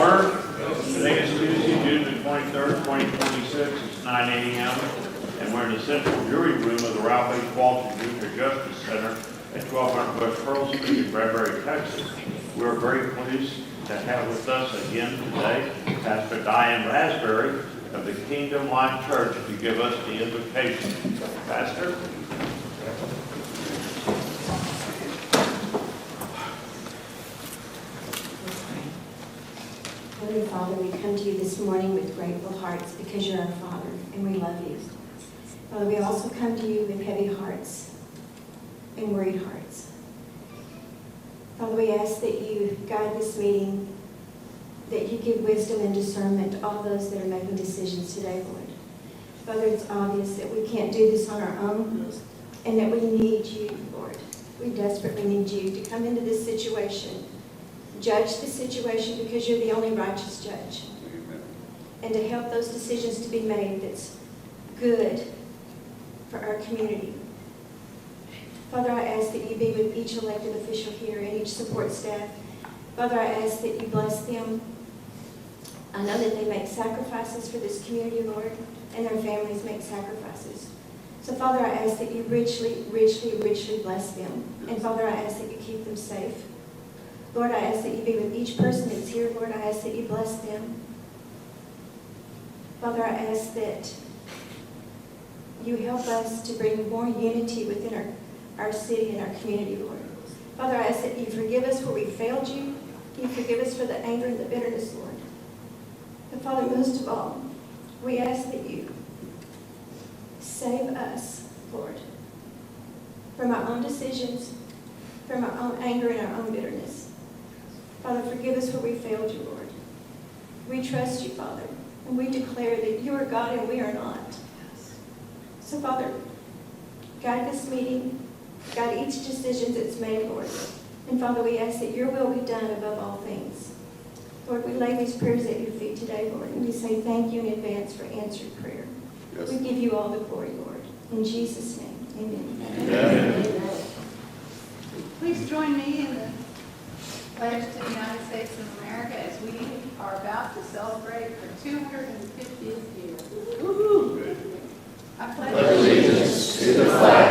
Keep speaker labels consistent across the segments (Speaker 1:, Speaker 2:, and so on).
Speaker 1: order. Today is Tuesday, June the 23rd, 2026. It's 9 a.m. and we're in the central jury room of the Ralph H. Walton Jr. Justice Center at 1200 West Pearl Street in Bradbury, Texas. We're very pleased to have with us again today Pastor Diane Raspberry of the Kingdom Life Church to give us the invocation. Pastor?
Speaker 2: Holy Father, we come to you this morning with grateful hearts because you're our Father and we love you. Father, we also come to you with heavy hearts and worried hearts. Father, we ask that you guide this meeting, that you give wisdom and discernment to all those that are making decisions today, Lord. Father, it's obvious that we can't do this on our own and that we need you, Lord. We desperately need you to come into this situation, judge the situation because you're the only righteous judge.
Speaker 3: Amen.
Speaker 2: And to help those decisions to be made that's good for our community. Father, I ask that you be with each elected official here and each support staff. Father, I ask that you bless them. I know that they make sacrifices for this community, Lord, and their families make sacrifices. So, Father, I ask that you richly, richly, richly bless them. And, Father, I ask that you keep them safe. Lord, I ask that you be with each person that's here. Lord, I ask that you bless them. Father, I ask that you help us to bring more unity within our city and our community, Lord. Father, I ask that you forgive us where we failed you. You forgive us for the anger and the bitterness, Lord. But Father, most of all, we ask that you save us, Lord, from our own decisions, from our own anger and our own bitterness. Father, forgive us where we failed you, Lord. We trust you, Father, and we declare that you are God and we are not. So, Father, guide this meeting, guide each decision that's made, Lord. And, Father, we ask that your will be done above all things. Lord, we lay these prayers at your feet today, Lord, and we say thank you in advance for answered prayer.
Speaker 3: Yes.
Speaker 2: We give you all the glory, Lord. In Jesus' name, amen.
Speaker 3: Amen.
Speaker 4: Please join me in the pledge to the United States of America as we are about to celebrate our 250th year. I pledge
Speaker 5: Allegiance to the flag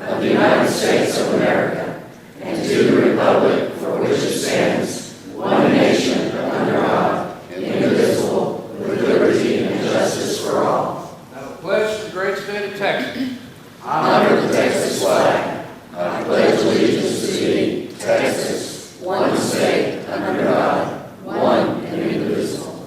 Speaker 5: of the United States of America and to the republic for which it stands, one nation under God, indivisible, with liberty and justice for all.
Speaker 6: I pledge to the great state of Texas.
Speaker 5: Honor the Texas flag. I pledge allegiance to thee, Texas, one state under God, one and indivisible.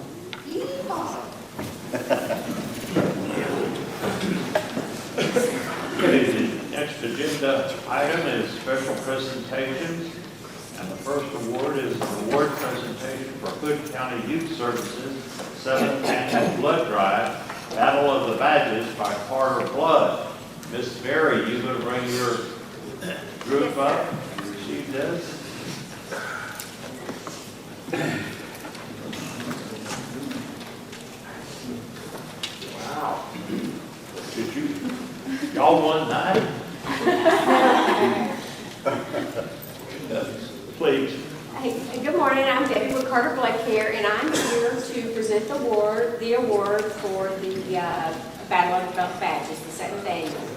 Speaker 1: Okay, the next agenda item is special presentations. And the first award is an award presentation for Hood County Youth Services 7th Annual Blood Drive, Battle of the Badges by Carter Blood. Miss Mary, you going to bring your group up and receive this? Wow. Did y'all won that? Please.
Speaker 7: Hey, good morning. I'm Debbie with Carter Blood Care, and I'm here to present the award for the Battle of the Badges, the 7th annual.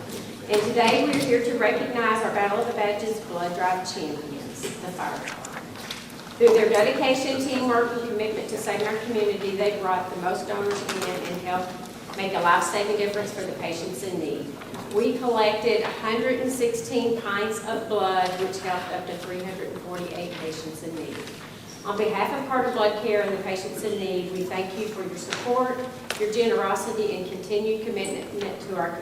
Speaker 7: And today we're here to recognize our Battle of the Badges Blood Drive champions, the fire department. Through their dedication, teamwork, and commitment to saving our community, they brought the most donors in and helped make a life-saving difference for the patients in need. We collected 116 pints of blood, which helped up to 348 patients in need. On behalf of Carter Blood Care and the patients in need, we thank you for your support, your generosity, and continued commitment to our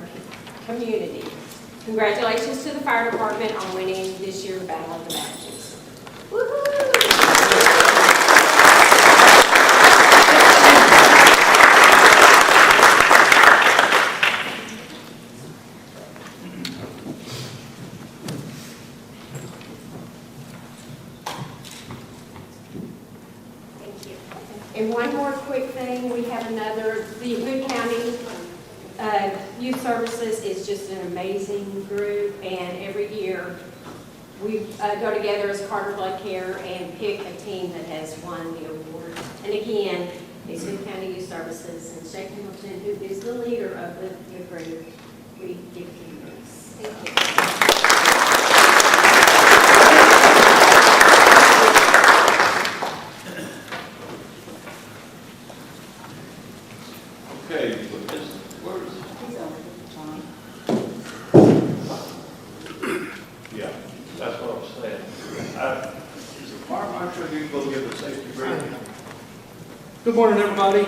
Speaker 7: community. Congratulations to the fire department on winning this year's Battle of the Badges. Woohoo! And one more quick thing, we have the Hood County Youth Services is just an amazing group, and every year we go together as Carter Blood Care and pick a team that has won the award. And again, it's Hood County Youth Services, and Shane Hamilton, who is the leader of the group, we give him this. Thank you.
Speaker 1: Okay, where is Yeah, that's what I'm saying. Is the fire marshal, you go give the safety briefing?
Speaker 3: Good morning, everybody.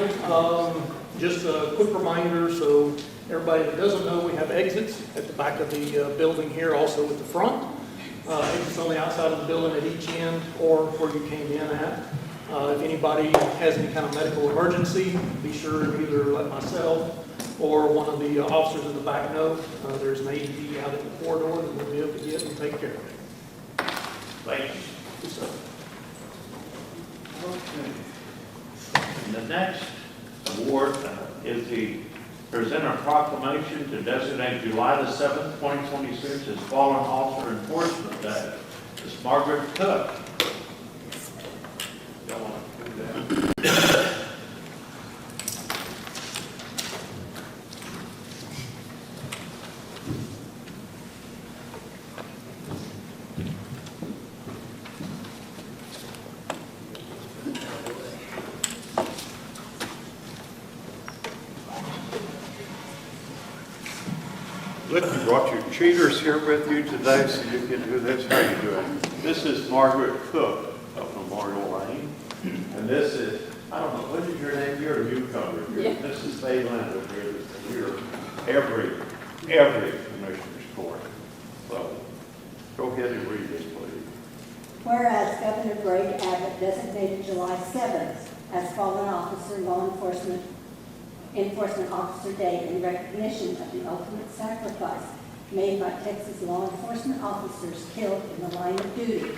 Speaker 3: Just a quick reminder, so everybody that doesn't know, we have exits at the back of the building here, also at the front. Exits on the outside of the building at each end or where you came in at. If anybody has any kind of medical emergency, be sure to either let myself or one of the officers in the back know. There's an AED out in the corridor that we'll be able to get and take care of it.
Speaker 1: Thank you.
Speaker 3: Yes, sir.
Speaker 1: Okay. And the next award is the presenter proclamation to designate July the 7th, 2026 as Fallen Officer Enforcement Day. Ms. Margaret Cook. Y'all want to do that? Look, you brought your cheaters here with you today so you can do this. How you doing? This is Margaret Cook of Memorial Lane. And this is, I don't know, what is your name? You're a newcomer here.
Speaker 7: Yeah.
Speaker 1: This is Faye Linda here. You're every commissioner's court. So go ahead and read this, please.
Speaker 8: Whereas Governor Greg Abbott designated July 7th as Fallen Officer Law Enforcement Officer Day in recognition of the ultimate sacrifice made by Texas law enforcement officers killed in the line of duty.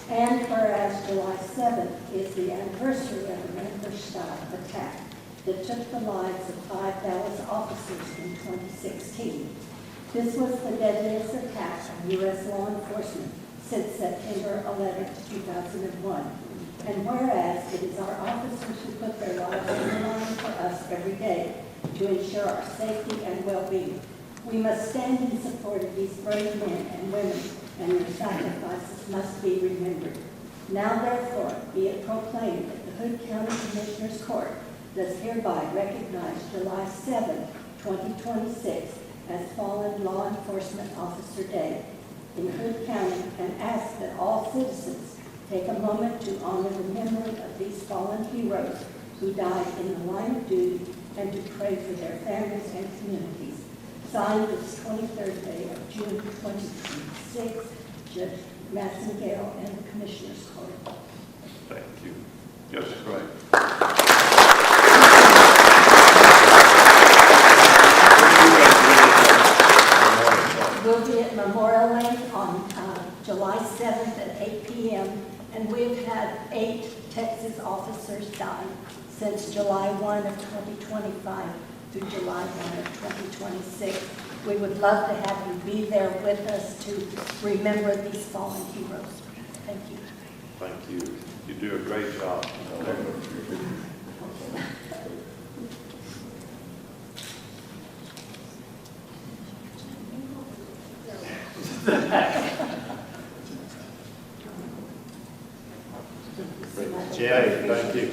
Speaker 8: And whereas July 7th is the anniversary of the Manchester-style attack that took the lives of 5 Dallas officers in 2016. This was the deadliest attack on U.S. law enforcement since September 11, 2001. And whereas it is our officers who put their lives on the line for us every day to ensure our safety and well-being, we must stand in support of these brave men and women, and their sacrifices must be remembered. Now therefore, be it proclaimed that the Hood County Commissioners Court does hereby recognize July 7, 2026 as Fallen Law Enforcement Officer Day in Hood County, and ask that all citizens take a moment to honor the memory of these fallen heroes who died in the line of duty and to pray for their families and communities. Signed this 23rd day of June 2026, Judge Massengale and the Commissioners Court.
Speaker 1: Thank you. Yes, great.
Speaker 8: We'll be at Memorial Lane on July 7th at 8 p.m. And we've had 8 Texas officers die since July 1 of 2025 through July 1 of 2026. We would love to have you be there with us to remember these fallen heroes. Thank you.
Speaker 1: Thank you. You do a great job. Jay, thank you.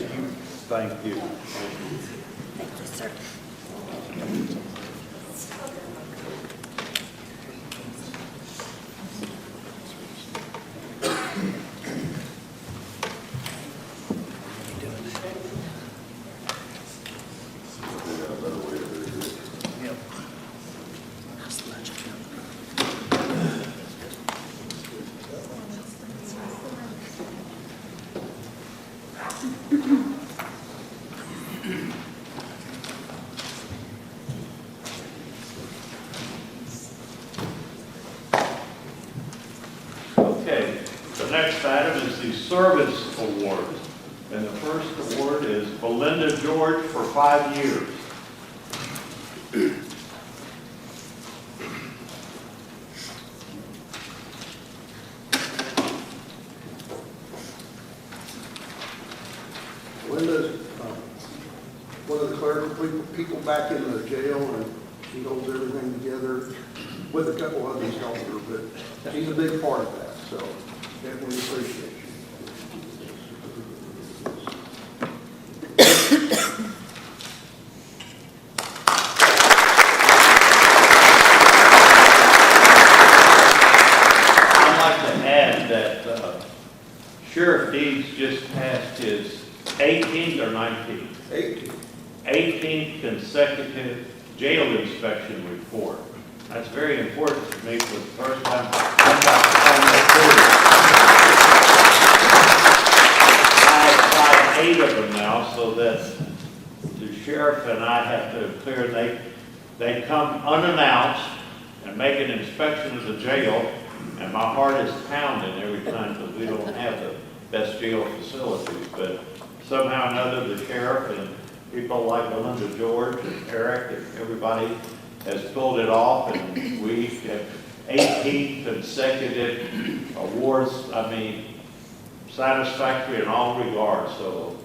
Speaker 1: Thank you.
Speaker 8: Thank you, sir.
Speaker 1: Okay, the next item is the Service Award. And the first award is Belinda George for 5 years.
Speaker 9: one of the clerical people back in the jail, and she holds everything together with a couple others helping her, but she's a big part of that, so definitely appreciate you.
Speaker 1: Sheriff Deeds just passed his 18th or 19th?
Speaker 9: 18.
Speaker 1: 18th consecutive jail inspection report. That's very important to me for the first time. I'm about to find that I've 8 of them now, so that the sheriff and I have to clear, they come unannounced and make an inspection of the jail, and my heart is pounding every time because we don't have the best jail facilities. But somehow or another, the sheriff and people like Melinda George and Eric and everybody has pulled it off, and we have 18 consecutive awards. I mean, satisfactory in all regards. So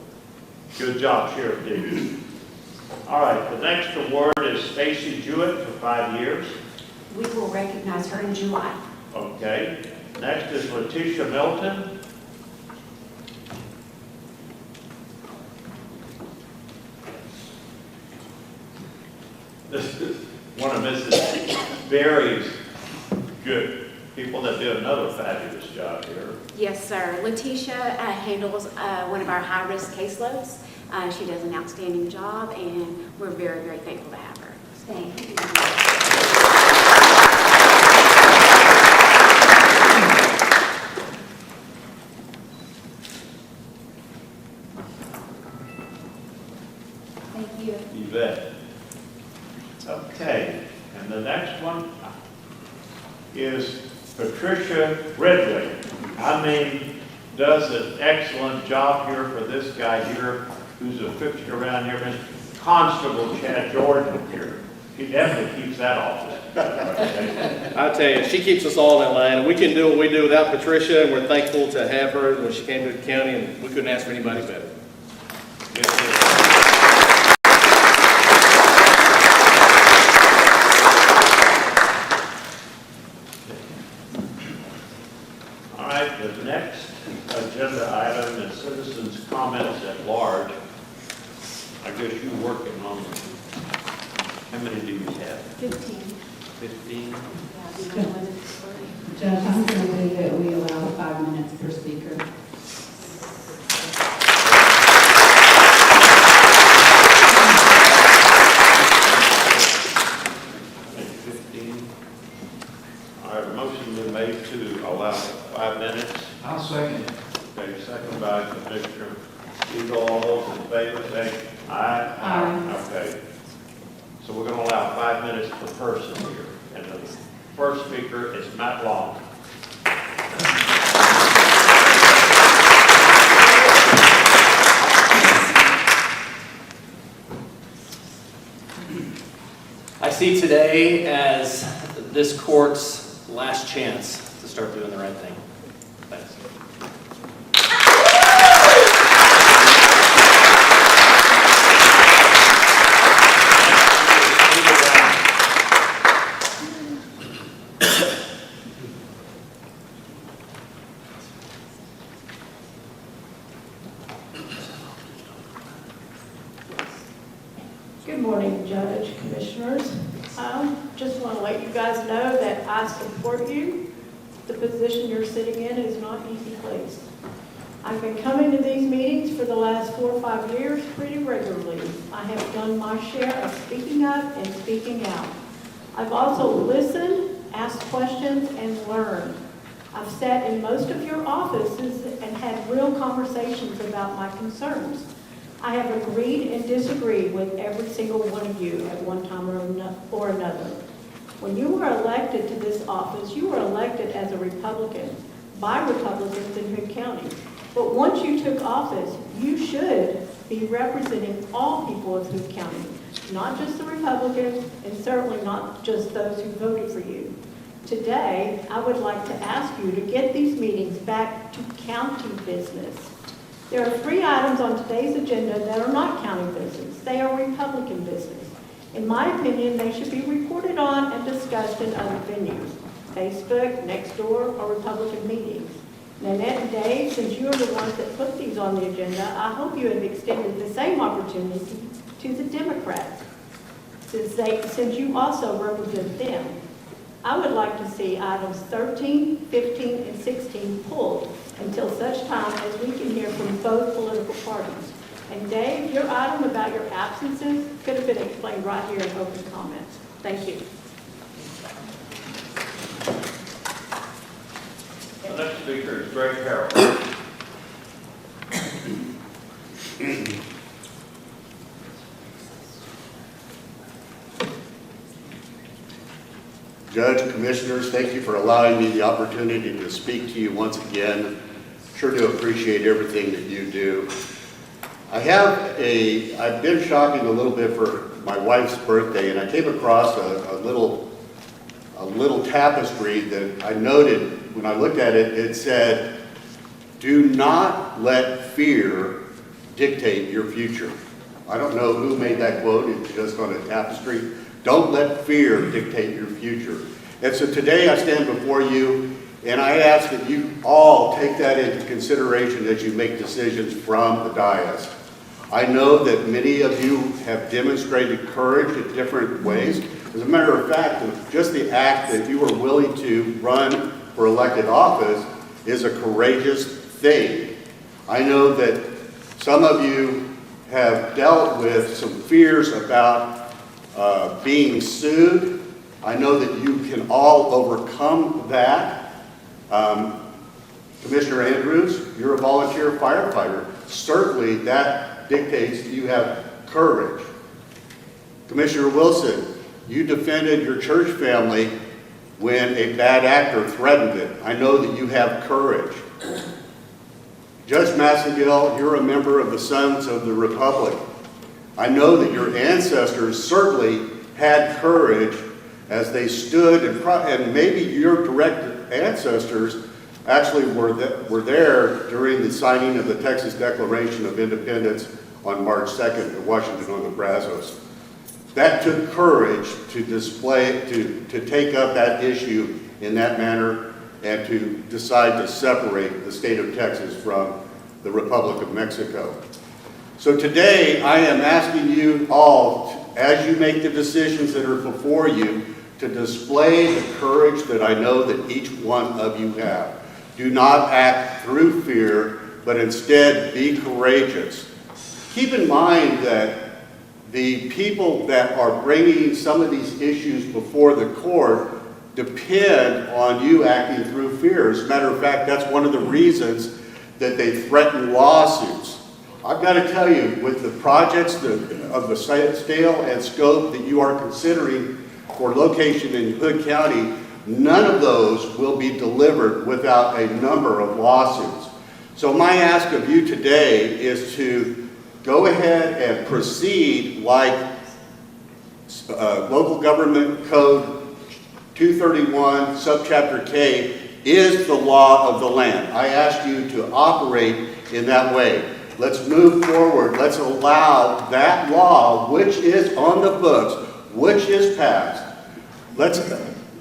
Speaker 1: good job, Sheriff Deeds. All right, the next award is Stacy Jewett for 5 years.
Speaker 7: We will recognize her in July.
Speaker 1: Okay. Next is Letitia Milton. This is one of Mrs. Berry's good people that do another fabulous job here.
Speaker 10: Yes, sir. Letitia handles one of our high-risk caseloads. She does an outstanding job, and we're very, very thankful to have her.
Speaker 8: Thank you.
Speaker 10: Thank you.
Speaker 1: You bet. Okay, and the next one is Patricia Redway. I mean, does an excellent job here for this guy here, who's a fixture around here, Mr. Constable Chad Jordan here. He definitely keeps that office.
Speaker 11: I tell you, she keeps us all in line, and we can do what we do without Patricia, and we're thankful to have her when she came to the county, and we couldn't ask for anybody better.
Speaker 1: All right, the next agenda item is citizens' comments at large. I guess you're working on them. How many do you have?
Speaker 10: 15.
Speaker 1: 15?
Speaker 4: Judge, I'm going to move that we allow 5 minutes per speaker.
Speaker 1: Maybe 15. All right, a motion been made to allow 5 minutes.
Speaker 6: I'll second it.
Speaker 1: Okay, second by Commissioner Eagle. All those in favor say aye.
Speaker 4: Aye.
Speaker 1: Okay. So we're going to allow 5 minutes per person here. And the first speaker is Matt Long.
Speaker 12: I see today as this court's last chance to start doing the right thing. Thanks.
Speaker 13: Good morning, Judge, Commissioners. Just want to let you guys know that I support you. The position you're sitting in is not an easy place. I've been coming to these meetings for the last 4 or 5 years pretty regularly. I have done my share of speaking up and speaking out. I've also listened, asked questions, and learned. I've sat in most of your offices and had real conversations about my concerns. I have agreed and disagreed with every single one of you at one time or another. When you were elected to this office, you were elected as a Republican by Republicans in Hood County. But once you took office, you should be representing all people of Hood County, not just the Republicans, and certainly not just those who voted for you. Today, I would like to ask you to get these meetings back to county business. There are 3 items on today's agenda that are not county business. They are In my opinion, they should be reported on and discussed in other venues, Facebook, Nextdoor, or Republican meetings. Nanette and Dave, since you are the ones that put these on the agenda, I hope you have extended the same opportunity to the Democrats, since you also represent them. I would like to see items 13, 15, and 16 pulled until such time as we can hear from both political parties. And Dave, your item about your absences could have been explained right here in open comments. Thank you.
Speaker 1: The next speaker is Greg Carroll.
Speaker 14: Judge, Commissioners, thank you for allowing me the opportunity to speak to you once again. Sure do appreciate everything that you do. I've been shopping a little bit for my wife's birthday, and I came across a little tapestry that I noted when I looked at it. It said, "Do not let fear dictate your future." I don't know who made that quote. It's just on a tapestry. Don't let fear dictate your future. And so today I stand before you and I ask that you all take that into consideration as you make decisions from the dais. I know that many of you have demonstrated courage in different ways. As a matter of fact, just the act that you are willing to run for elected office is a courageous thing. I know that some of you have dealt with some fears about being sued. I know that you can all overcome that. Commissioner Andrews, you're a volunteer firefighter. Certainly that dictates that you have courage. Commissioner Wilson, you defended your church family when a bad actor threatened it. I know that you have courage. Judge Massengill, you're a member of the Sons of the Republic. I know that your ancestors certainly had courage as they stood, and maybe your direct ancestors actually were there during the signing of the Texas Declaration of Independence on March 2nd at Washington on the Brazos. That took courage to display, to take up that issue in that manner and to decide to separate the state of Texas from the Republic of Mexico. So today I am asking you all, as you make the decisions that are before you, to display the courage that I know that each one of you have. Do not act through fear, but instead be courageous. Keep in mind that the people that are bringing some of these issues before the court depend on you acting through fear. As a matter of fact, that's one of the reasons that they threaten lawsuits. I've got to tell you, with the projects of the scale and scope that you are considering for location in Hood County, none of those will be delivered without a number of lawsuits. So my ask of you today is to go ahead and proceed like Local Government Code 231, Subchapter K, is the law of the land. I ask you to operate in that way. Let's move forward. Let's allow that law, which is on the books, which is passed, let's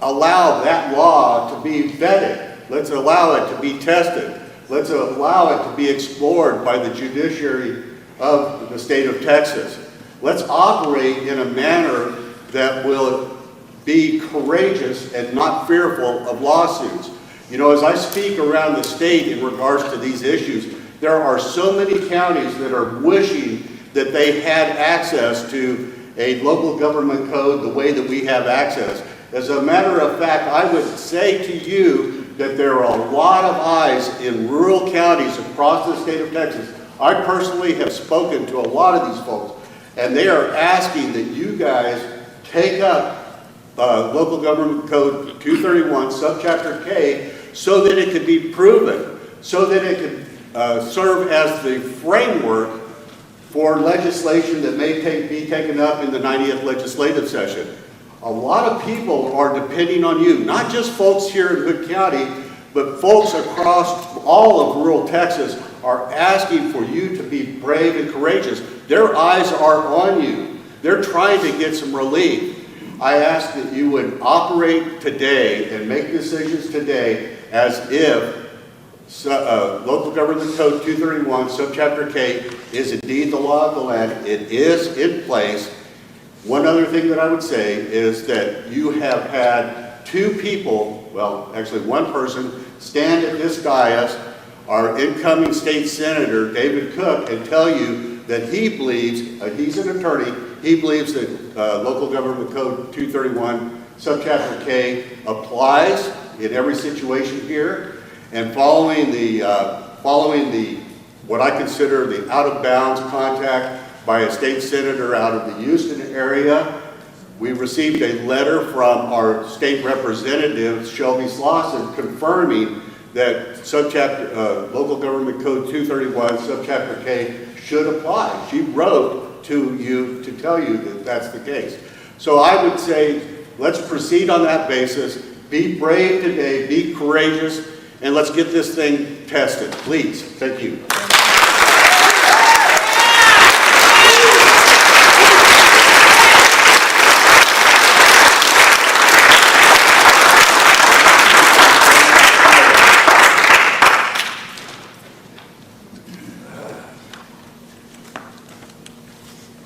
Speaker 14: allow that law to be vetted. Let's allow it to be tested. Let's allow it to be explored by the judiciary of the state of Texas. Let's operate in a manner that will be courageous and not fearful of lawsuits. You know, as I speak around the state in regards to these issues, there are so many counties that are wishing that they had access to a local government code the way that we have access. As a matter of fact, I would say to you that there are a lot of eyes in rural counties across the state of Texas. I personally have spoken to a lot of these folks, and they are asking that you guys take up Local Government Code 231, Subchapter K, so that it could be proven, so that it could serve as the framework for legislation that may be taken up in the 90th legislative session. A lot of people are depending on you, not just folks here in Hood County, but folks across all of rural Texas are asking for you to be brave and courageous. Their eyes are on you. They're trying to get some relief. I ask that you would operate today and make decisions today as if Local Government Code 231, Subchapter K, is indeed the law of the land. It is in place. One other thing that I would say is that you have had two people, well, actually one person, stand at this dais, our incoming state senator, David Cook, and tell you that he believes, he's an attorney, he believes that Local Government Code 231, Subchapter K applies in every situation here. And following the what I consider the out-of-bounds contact by a state senator out of the Houston area, we received a letter from our state representative, Shelby Slauson, confirming that Local Government Code 231, Subchapter K should apply. She wrote to you to tell you that that's the case. So I would say, let's proceed on that basis. Be brave today, be courageous, and let's get this thing tested, please. Thank you.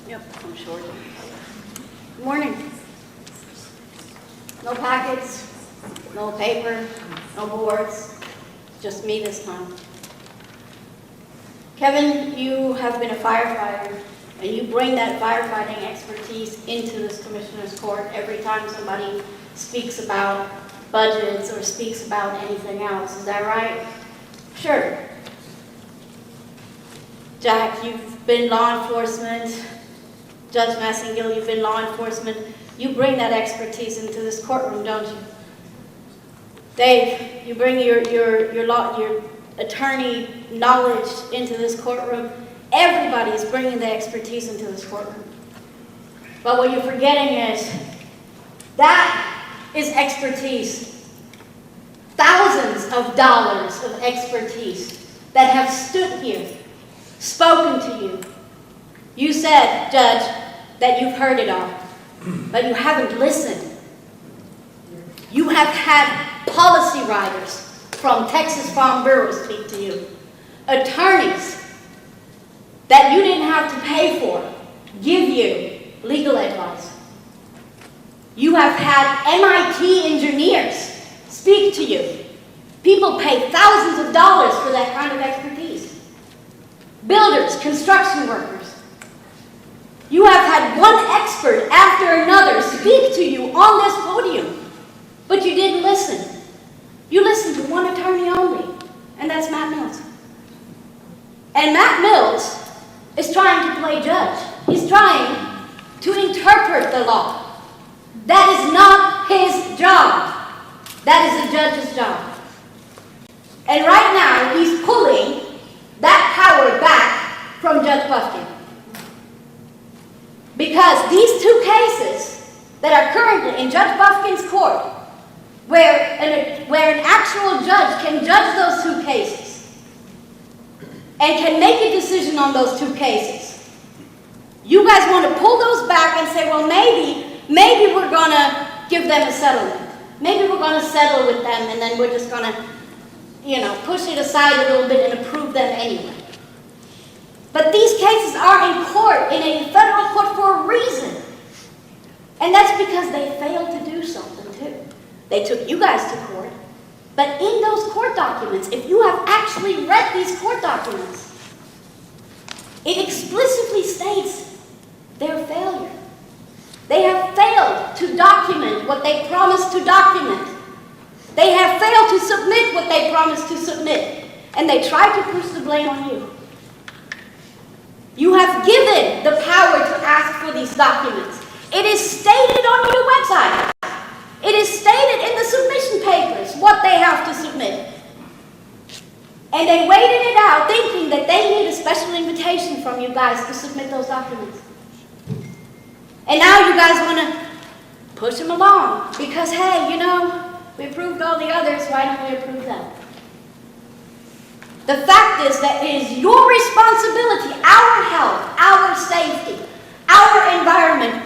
Speaker 10: Yep, I'm short. Good morning. No packets, no paper, no boards, just me this time. Kevin, you have been a firefighter, and you bring that firefighting expertise into this commissioner's court every time somebody speaks about budgets or speaks about anything else. Is that right? Sure. Jack, you've been law enforcement. Judge Massengill, you've been law enforcement. You bring that expertise into this courtroom, don't you? Dave, you bring your attorney knowledge into this courtroom. Everybody's bringing the expertise into this courtroom. But what you're forgetting is that is expertise. Thousands of dollars of expertise that have stood here, spoken to you. You said, Judge, that you've heard it all, but you haven't listened. You have had policy writers from Texas Farm Bureau speak to you, attorneys that you didn't have to pay for give you legal advice. You have had MIT engineers speak to you. People pay thousands of dollars for that kind of expertise. Builders, construction workers. You have had one expert after another speak to you on this podium, but you didn't listen. You listened to one attorney only, and that's Matt Mills. And Matt Mills is trying to play judge. He's trying to interpret the law. That is not his job. That is a judge's job. And right now, he's pulling that power back from Judge Bufkin. Because these two cases that are currently in Judge Bufkin's court, where an actual judge can judge those two cases and can make a decision on those two cases, you guys want to pull those back and say, well, maybe we're going to give them a settlement. Maybe we're going to settle with them, and then we're just going to, push it aside a little bit and approve them anyway. But these cases are in court, in a federal court, for a reason. And that's because they failed to do something, too. They took you guys to court, but in those court documents, if you have actually read these court documents, it explicitly states their failure. They have failed to document what they promised to document. They have failed to submit what they promised to submit, and they tried to push the blame on you. You have given the power to ask for these documents. It is stated on your website. It is stated in the submission papers what they have to submit. And they waited it out thinking that they need a special invitation from you guys to submit those documents. And now you guys want to push them along because, hey, we approved all the others, why don't we approve them? The fact is that it is your responsibility, our health, our safety, our environment,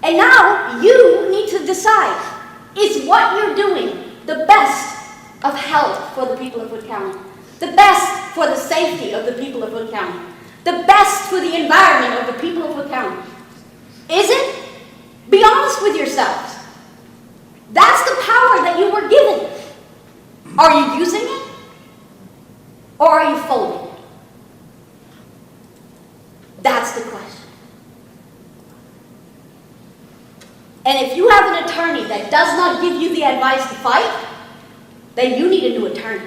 Speaker 10: And now you need to decide, is what you're doing the best of health for the people of Hood County? The best for the safety of the people of Hood County? The best for the environment of the people of Hood County? Is it? Be honest with yourselves. That's the power that you were given. Are you using it? Or are you folding it? That's the question. And if you have an attorney that does not give you the advice to fight, then you need a new attorney.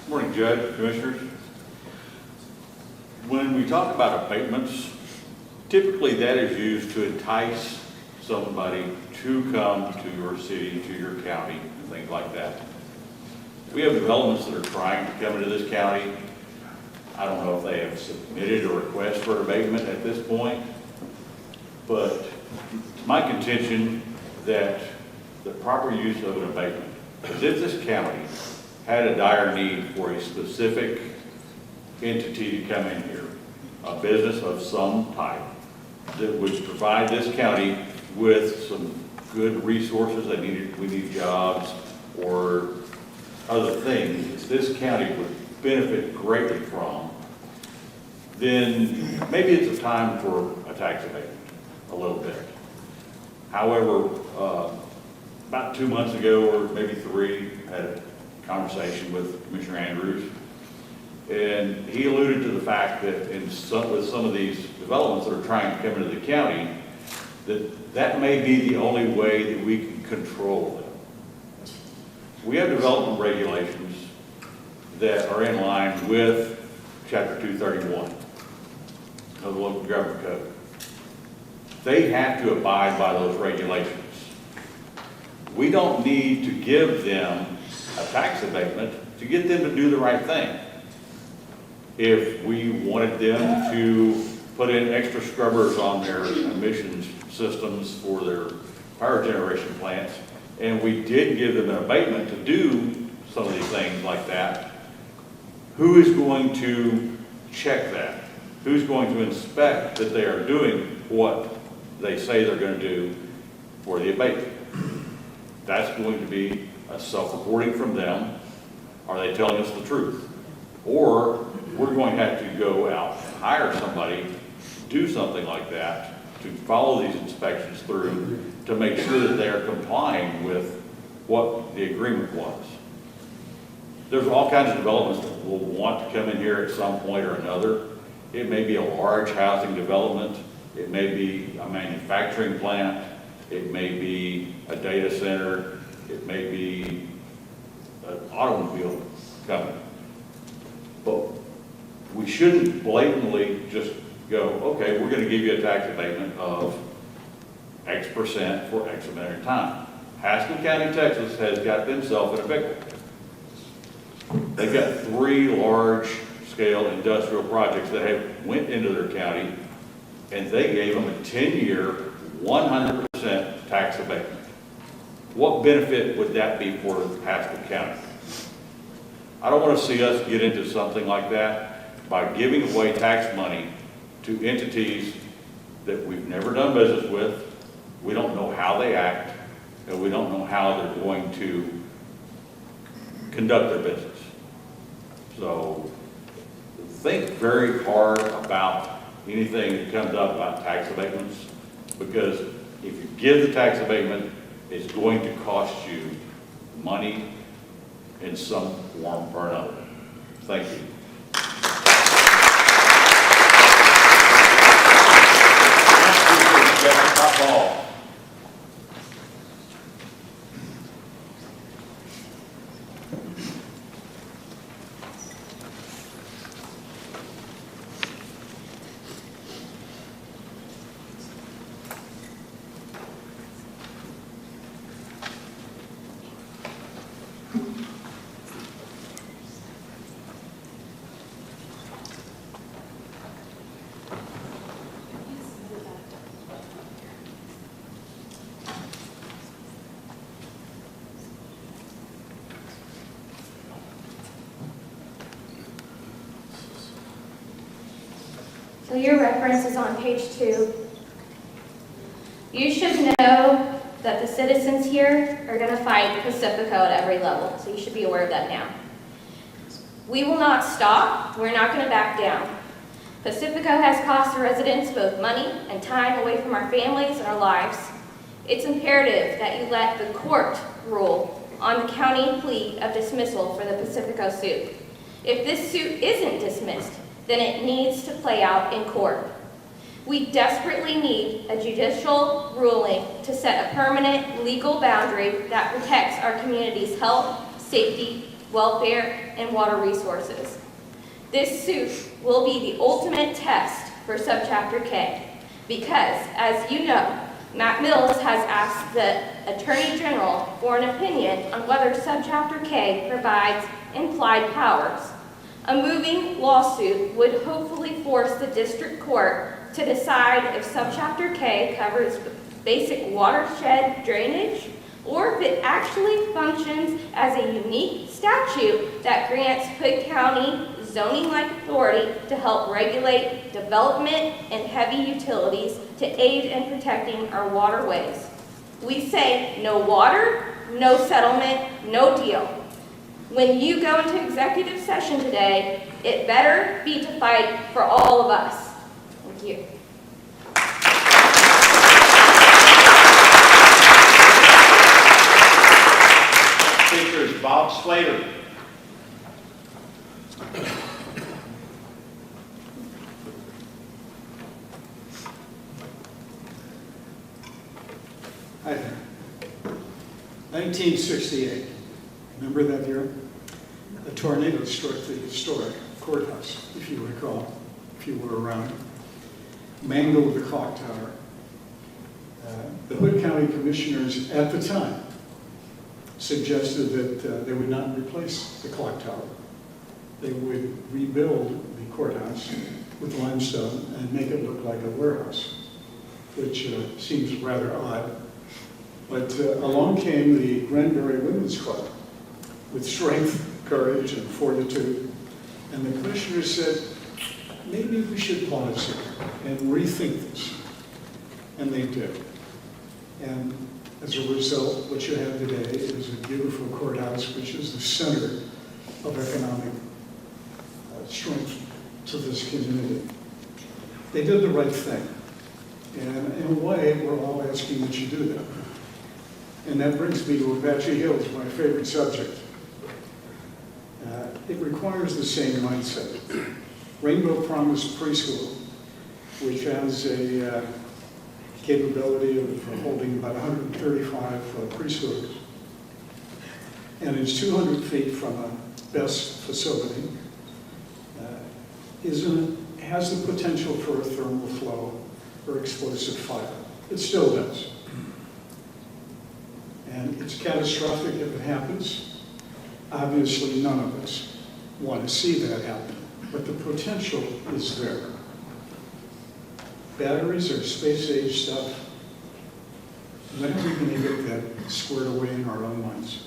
Speaker 1: Morning, Judge, Commissioners. When we talk about abatements, typically that is used to entice somebody to come to your city, to your county, and things like that. We have developments that are trying to come into this county. I don't know if they have submitted a request for abatement at this point, but it's my contention that the proper use of an abatement is if this county had a dire need for a specific entity to come in here, a business of some type, that would provide this county with some good resources. We need jobs or other things that this county would benefit greatly from, then maybe it's a time for a tax abatement, a little bit. However, about 2 months ago, or maybe 3, I had a conversation with Commissioner Andrews, and he alluded to the fact that with some of these developments that are trying to come into the county, that may be the only way that we can control them. We have development regulations that are in line with Chapter 231 of the Local Government Code. They have to abide by those regulations. We don't need to give them a tax abatement to get them to do the right thing. If we wanted them to put in extra scrubbers on their emissions systems for their power generation plants, and we did give them an abatement to do some of these things like that, who is going to check that? Who's going to inspect that they are doing what they say they're going to do for the abatement? That's going to be a self-reporting from them. Are they telling us the truth? Or we're going to have to go out and hire somebody to do something like that, to follow these inspections through, to make sure that they are complying with what the agreement was. There's all kinds of developments that will want to come in here at some point or another. It may be a large housing development. It may be a manufacturing plant. It may be a data center. It may be an automobile company. But we shouldn't blatantly just go, okay, we're going to give you a tax abatement of X percent for X amount of time. Haskell County, Texas has got themselves in a pickle. They've got 3 large-scale industrial projects that have went into their county, and they gave them a 10-year, 100% tax abatement. What benefit would that be for Haskell County? I don't want to see us get into something like that by giving away tax money to entities that we've never done business with. We don't know how they act, and we don't know how they're going to conduct their business. So think very hard about anything that comes up about tax abatements, because if you give the tax abatement, it's going to cost you money in some form or another. Thank you. Ball.
Speaker 15: So your reference is on page 2. You should know that the citizens here are going to fight Pacifico at every level, so you should be aware of that now. We will not stop. We're not going to back down. Pacifico has cost the residents both money and time away from our families and our lives. It's imperative that you let the court rule on the county plea of dismissal for the Pacifico suit. If this suit isn't dismissed, then it needs to play out in court. We desperately need a judicial ruling to set a permanent legal boundary that protects our community's health, safety, welfare, and water resources. This suit will be the ultimate test for Subchapter K because, as you know, Matt Mills has asked the Attorney General for an opinion on whether Subchapter K provides implied powers. A moving lawsuit would hopefully force the district court to decide if Subchapter K covers basic watershed drainage or if it actually functions as a unique statute that grants Hood County zoning-like authority to help regulate development and heavy utilities to aid in protecting our waterways. We say no water, no settlement, no deal. When you go into executive session today, it better be to fight for all of us. Thank you.
Speaker 1: Speaker is Bob Slater.
Speaker 16: Hi there. 1968. Remember that year? A tornado struck the historic courthouse, if you recall, if you were around. Mangled the clock tower. The Hood County Commissioners at the time suggested that they would not replace the clock tower. They would rebuild the courthouse with limestone and make it look like a warehouse, which seems rather odd. But along came the Granbury Women's Club with strength, courage, and fortitude. And the commissioners said, maybe we should pause here and rethink this. And they did. And as a result, what you have today is a beautiful courthouse, which is the center of economic strength to this community. They did the right thing. And in a way, we're all asking that you do that. And that brings me to Apache Hills, my favorite subject. It requires the same mindset. Rainbow Promise Preschool, which has a capability of holding about 135 preschoolers, and is 200 feet from a BEST facility, has the potential for a thermal flow or explosive fire. It still does. And it's catastrophic if it happens. Obviously, none of us want to see that happen, but the potential is there. Batteries are space-age stuff. When are we going to get that squared away in our own minds?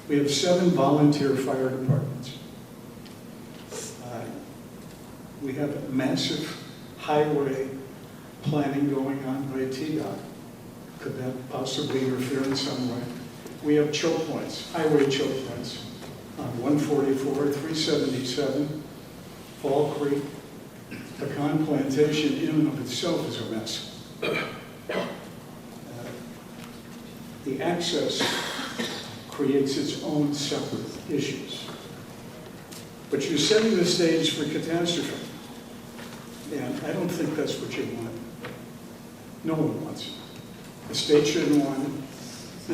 Speaker 16: We have 7 volunteer fire departments. We have massive highway planning going on by TDOT. Could that possibly interfere in some way? We have choke points, highway choke points on 144, 377, Fall Creek. Pecan Plantation in and of itself is a mess. The access creates its own separate issues. But you're setting the stage for catastrophe. And I don't think that's what you want. No one wants it. The state shouldn't want it.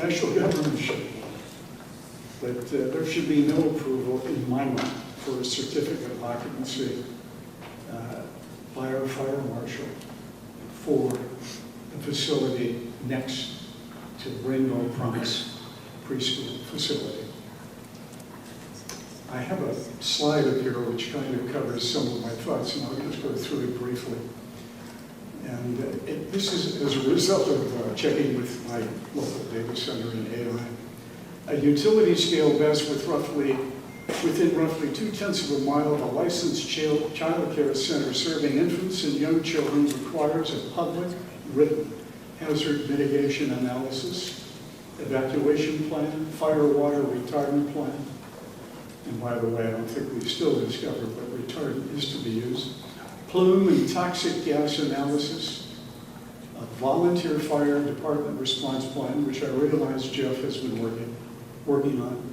Speaker 16: National government shouldn't want it. But there should be no approval, in my mind, for a certificate of occupancy by our fire marshal for the facility next to Rainbow Promise Preschool facility. I have a slide up here which kind of covers some of my thoughts, and I'll just go through it briefly. And this is as a result of checking with my local data center in AI. A utility scale BESS with roughly within roughly 2/10 of a mile of a licensed child care center serving infants and young children requires a public written hazard mitigation analysis, evacuation plan, fire water retardant plan. And by the way, I don't think we've still discovered what retardant is to be used. Plume and toxic gas analysis, a volunteer fire department response plan, which I realize Jeff has been working on,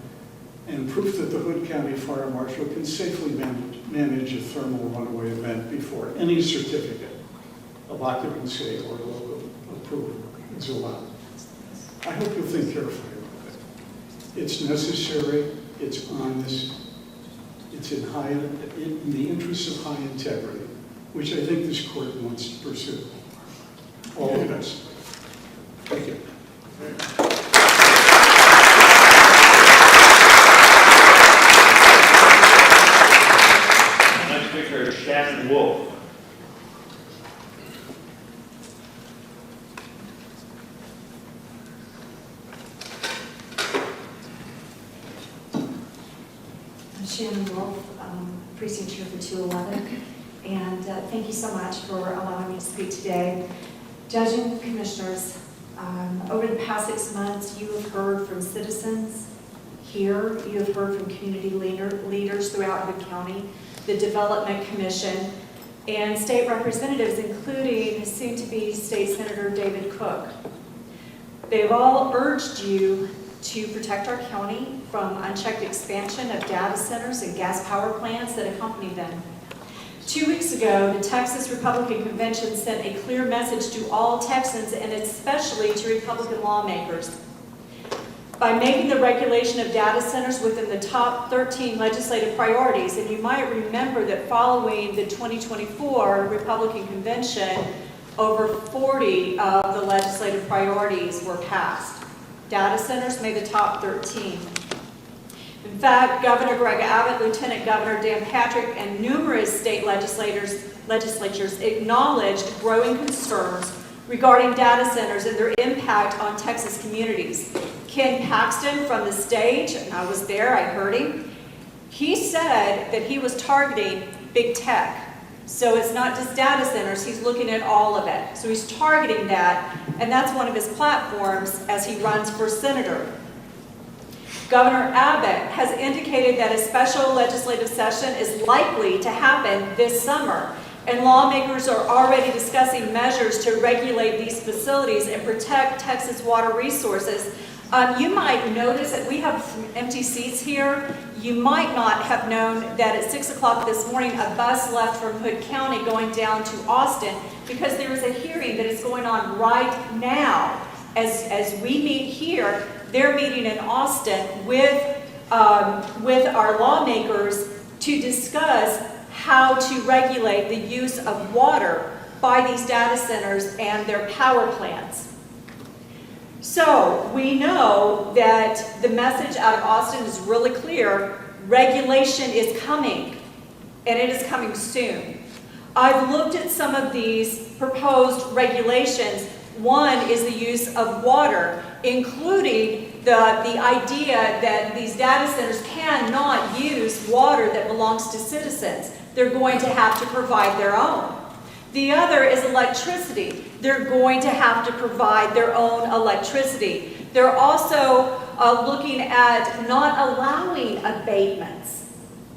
Speaker 16: and proof that the Hood County Fire Marshal can safely manage a thermal runaway event before any certificate of occupancy or local approval is allowed. I hope you'll think carefully about it. It's necessary, it's honest, it's in the interest of high integrity, which I think this court wants to pursue. All the best. Thank you.
Speaker 1: Next speaker is Shannon Wolf.
Speaker 17: I'm Shannon Wolf, precinct chair for 211, and thank you so much for allowing me to speak today. Judge and commissioners, over the past 6 months, you have heard from citizens here, you have heard from community leaders throughout Hood County, the Development Commission, and state representatives, including soon-to-be State Senator David Cook. They've all urged you to protect our county from unchecked expansion of data centers and gas power plants that accompany them. 2 weeks ago, the Texas Republican Convention sent a clear message to all Texans and especially to Republican lawmakers. By making the regulation of data centers within the top 13 legislative priorities, and you might remember that following the 2024 Republican Convention, over 40 of the legislative priorities were passed. Data centers made the top 13. In fact, Governor Greg Abbott, Lieutenant Governor Dan Patrick, and numerous state legislatures acknowledged growing concerns regarding data centers and their impact on Texas communities. Ken Paxton from the stage, and I was there, I heard him, he said that he was targeting big tech. So it's not just data centers, he's looking at all of it. So he's targeting that, and that's one of his platforms as he runs for senator. Governor Abbott has indicated that a special legislative session is likely to happen this summer, and lawmakers are already discussing measures to regulate these facilities and protect Texas water resources. You might notice that we have some empty seats here. You might not have known that at 6 o'clock this morning, a bus left from Hood County going down to Austin because there is a hearing that is going on right now. As we meet here, they're meeting in Austin with our lawmakers to discuss how to regulate the use of water by these data centers and their power plants. So we know that the message out of Austin is really clear. Regulation is coming, and it is coming soon. I've looked at some of these proposed regulations. One is the use of water, including the idea that these data centers cannot use water that belongs to citizens. They're going to have to provide their own. The other is electricity. They're going to have to provide their own electricity. They're also looking at not allowing abatements.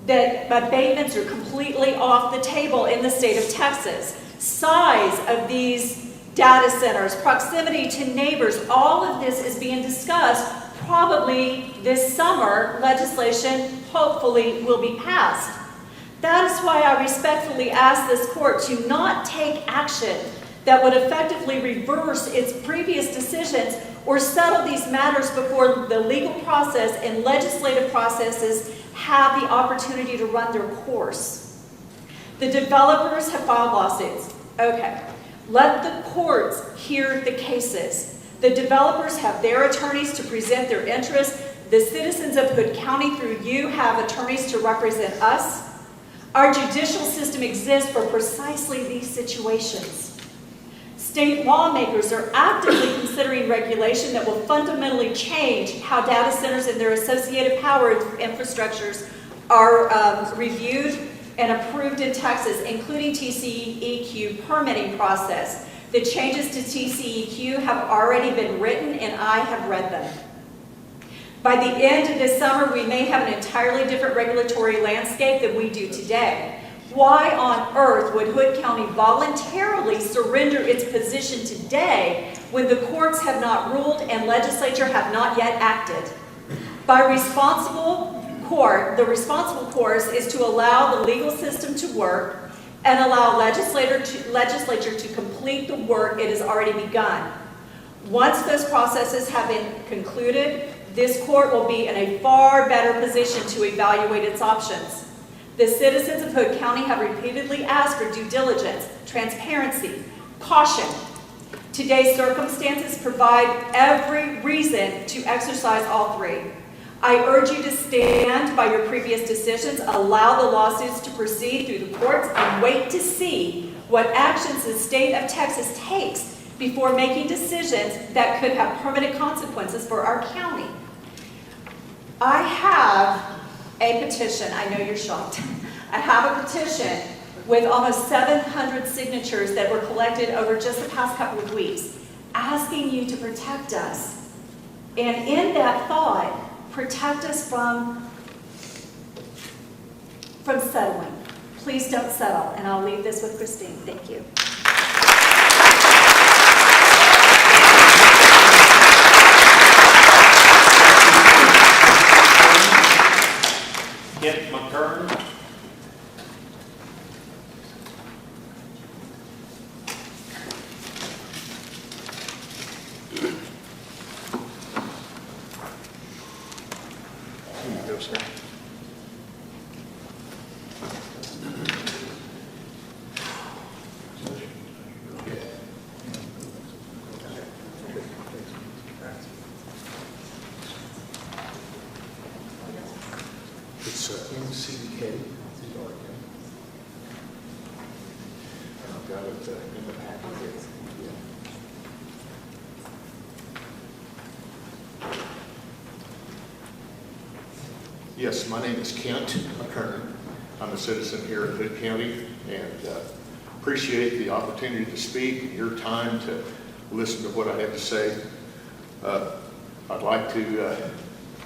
Speaker 17: That abatements are completely off the table in the state of Texas. Size of these data centers, proximity to neighbors, all of this is being discussed. Probably this summer, legislation hopefully will be passed. That is why I respectfully ask this court to not take action that would effectively reverse its previous decisions or settle these matters before the legal process and legislative processes have the opportunity to run their course. The developers have filed lawsuits. Okay, let the courts hear the cases. The developers have their attorneys to present their interests. The citizens of Hood County, through you, have attorneys to represent us. Our judicial system exists for precisely these situations. State lawmakers are actively considering regulation that will fundamentally change how data centers and their associated power infrastructures
Speaker 18: are reviewed and approved in Texas, including TCEQ permitting process. The changes to TCEQ have already been written and I have read them. By the end of this summer, we may have an entirely different regulatory landscape than we do today. Why on earth would Hood County voluntarily surrender its position today when the courts have not ruled and legislature have not yet acted? The responsible course is to allow the legal system to work and allow legislature to complete the work it has already begun. Once those processes have been concluded, this court will be in a far better position to evaluate its options. The citizens of Hood County have repeatedly asked for due diligence, transparency, caution. Today's circumstances provide every reason to exercise all three. I urge you to stand by your previous decisions, allow the lawsuits to proceed through the courts, and wait to see what actions the state of Texas takes before making decisions that could have permanent consequences for our county. I have a petition. I know you're shocked. I have a petition with almost 700 signatures that were collected over just the past couple of weeks, asking you to protect us. And in that thought, protect us from settling. Please don't settle. And I'll leave this with Christine. Thank you.
Speaker 1: Kent McKern.
Speaker 11: Here you go, sir.
Speaker 19: It's MCK. And I've got it in the packet here. Yeah. Yes, my name is Kent McKern. I'm a citizen here in Hood County and appreciate the opportunity to speak and your time to listen to what I have to say. I'd like to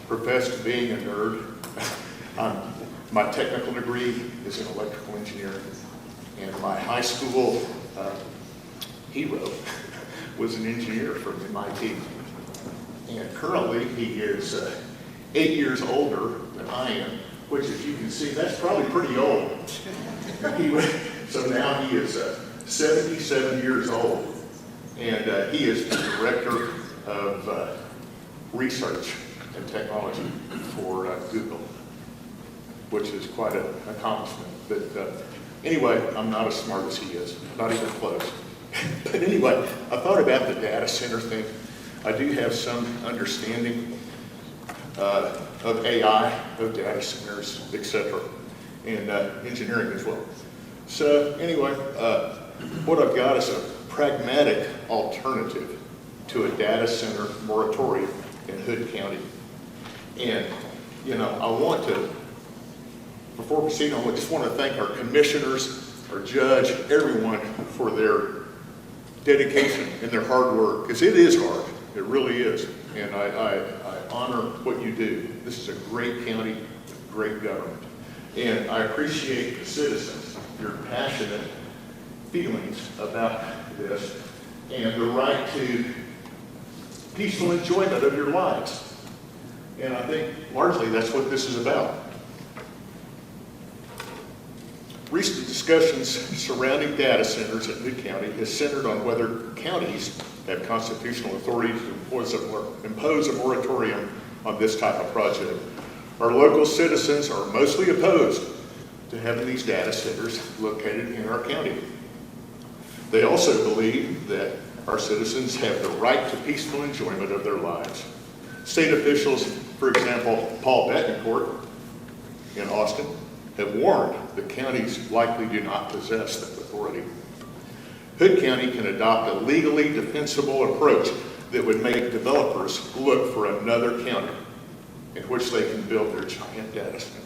Speaker 19: profess to being a nerd. My technical degree is in electrical engineering, and my high school hero was an engineer from MIT. And currently he is 8 years older than I am, which, as you can see, that's probably pretty old. So now he is 77 years old, and he is the director of research and technology for Google, which is quite an accomplishment. But anyway, I'm not as smart as he is, not even close. But anyway, I thought about the data center thing. I do have some understanding of AI, of data centers, etc., and engineering as well. So anyway, what I've got is a pragmatic alternative to a data center moratorium in Hood County. And, you know, I want to, before proceeding, I just want to thank our commissioners, our judge, everyone for their dedication and their hard work, because it is hard. It really is. And I honor what you do. This is a great county, great government. And I appreciate the citizens, your passionate feelings about this, and the right to peaceful enjoyment of your lives. And I think largely that's what this is about. Recent discussions surrounding data centers in Hood County has centered on whether counties have constitutional authority to impose a moratorium on this type of project. Our local citizens are mostly opposed to having these data centers located in our county. They also believe that our citizens have the right to peaceful enjoyment of their lives. State officials, for example, Paul Betancourt in Austin, have warned that counties likely do not possess that authority. Hood County can adopt a legally defensible approach that would make developers look for another county in which they can build their giant data center.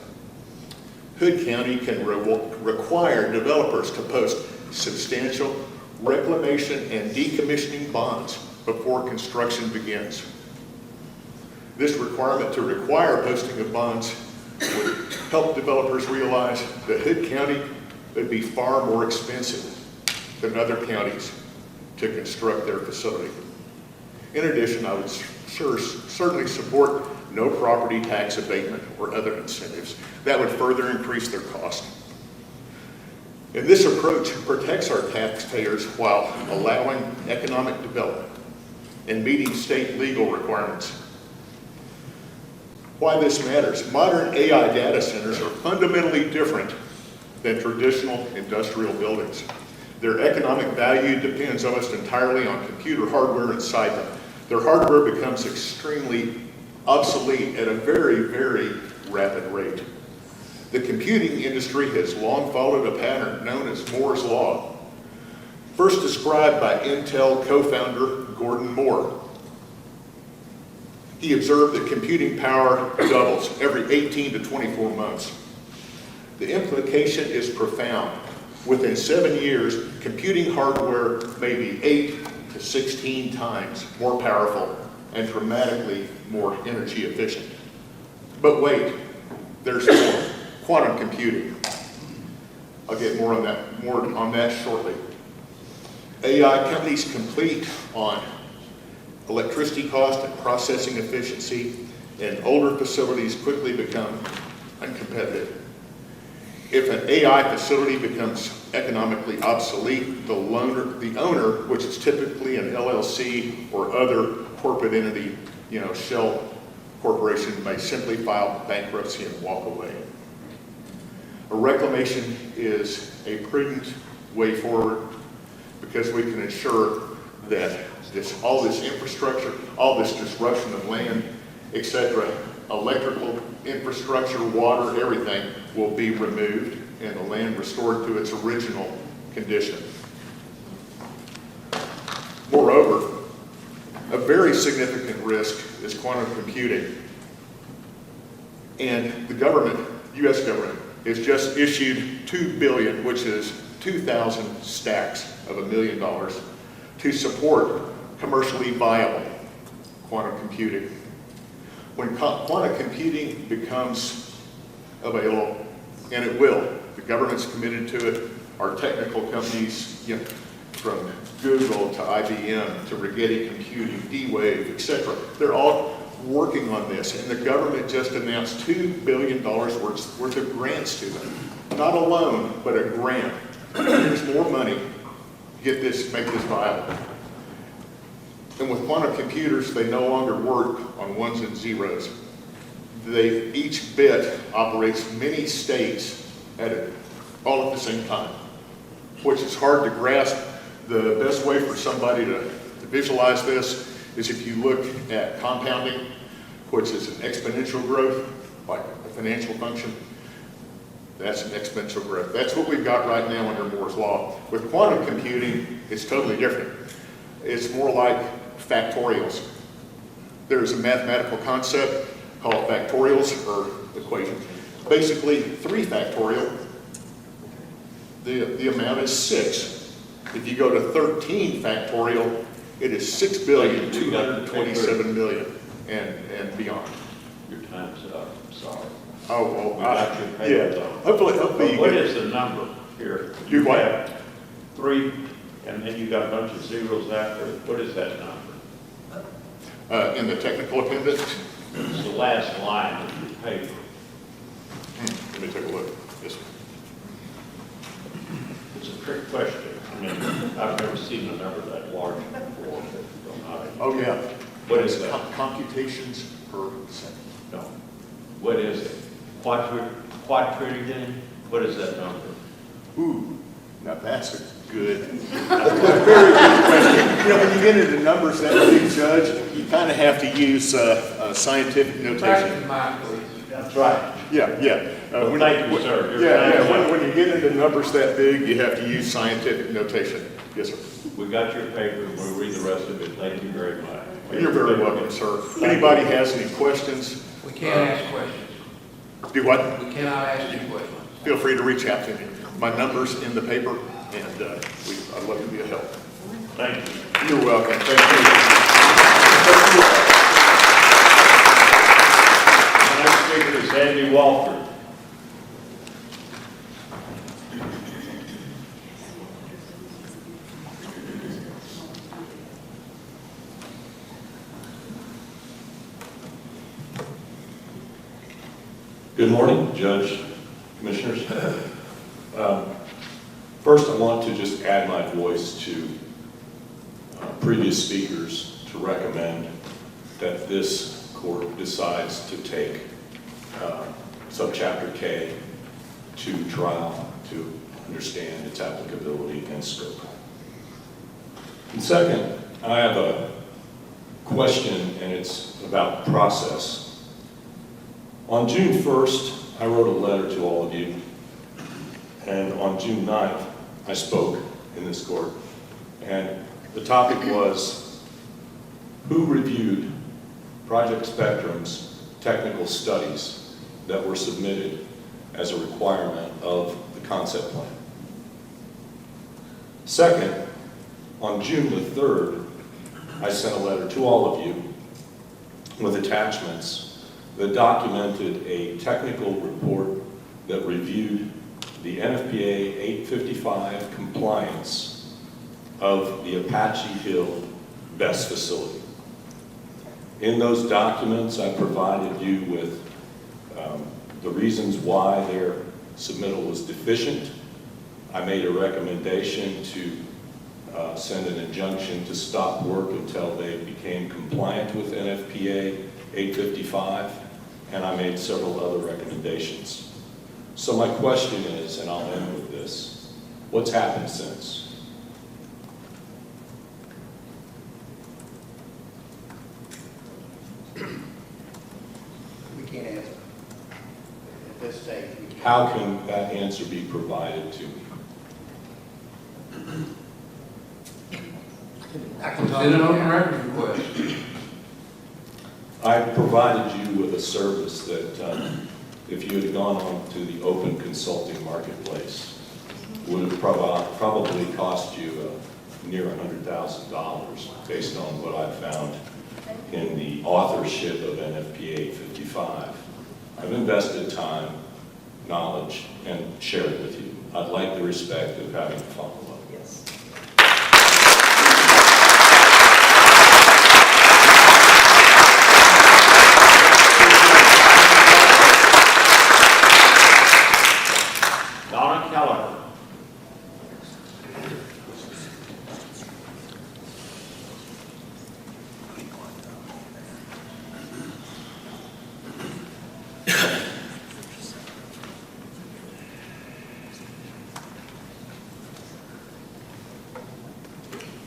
Speaker 19: Hood County can require developers to post substantial reclamation and decommissioning bonds before construction begins. This requirement to require posting of bonds would help developers realize that Hood County would be far more expensive than other counties to construct their facility. In addition, I would certainly support no property tax abatement or other incentives that would further increase their cost. And this approach protects our taxpayers while allowing economic development and meeting state legal requirements. Why this matters: modern AI data centers are fundamentally different than traditional industrial buildings. Their economic value depends almost entirely on computer hardware inside them. Their hardware becomes extremely obsolete at a very, very rapid rate. The computing industry has long followed a pattern known as Moore's Law, first described by Intel co-founder Gordon Moore. He observed that computing power doubles every 18 to 24 months. The implication is profound. Within 7 years, computing hardware may be 8 to 16 times more powerful and dramatically more energy efficient. But wait, there's more. Quantum computing. I'll get more on that shortly. AI companies compete on electricity cost and processing efficiency, and older facilities quickly become uncompetitive. If an AI facility becomes economically obsolete, the owner, which is typically an LLC or other corporate entity, shell corporation, may simply file bankruptcy and walk away. A reclamation is a prudent way forward because we can ensure that all this infrastructure, all this disruption of land, etc., electrical infrastructure, water, everything will be removed and the land restored to its original condition. Moreover, a very significant risk is quantum computing. And the government, U.S. government, has just issued $2 billion, which is 2,000 stacks of $1 million, to support commercially viable quantum computing. When quantum computing becomes available, and it will, the government's committed to it, our technical companies, from Google to IBM to Rigetti Computing, D-Wave, etc., they're all working on this, and the government just announced $2 billion worth of grants to them. Not a loan, but a grant. There's more money to make this viable. And with quantum computers, they no longer work on ones and zeros. Each bit operates many states all at the same time, which is hard to grasp. The best way for somebody to visualize this is if you look at compounding, which is an exponential growth, like a financial function. That's an exponential growth. That's what we've got right now under Moore's Law. With quantum computing, it's totally different. It's more like factorials. There's a mathematical concept called factorials, or equations. Basically, 3 factorial, the amount is 6. If you go to 13 factorial, it is 6,227,000,000 and beyond.
Speaker 1: Your time's up, sorry.
Speaker 19: Oh, well,
Speaker 1: got your paper, though.
Speaker 19: Hopefully.
Speaker 1: What is the number here?
Speaker 19: Do what?
Speaker 1: Have 3, and then you got a bunch of zeros after. What is that number?
Speaker 19: In the technical appendix?
Speaker 1: It's the last line of your paper.
Speaker 19: Let me take a look. Yes, sir.
Speaker 1: It's a trick question. I mean, I've never seen a number that large before.
Speaker 19: Oh, yeah.
Speaker 1: What is that?
Speaker 19: Computations per second.
Speaker 1: No. What is it? Quadrillion? What is that number?
Speaker 19: Ooh, now that's a good, very good question. When you get into numbers that big, Judge, you kind of have to use scientific notation.
Speaker 1: That's right.
Speaker 19: Yeah.
Speaker 1: Thank you, sir.
Speaker 19: When you get into numbers that big, you have to use scientific notation. Yes, sir.
Speaker 1: We got your paper. We'll read the rest of it. Thank you very much.
Speaker 19: You're very welcome, sir. Anybody has any questions?
Speaker 6: We can't ask questions.
Speaker 19: Do what?
Speaker 6: We cannot ask you questions.
Speaker 19: Feel free to reach out to me. My number's in the paper, and I'd love to be a help.
Speaker 1: Thank you.
Speaker 19: You're welcome. Thank you.
Speaker 1: The next speaker is Andy Walford.
Speaker 20: Good morning, Judge, Commissioners. First, I want to just add my voice to previous speakers to recommend that this court decides to take Subchapter K to trial to understand its applicability and scope. And second, I have a question, and it's about process. On June 1st, I wrote a letter to all of you, and on June 9th, I spoke in this court, and the topic was, who reviewed Project Spectrum's technical studies that were submitted as a requirement of the concept plan? Second, on June the 3rd, I sent a letter to all of you with attachments that documented a technical report that reviewed the NFPA 855 compliance of the Apache Hill BESS facility. In those documents, I provided you with the reasons why their submittal was deficient. I made a recommendation to send an injunction to stop work until they became compliant with NFPA 855, and I made several other recommendations. So my question is, and I'll end with this, what's happened since?
Speaker 6: We can't answer. At this stage, we can't.
Speaker 20: How can that answer be provided to me?
Speaker 6: I can send it on the record request.
Speaker 20: I provided you with a service that if you had gone on to the open consulting marketplace, would have probably cost you near $100,000 based on what I found in the authorship of NFPA 55. I've invested time, knowledge, and shared it with you. I'd like the respect of having a follow-up.
Speaker 18: Yes.
Speaker 1: Donna Keller.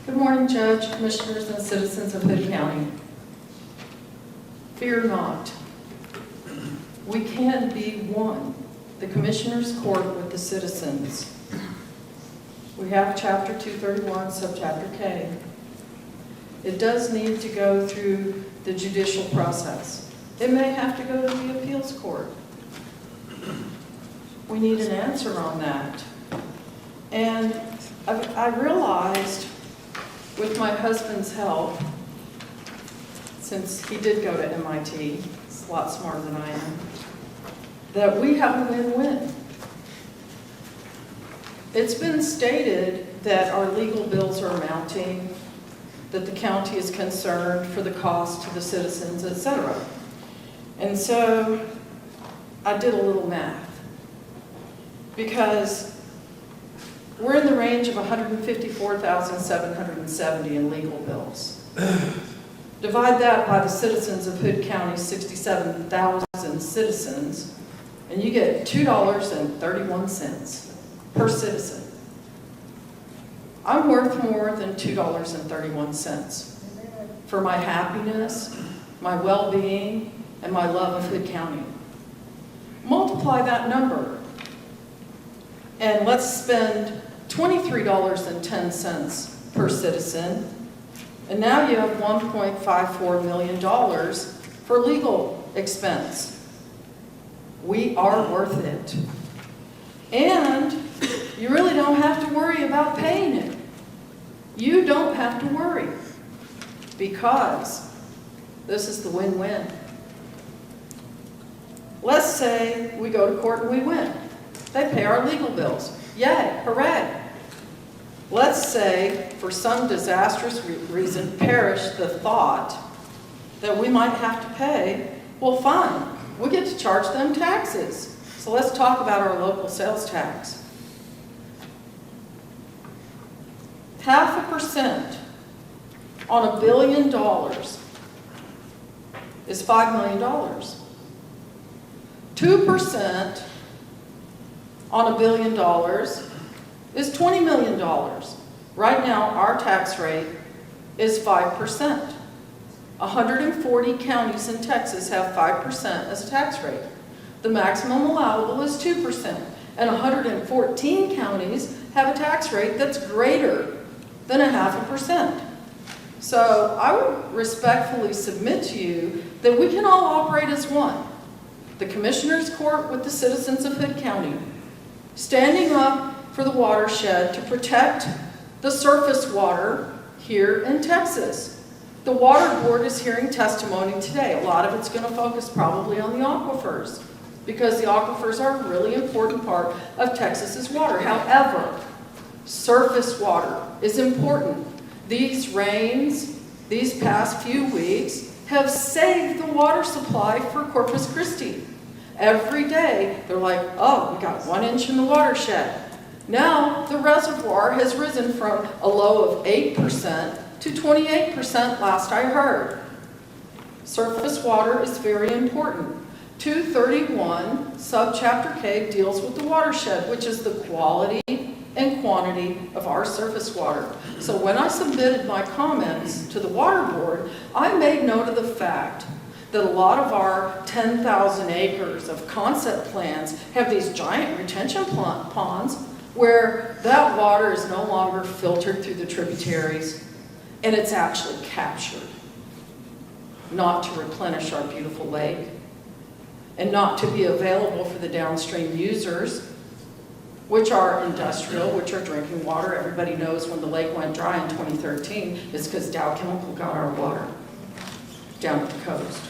Speaker 21: Good morning, Judge, Commissioners, and citizens of Hood County. Fear not. We can be one, the Commissioners Court with the citizens. We have Chapter 231, Subchapter K. It does need to go through the judicial process. It may have to go to the appeals court. We need an answer on that. And I realized, with my husband's help, since he did go to MIT, he's a lot smarter than I am, that we have a win-win. It's been stated that our legal bills are mounting, that the county is concerned for the cost to the citizens, etc. And so I did a little math, because we're in the range of $154,770 in legal bills. Divide that by the citizens of Hood County, 67,000 citizens, and you get $2.31 per citizen. I'm worth more than $2.31 for my happiness, my well-being, and my love of Hood County. Multiply that number, and let's spend $23.10 per citizen, and now you have $1.54 million for legal expense. We are worth it. And you really don't have to worry about paying it. You don't have to worry, because this is the win-win. Let's say we go to court and we win. They pay our legal bills. Yay, hooray. Let's say, for some disastrous reason, perish the thought that we might have to pay. Well, fine, we get to charge them taxes. So let's talk about our local sales tax. 0.5% on $1 billion is $5 million. 2% on $1 billion is $20 million. Right now, our tax rate is 5%. 140 counties in Texas have 5% as a tax rate. The maximum allowable is 2%. And 114 counties have a tax rate that's greater than 0.5%. So I would respectfully submit to you that we can all operate as one. The Commissioner's Court with the citizens of Hood County, standing up for the watershed to protect the surface water here in Texas. The Water Board is hearing testimony today. A lot of it's going to focus probably on the aquifers, because the aquifers are a really important part of Texas's water. However, surface water is important. These rains, these past few weeks, have saved the water supply for Corpus Christi. Every day, they're like, oh, we got 1 inch in the watershed. Now, the reservoir has risen from a low of 8% to 28% last I heard. Surface water is very important. 231, subchapter K, deals with the watershed, which is the quality and quantity of our surface water. So when I submitted my comments to the Water Board, I made note of the fact that a lot of our 10,000 acres of concept plans have these giant retention ponds where that water is no longer filtered through the tributaries and it's actually captured, not to replenish our beautiful lake and not to be available for the downstream users, which are industrial, which are drinking water. Everybody knows when the lake went dry in 2013, it's because Dow Chemical got our water down at the coast.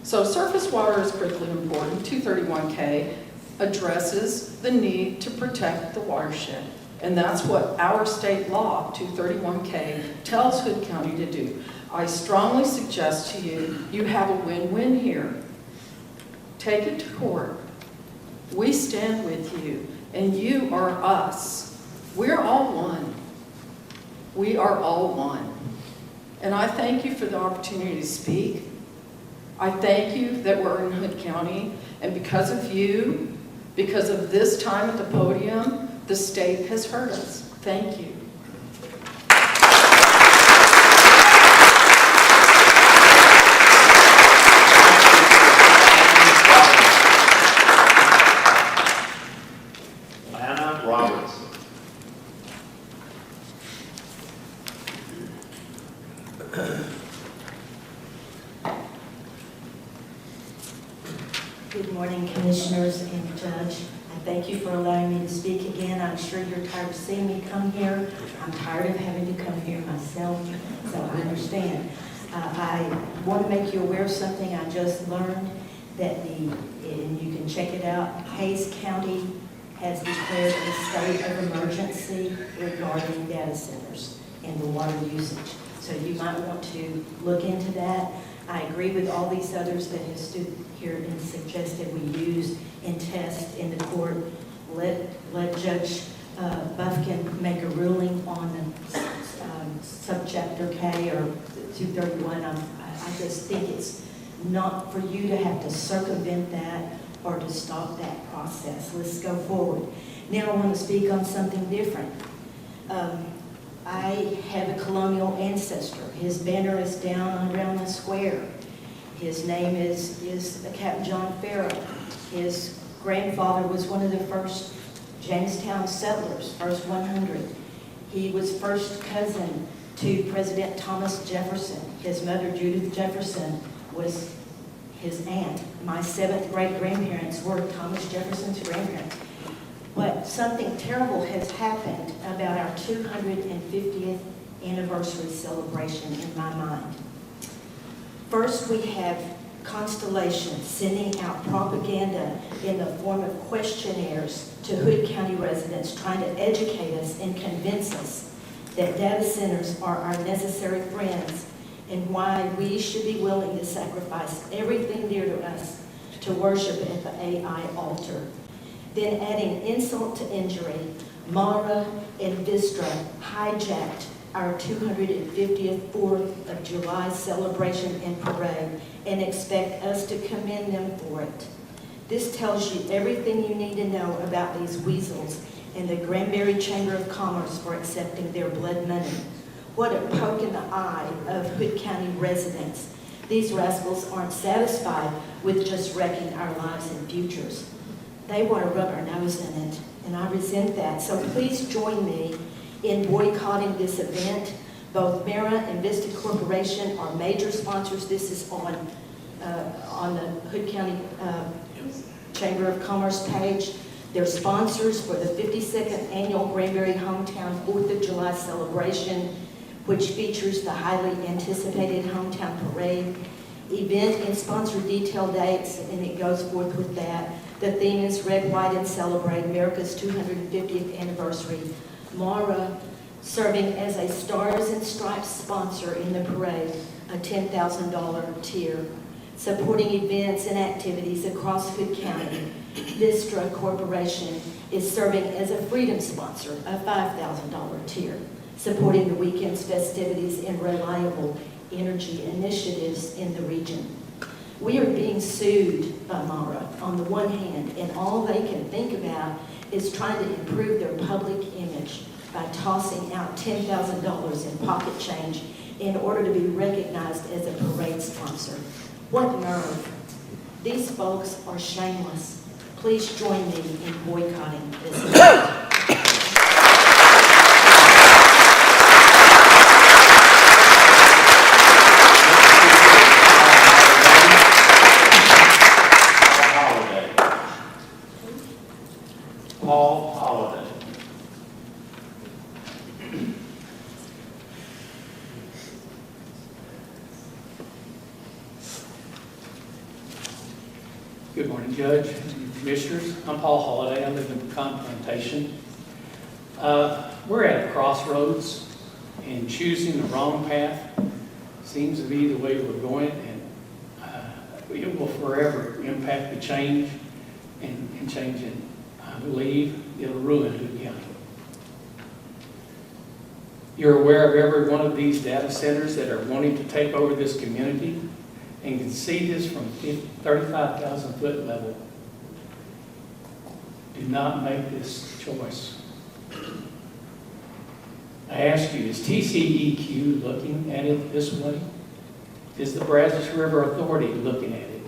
Speaker 21: So surface water is critically important. 231K addresses the need to protect the watershed. And that's what our state law, 231K, tells Hood County to do. I strongly suggest to you, you have a win-win here. Take it to court. We stand with you, and you are us. We're all one. We are all one. And I thank you for the opportunity to speak. I thank you that we're in Hood County, and because of you, because of this time at the podium, the state has heard us. Thank you.
Speaker 1: Anna Robertson.
Speaker 2: Good morning, Commissioners and Judge. I thank you for allowing me to speak again. I'm sure you're tired of seeing me come here. I'm tired of having to come here myself, so I understand. I want to make you aware of something I just learned, that and you can check it out, Hays County has declared a state of emergency regarding data centers and the water usage. So you might want to look into that. I agree with all these others that have stood here and suggested we use and test in the court. Let Judge Bufkin make a ruling on subchapter K or 231. I just think it's not for you to have to circumvent that or to stop that process. Let's go forward. Now I want to speak on something different. I have a colonial ancestor. His banner is down around the square. His name is Captain John Farrow. His grandfather was one of the first Jamestown settlers, first 100. He was first cousin to President Thomas Jefferson. His mother, Judith Jefferson, was his aunt, my 7th great grandparents were Thomas Jefferson's grandparents. But something terrible has happened about our 250th anniversary celebration in my mind. First, we have Constellation sending out propaganda in the form of questionnaires to Hood County residents trying to educate us and convince us that data centers are our necessary friends and why we should be willing to sacrifice everything dear to us to worship at the AI altar. Then adding insult to injury, Mara and Vistra hijacked our 250th 4th of July celebration and parade and expect us to commend them for it. This tells you everything you need to know about these weasels and the Granbury Chamber of Commerce for accepting their blood money. What a poke in the eye of Hood County residents. These rascals aren't satisfied with just wrecking our lives and futures. They want to rub our nose in it, and I resent that. So please join me in boycotting this event. Both Mara and Vista Corporation are major sponsors. This is on the Hood County Chamber of Commerce page. They're sponsors for the 52nd Annual Granbury Hometown 4th of July celebration, which features the highly anticipated Hometown Parade. Event and sponsor detail dates, and it goes forth with that. The theme is Red, White, and Celebrate America's 250th Anniversary. Mara serving as a Stars and Stripes sponsor in the parade, a $10,000 tier. Supporting events and activities across Hood County, Vistra Corporation is serving as a Freedom sponsor, a $5,000 tier. Supporting the weekend's festivities and reliable energy initiatives in the region. We are being sued by Mara on the one hand, and all they can think about is trying to improve their public image by tossing out $10,000 in pocket change in order to be recognized as a parade sponsor. What nerve! These folks are shameless. Please join me in boycotting this event.
Speaker 3: Paul Holiday. Good morning, Judge and Commissioners. I'm Paul Holiday. I live in Pecan Plantation. We're at a crossroads, and choosing the wrong path seems to be the way we're going, and it will forever impact the change and change it. I believe it'll ruin Hood County. You're aware of every one of these data centers that are wanting to take over this community and can see this from 35,000 foot level. Do not make this choice. I ask you, is TCEQ looking at it this way? Is the Brazos River Authority looking at it?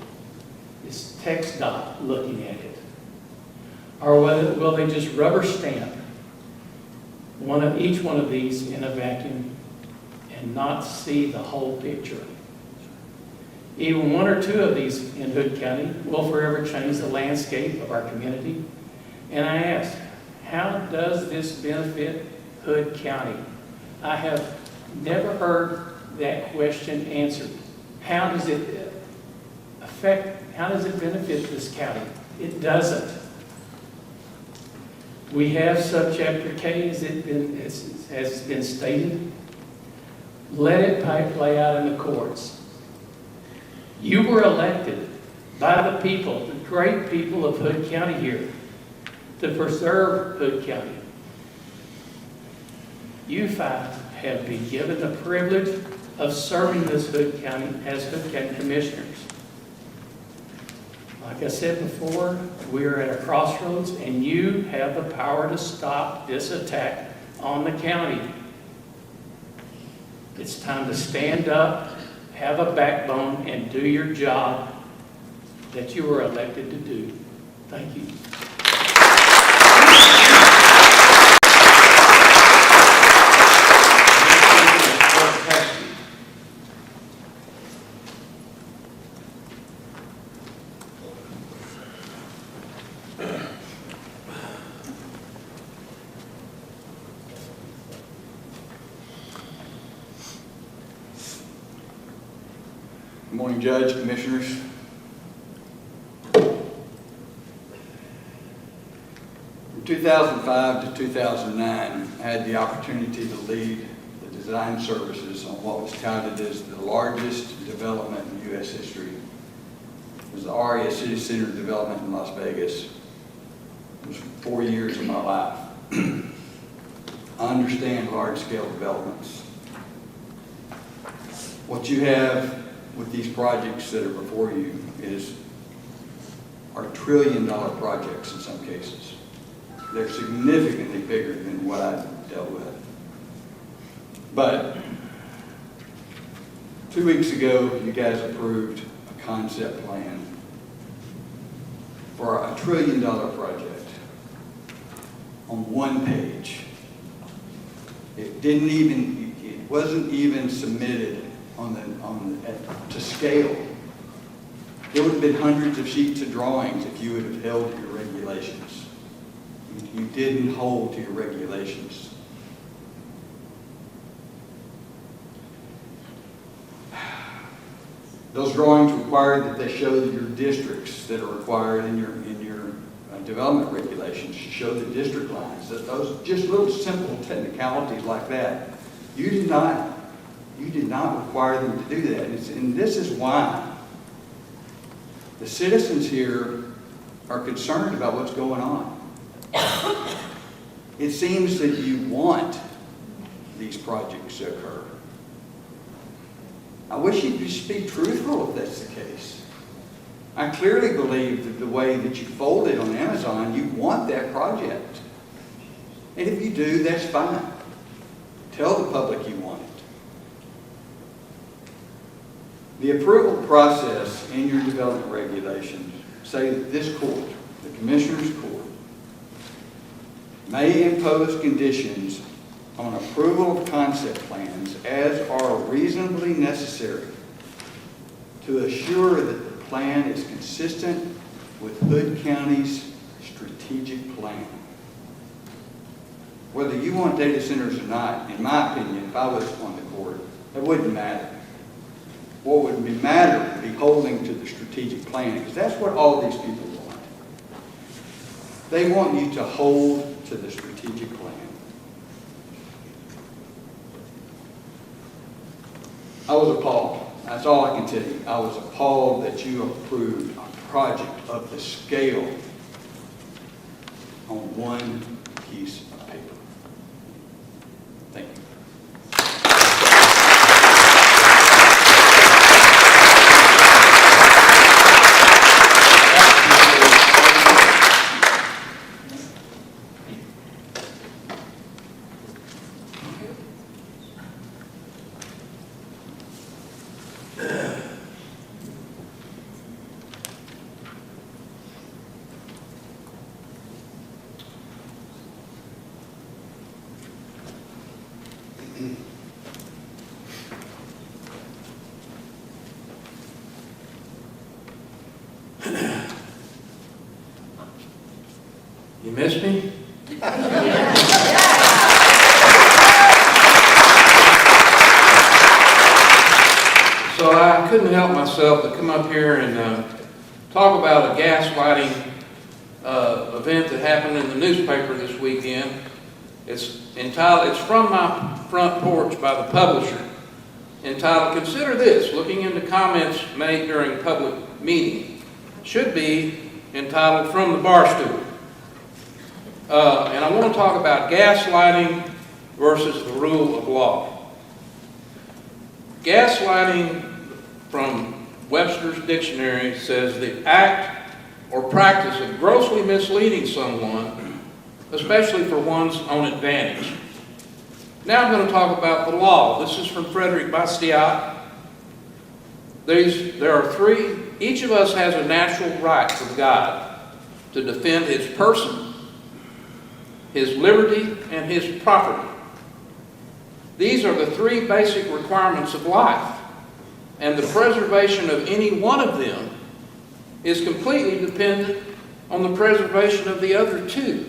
Speaker 3: Is TxDOT looking at it? Or will they just rubber stamp each one of these in a vacuum and not see the whole picture? Even one or two of these in Hood County will forever change the landscape of our community. And I ask, how does this benefit Hood County? I have never heard that question answered. How does it benefit this county? It doesn't. We have subchapter K, as has been stated. Let it play out in the courts. You were elected by the people, the great people of Hood County here, to preserve Hood County. You five have been given the privilege of serving this Hood County as Hood County Commissioners. Like I said before, we are at a crossroads, and you have the power to stop this attack on the county. It's time to stand up, have a backbone, and do your job that you were elected to do. Thank you.
Speaker 5: morning, Judge, Commissioners. From 2005 to 2009, I had the opportunity to lead the design services on what was touted as the largest development in U.S. history. It was the Aria City Center development in Las Vegas. It was 4 years of my life. I understand large-scale developments. What you have with these projects that are before you are trillion-dollar projects in some cases. They're significantly bigger than what I've dealt with. But 2 weeks ago, you guys approved a concept plan for a trillion-dollar project on one page. It wasn't even submitted to scale. There would have been hundreds of sheets of drawings if you would have held to your regulations. You didn't hold to your regulations. Those drawings require that they show that your districts that are required in your development regulations show the district lines. That those just little simple technicalities like that. You did not require them to do that. And this is why the citizens here are concerned about what's going on. It seems that you want these projects to occur. I wish you'd just be truthful if that's the case. I clearly believe that the way that you folded on Amazon, you want that project. And if you do, that's fine. Tell the public you want it. The approval process in your development regulations say that this court, the Commissioners Court, may impose conditions on approval of concept plans as are reasonably necessary to assure that the plan is consistent with Hood County's strategic plan. Whether you want data centers or not, in my opinion, if I was on the court, it wouldn't matter. What would matter would be holding to the strategic plan, because that's what all these people want. They want you to hold to the strategic plan. I was appalled. That's all I can tell you. I was appalled that you approved a project of the scale on one piece of paper. Thank you.
Speaker 22: You miss me? So I couldn't help myself to come up here and talk about a gaslighting event that happened in the newspaper this weekend. It's entitled, it's from my front porch by the publisher, entitled, "Consider This, Looking into Comments Made During Public Meeting." Should be entitled, "From the Barstool." And I want to talk about gaslighting versus the rule of law. Gaslighting, from Webster's dictionary, says the act or practice of grossly misleading someone, especially for one's own advantage. Now I'm going to talk about the law. This is from Frederick Bastiat. There are three. Each of us has a natural right from God to defend his person, his liberty, and his property. These are the three basic requirements of life, and the preservation of any one of them is completely dependent on the preservation of the other two.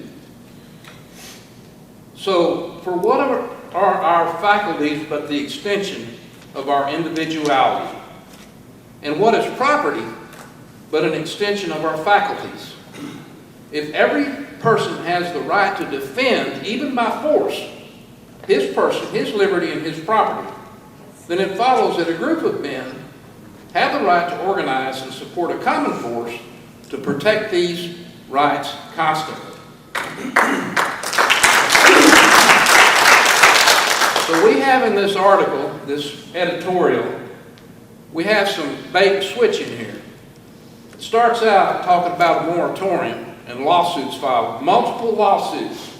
Speaker 22: So, for what are our faculties but the extension of our individuality? And what is property but an extension of our faculties? If every person has the right to defend, even by force, his person, his liberty, and his property, then it follows that a group of men have the right to organize and support a common force to protect these rights constantly. So we have in this article, this editorial, we have some bait and switch in here. It starts out talking about a moratorium and lawsuits filed, multiple lawsuits.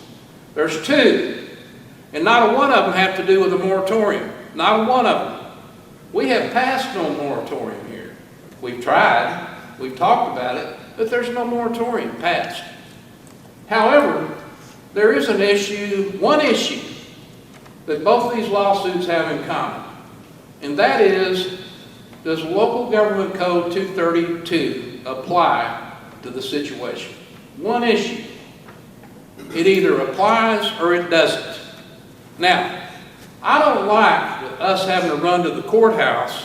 Speaker 22: There's 2, and not a one of them have to do with a moratorium. Not a one of them. We have passed no moratorium here. We've tried, we've talked about it, but there's no moratorium passed. However, there is an issue, one issue, that both these lawsuits have in common, and that is, does Local Government Code 232 apply to the situation? One issue. It either applies or it doesn't. Now, I don't like us having to run to the courthouse.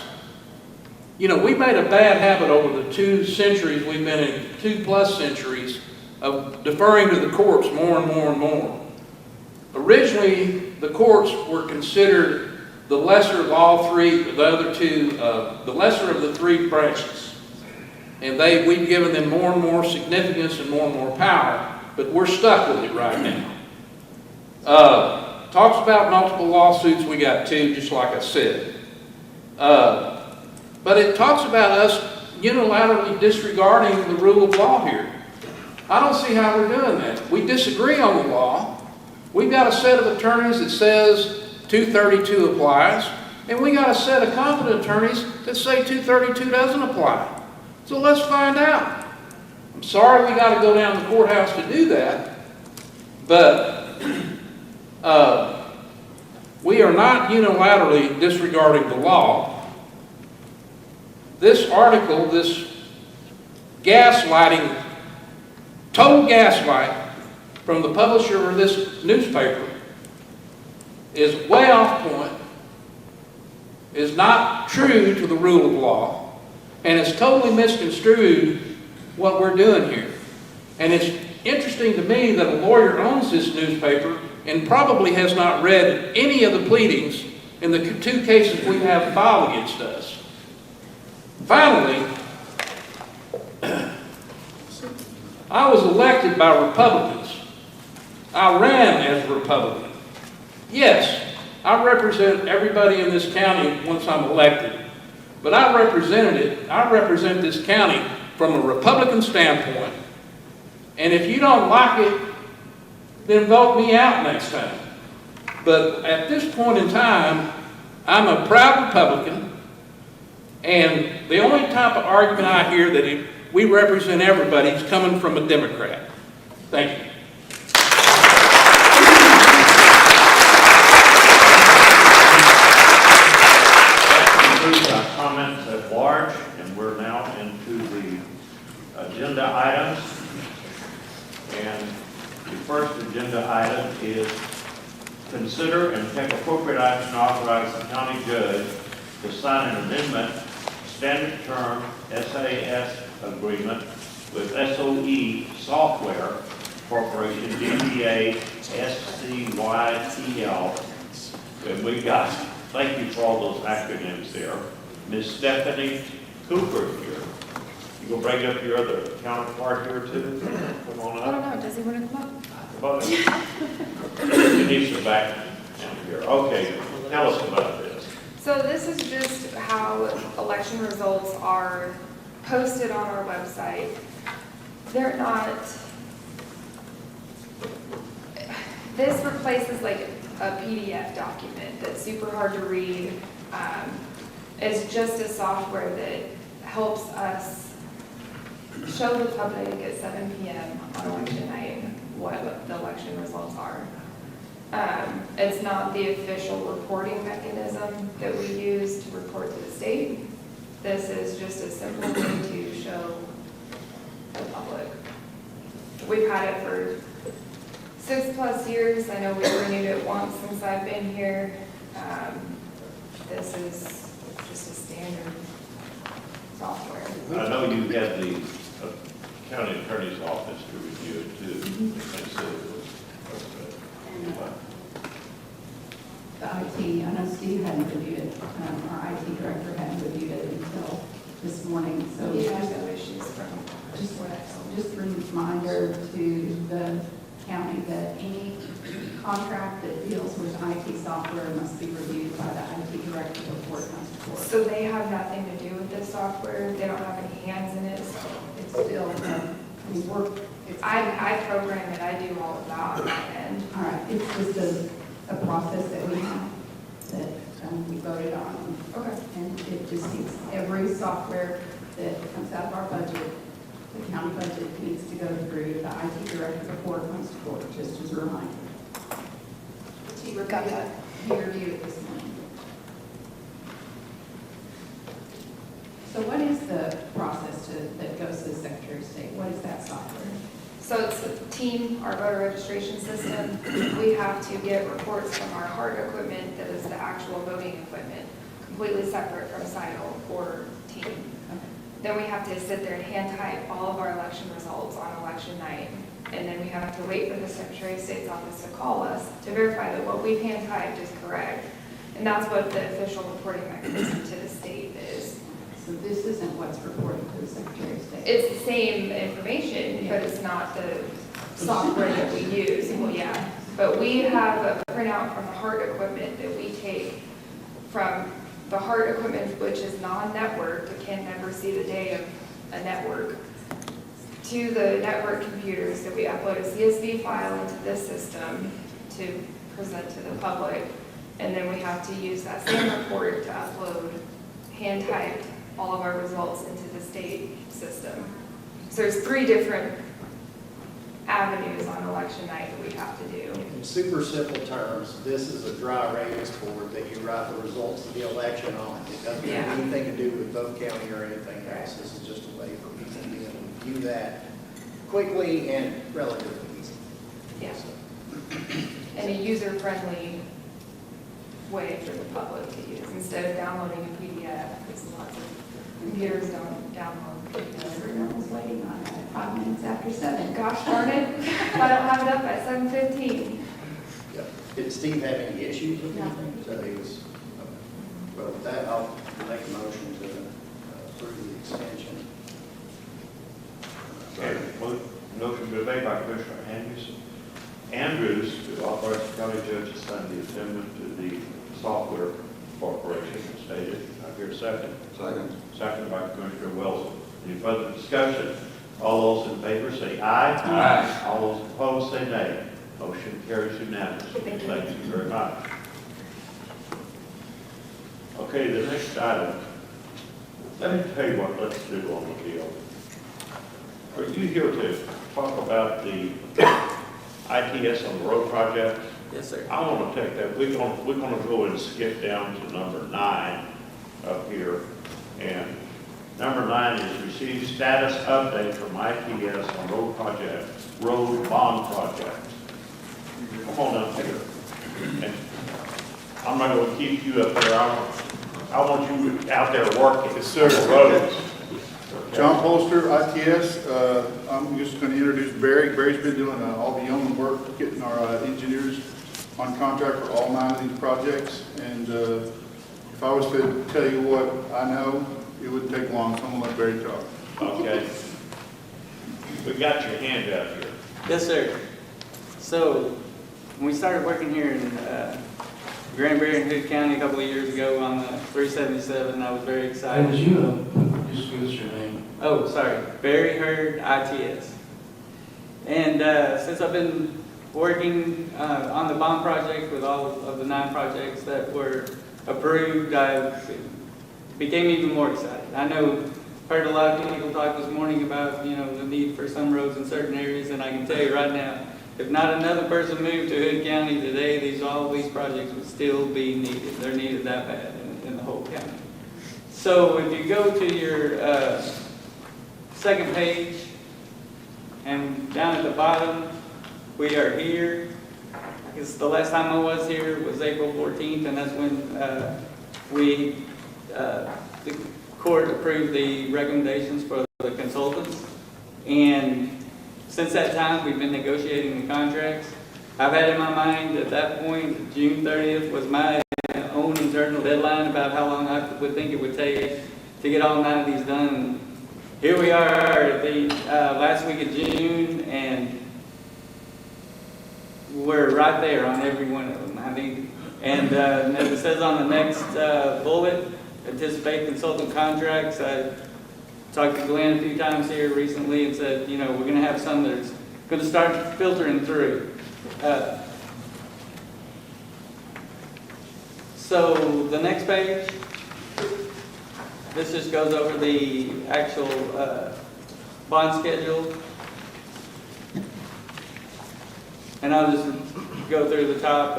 Speaker 22: You know, we made a bad habit over the 2 centuries we've been in, 2+ centuries, of deferring to the courts more and more and more. Originally, the courts were considered the lesser of all 3, the other 2, the lesser of the 3 branches. And we've given them more and more significance and more power, but we're stuck with it right now. Talks about multiple lawsuits, we got 2, just like I said. But it talks about us unilaterally disregarding the rule of law here. I don't see how we're doing that. We disagree on the law. We've got a set of attorneys that says 232 applies, and we got a set of competent attorneys that say 232 doesn't apply. So let's find out. I'm sorry we got to go down to the courthouse to do that, but we are not unilaterally disregarding the law. This article, this gaslighting, total gaslight from the publisher of this newspaper is way off point, is not true to the rule of law, and it's totally misconstrued what we're doing here. And it's interesting to me that a lawyer owns this newspaper and probably has not read any of the pleadings in the 2 cases we have filed against us. Finally, I was elected by Republicans. I ran as a Republican. Yes, I represent everybody in this county once I'm elected, but I represent this county from a Republican standpoint, and if you don't like it, then vote me out next time. But at this point in time, I'm a proud Republican, and the only type of argument I hear that we represent everybody is coming from a Democrat. Thank you.
Speaker 1: That concludes our comments at large, and we're now into the agenda items. And the first agenda item is consider and take appropriate action to authorize the county judge to sign an amendment standard term SAS agreement with SOE Software Corporation, DBA SCYTL. And we got, thank you for all those acronyms there, Ms. Stephanie Cooper here. You gonna bring up your other counterpart here too? Come on
Speaker 7: I
Speaker 1: up.
Speaker 7: don't know, does he want to come up?
Speaker 1: Come on. Denise is back down here. Okay, tell us about this.
Speaker 7: So this is just how election results are posted on our website. They're not, this replaces like a PDF document that's super hard to read. It's just a software that helps us show the public at 7 p.m. on election night what the election results are. It's not the official reporting mechanism that we use to report to the state. This is just a simple way to show the public. We've had it for 6+ years. I know we've renewed it once since I've been here. This is just a standard software.
Speaker 1: I know you had the county attorney's office to review it too. They said it was okay.
Speaker 4: The IT, I know Steve hadn't reviewed it, our IT director hadn't reviewed it until this morning, so.
Speaker 7: We have no issues from
Speaker 4: Just a reminder to the county that any contract that deals with IT software must be reviewed by the IT director before it comes to court.
Speaker 7: So they have nothing to do with this software, they don't have any hands in it, so
Speaker 4: It's still,
Speaker 7: I program it, I do all of that on my end.
Speaker 4: all right, it's just a process that we have that we voted on.
Speaker 7: Okay.
Speaker 4: And it just needs, every software that comes out of our budget, the county budget needs to go through the IT director before it comes to court, just as a reminder.
Speaker 7: He got that.
Speaker 4: He reviewed it this morning. So what is the process that goes to the Secretary of State? What is that software?
Speaker 7: So it's a team, our voter registration system. We have to get reports from our hard equipment, that is the actual voting equipment, completely separate from CITL or team. Then we have to sit there and hand type all of our election results on election night. And then we have to wait for the Secretary of State's office to call us to verify that what we've hand typed is correct. And that's what the official reporting mechanism to the state is.
Speaker 4: So this isn't what's reported to the Secretary of State?
Speaker 7: It's the same information, but it's not the software that we use. Well, yeah. But we have a printout from the hard equipment that we take from the hard equipment, which is non-networked, it can never see the day of a network, to the network computers that we upload a CSV file into this system to present to the public. And then we have to use that same report to upload hand-typed all of our results into the state system. So there's 3 different avenues on election night that we have to do.
Speaker 6: In super simple terms, this is a dry erase board that you write the results of the election on. It doesn't have anything to do with vote counting or anything else. This is just a way for people to be able to view that quickly and relatively easy.
Speaker 7: Yeah. And a user-friendly way for the public to use, instead of downloading a PDF, because lots of computers don't download PDFs.
Speaker 4: Everyone's waiting on it at 5 minutes after 7.
Speaker 7: Gosh darn it, if I don't have it up by 7:15.
Speaker 6: Yeah. Did Steve have any issues with anything? So he was, okay. Well, with that, I'll make a motion to approve the extension.
Speaker 1: Okay, motion been made by Commissioner Andrews to authorize the county judge to sign the amendment to the software corporation as stated. I hear a second.
Speaker 5: Second.
Speaker 1: Second by Commissioner Wilson. Any further discussion? All those in favor say aye.
Speaker 5: Aye.
Speaker 1: All those opposed say nay. Motion carries unanimously.
Speaker 7: Thank you.
Speaker 1: Thank you very much. Okay, the next item. Let me tell you what let's do on the deal. Are you here to talk about the ITS on the road project?
Speaker 12: Yes, sir.
Speaker 1: I want to take that, we're going to go and skip down to number 9 up here. And number 9 is receive status update from ITS on road bond project. Come on up here. And I'm not going to keep you up there. I want you out there working.
Speaker 8: Yes, sir.
Speaker 1: The roads.
Speaker 8: John Polster, ITS. I'm just going to introduce Barry. Barry's been doing all the yeoman work, getting our engineers on contract for all 9 of these projects. And if I was to tell you what I know, it wouldn't take long. So I'm going to let Barry talk.
Speaker 1: Okay. We got your hand up here.
Speaker 9: Yes, sir. So, when we started working here in Granbury and Hood County a couple of years ago on the 377, I was very excited.
Speaker 22: Would you just give us your name?
Speaker 9: Oh, sorry. Barry Hurd, ITS. And since I've been working on the bond project with all of the 9 projects that were approved, I became even more excited. I know, heard a lot of people talk this morning about, the need for some roads in certain areas, and I can tell you right now, if not another person moved to Hood County today, all these projects would still be needed. They're needed that bad in the whole county. So if you go to your second page, and down at the bottom, we are here. I guess the last time I was here was April 14th, and that's when the court approved the recommendations for the consultants. And since that time, we've been negotiating the contracts. I've had in my mind at that point, June 30th was my own internal deadline about how long I would think it would take to get all 9 of these done. Here we are at the last week of June, and we're right there on every one of them. I mean, and as it says on the next bullet, anticipate consultant contracts. I talked to Glenn a few times here recently and said, you know, we're going to have some that's going to start filtering through. So the next page, this just goes over the actual bond schedule. And I'll just go through the top.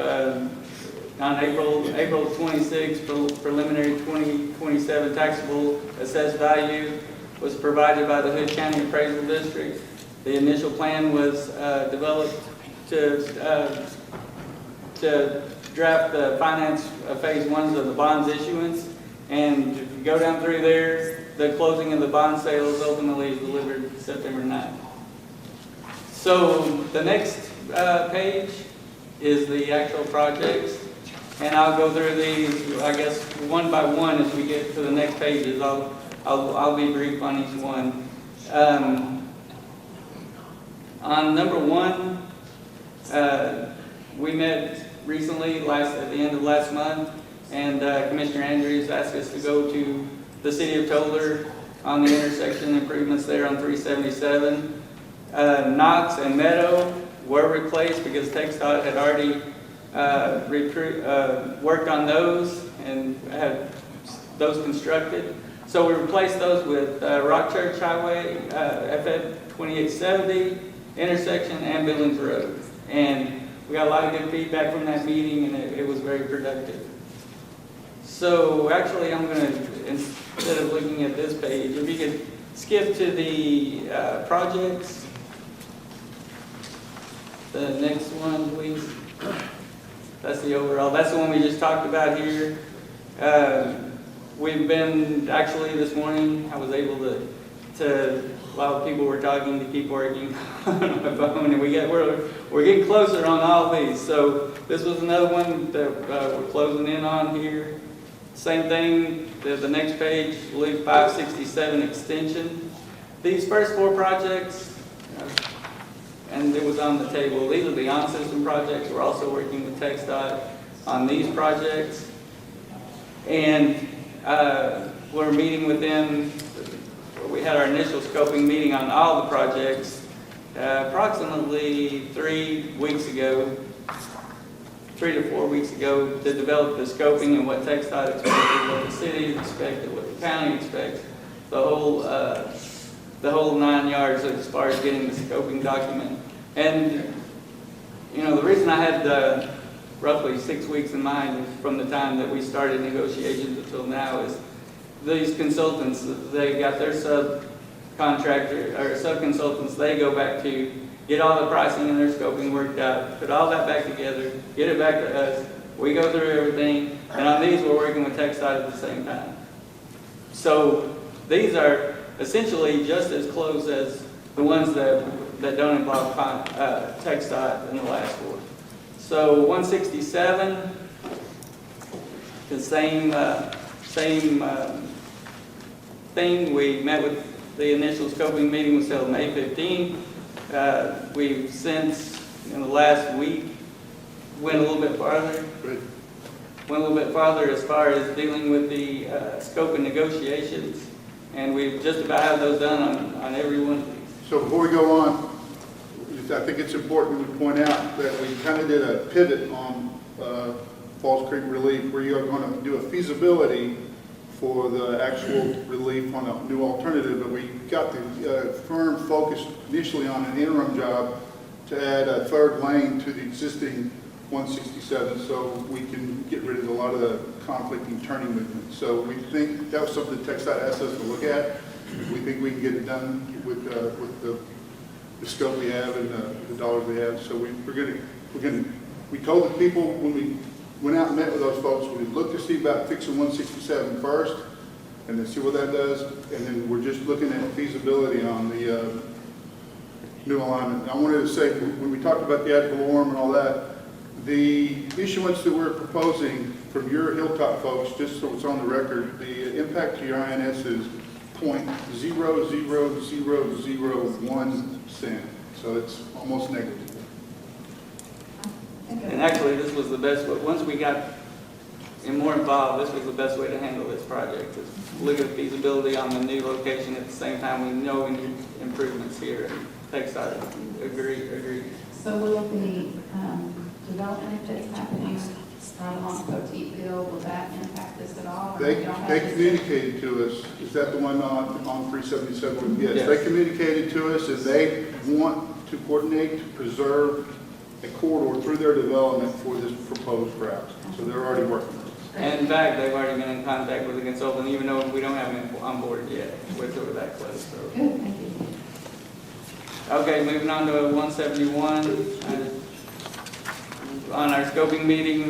Speaker 9: On April 26, preliminary 2027 taxable assessed value was provided by the Hood County Appraisal District. The initial plan was developed to draft the finance phase 1s of the bonds issuance. And if you go down through there, the closing of the bond sales ultimately is delivered September 9th. So the next page is the actual projects. And I'll go through these, I guess, one by one as we get to the next pages. I'll be brief on each one. On number 1, we met recently at the end of last month, and Commissioner Andrews asked us to go to the city of Toller on the intersection improvements there on 377. Knox and Meadow were replaced because TxDOT had already worked on those and had those constructed. So we replaced those with Rock Church Highway, FM 2870, intersection, and Billings Road. And we got a lot of good feedback from that meeting, and it was very productive. So actually, I'm going to, instead of looking at this page, if you could skip to the projects. The next one, please. That's the overall. That's the one we just talked about here. We've been, actually this morning, I was able to while people were talking, to keep working on my phone, and we're getting closer on all these. So this was another one that we're closing in on here. Same thing, the next page, I believe 567 extension. These first 4 projects, and it was on the table, these are the on-system projects. We're also working with TxDOT on these projects. And we're meeting with them. We had our initial scoping meeting on all the projects approximately 3 weeks ago, 3 to 4 weeks ago, to develop the scoping and what TxDOT expected, what the city expected, what the county expects, the whole 9 yards as far as getting the scoping document. And you know, the reason I had roughly 6 weeks in mind from the time that we started negotiations until now is these consultants, they got their subcontractor or sub-consultants, they go back to get all the pricing and their scoping worked out, put all that back together, get it back to us. We go through everything, and on these we're working with TxDOT at the same time. So these are essentially just as close as the ones that don't involve TxDOT in the last 4. So 167, the same thing. We met with the initial scoping meeting was held May 15. We've since, in the last week, went a little bit farther. As far as dealing with the scope and negotiations, and we've just about had those done on every one of these.
Speaker 8: So before we go on, I think it's important to point out that we kind of did a pivot on Falls Creek relief, where you are going to do a feasibility for the actual relief on a new alternative, but we got the firm focused initially on an interim job to add a 3rd lane to the existing 167, so we can get rid of a lot of the conflicting turning movement. So we think that was something that TxDOT asked us to look at. We think we can get it done with the scope we have and the dollars we have. So we told the people when we went out and met with those folks, we looked to see about fixing 167 first, and then see what that does. And then we're just looking at feasibility on the new alignment. And I wanted to say, when we talked about the ad valorem and all that, the issuance that we're proposing from your Hilltop folks, just so it's on the record, the impact to your INS is 0.00001 cent. So it's almost negligible.
Speaker 9: And actually, this was the best, once we got more involved, this was the best way to handle this project. Is look at feasibility on the new location at the same time we know we need improvements here. And Texas, agree.
Speaker 4: So will the development that's happening along Poteet Field, will that impact this at all? Or
Speaker 8: They
Speaker 4: we don't have to-
Speaker 8: communicated to us, is that the one on 377? Yes,
Speaker 9: Yes.
Speaker 8: they communicated to us that they want to coordinate to preserve a corridor through their development for this proposed route. So they're already working on it.
Speaker 9: And in fact, they've already been in contact with the consultant, even though we don't have him on board yet. We're that close, so.
Speaker 4: Good, thank you.
Speaker 9: Okay, moving on to 171. On our scoping meeting,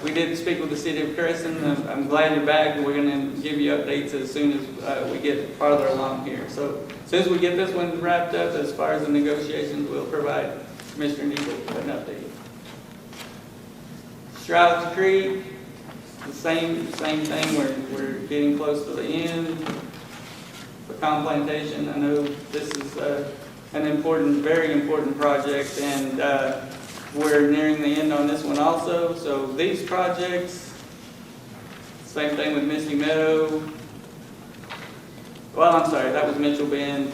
Speaker 9: we did speak with the city of Crescent. I'm glad you're back, and we're going to give you updates as soon as we get farther along here. So as soon as we get this one wrapped up, as far as the negotiations, we'll provide Commissioner Neal an update. Strouds Creek, the same thing. We're getting close to the end. Pecan Plantation, I know this is an important, very important project, and we're nearing the end on this one also. So these projects, same thing with Misty Meadow. Well, I'm sorry, that was Mitchell Bend.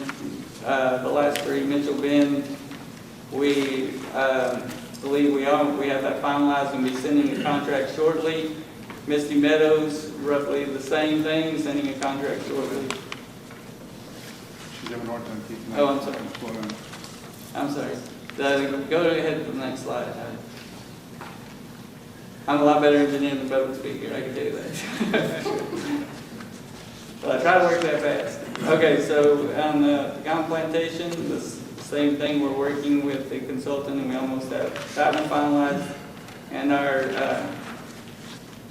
Speaker 9: The last three, Mitchell Bend, we believe we have that finalized and be sending a contract shortly. Misty Meadows, roughly the same thing, sending a contract shortly.
Speaker 8: She's having a hard time keeping up.
Speaker 9: Oh, I'm sorry. I'm sorry. Go ahead to the next slide. I'm a lot better engineer than public speaker, I can tell you that. Well, I try to work that fast. Okay, so on the Pecan Plantation, the same thing, we're working with the consultant, and we almost have that one finalized. And our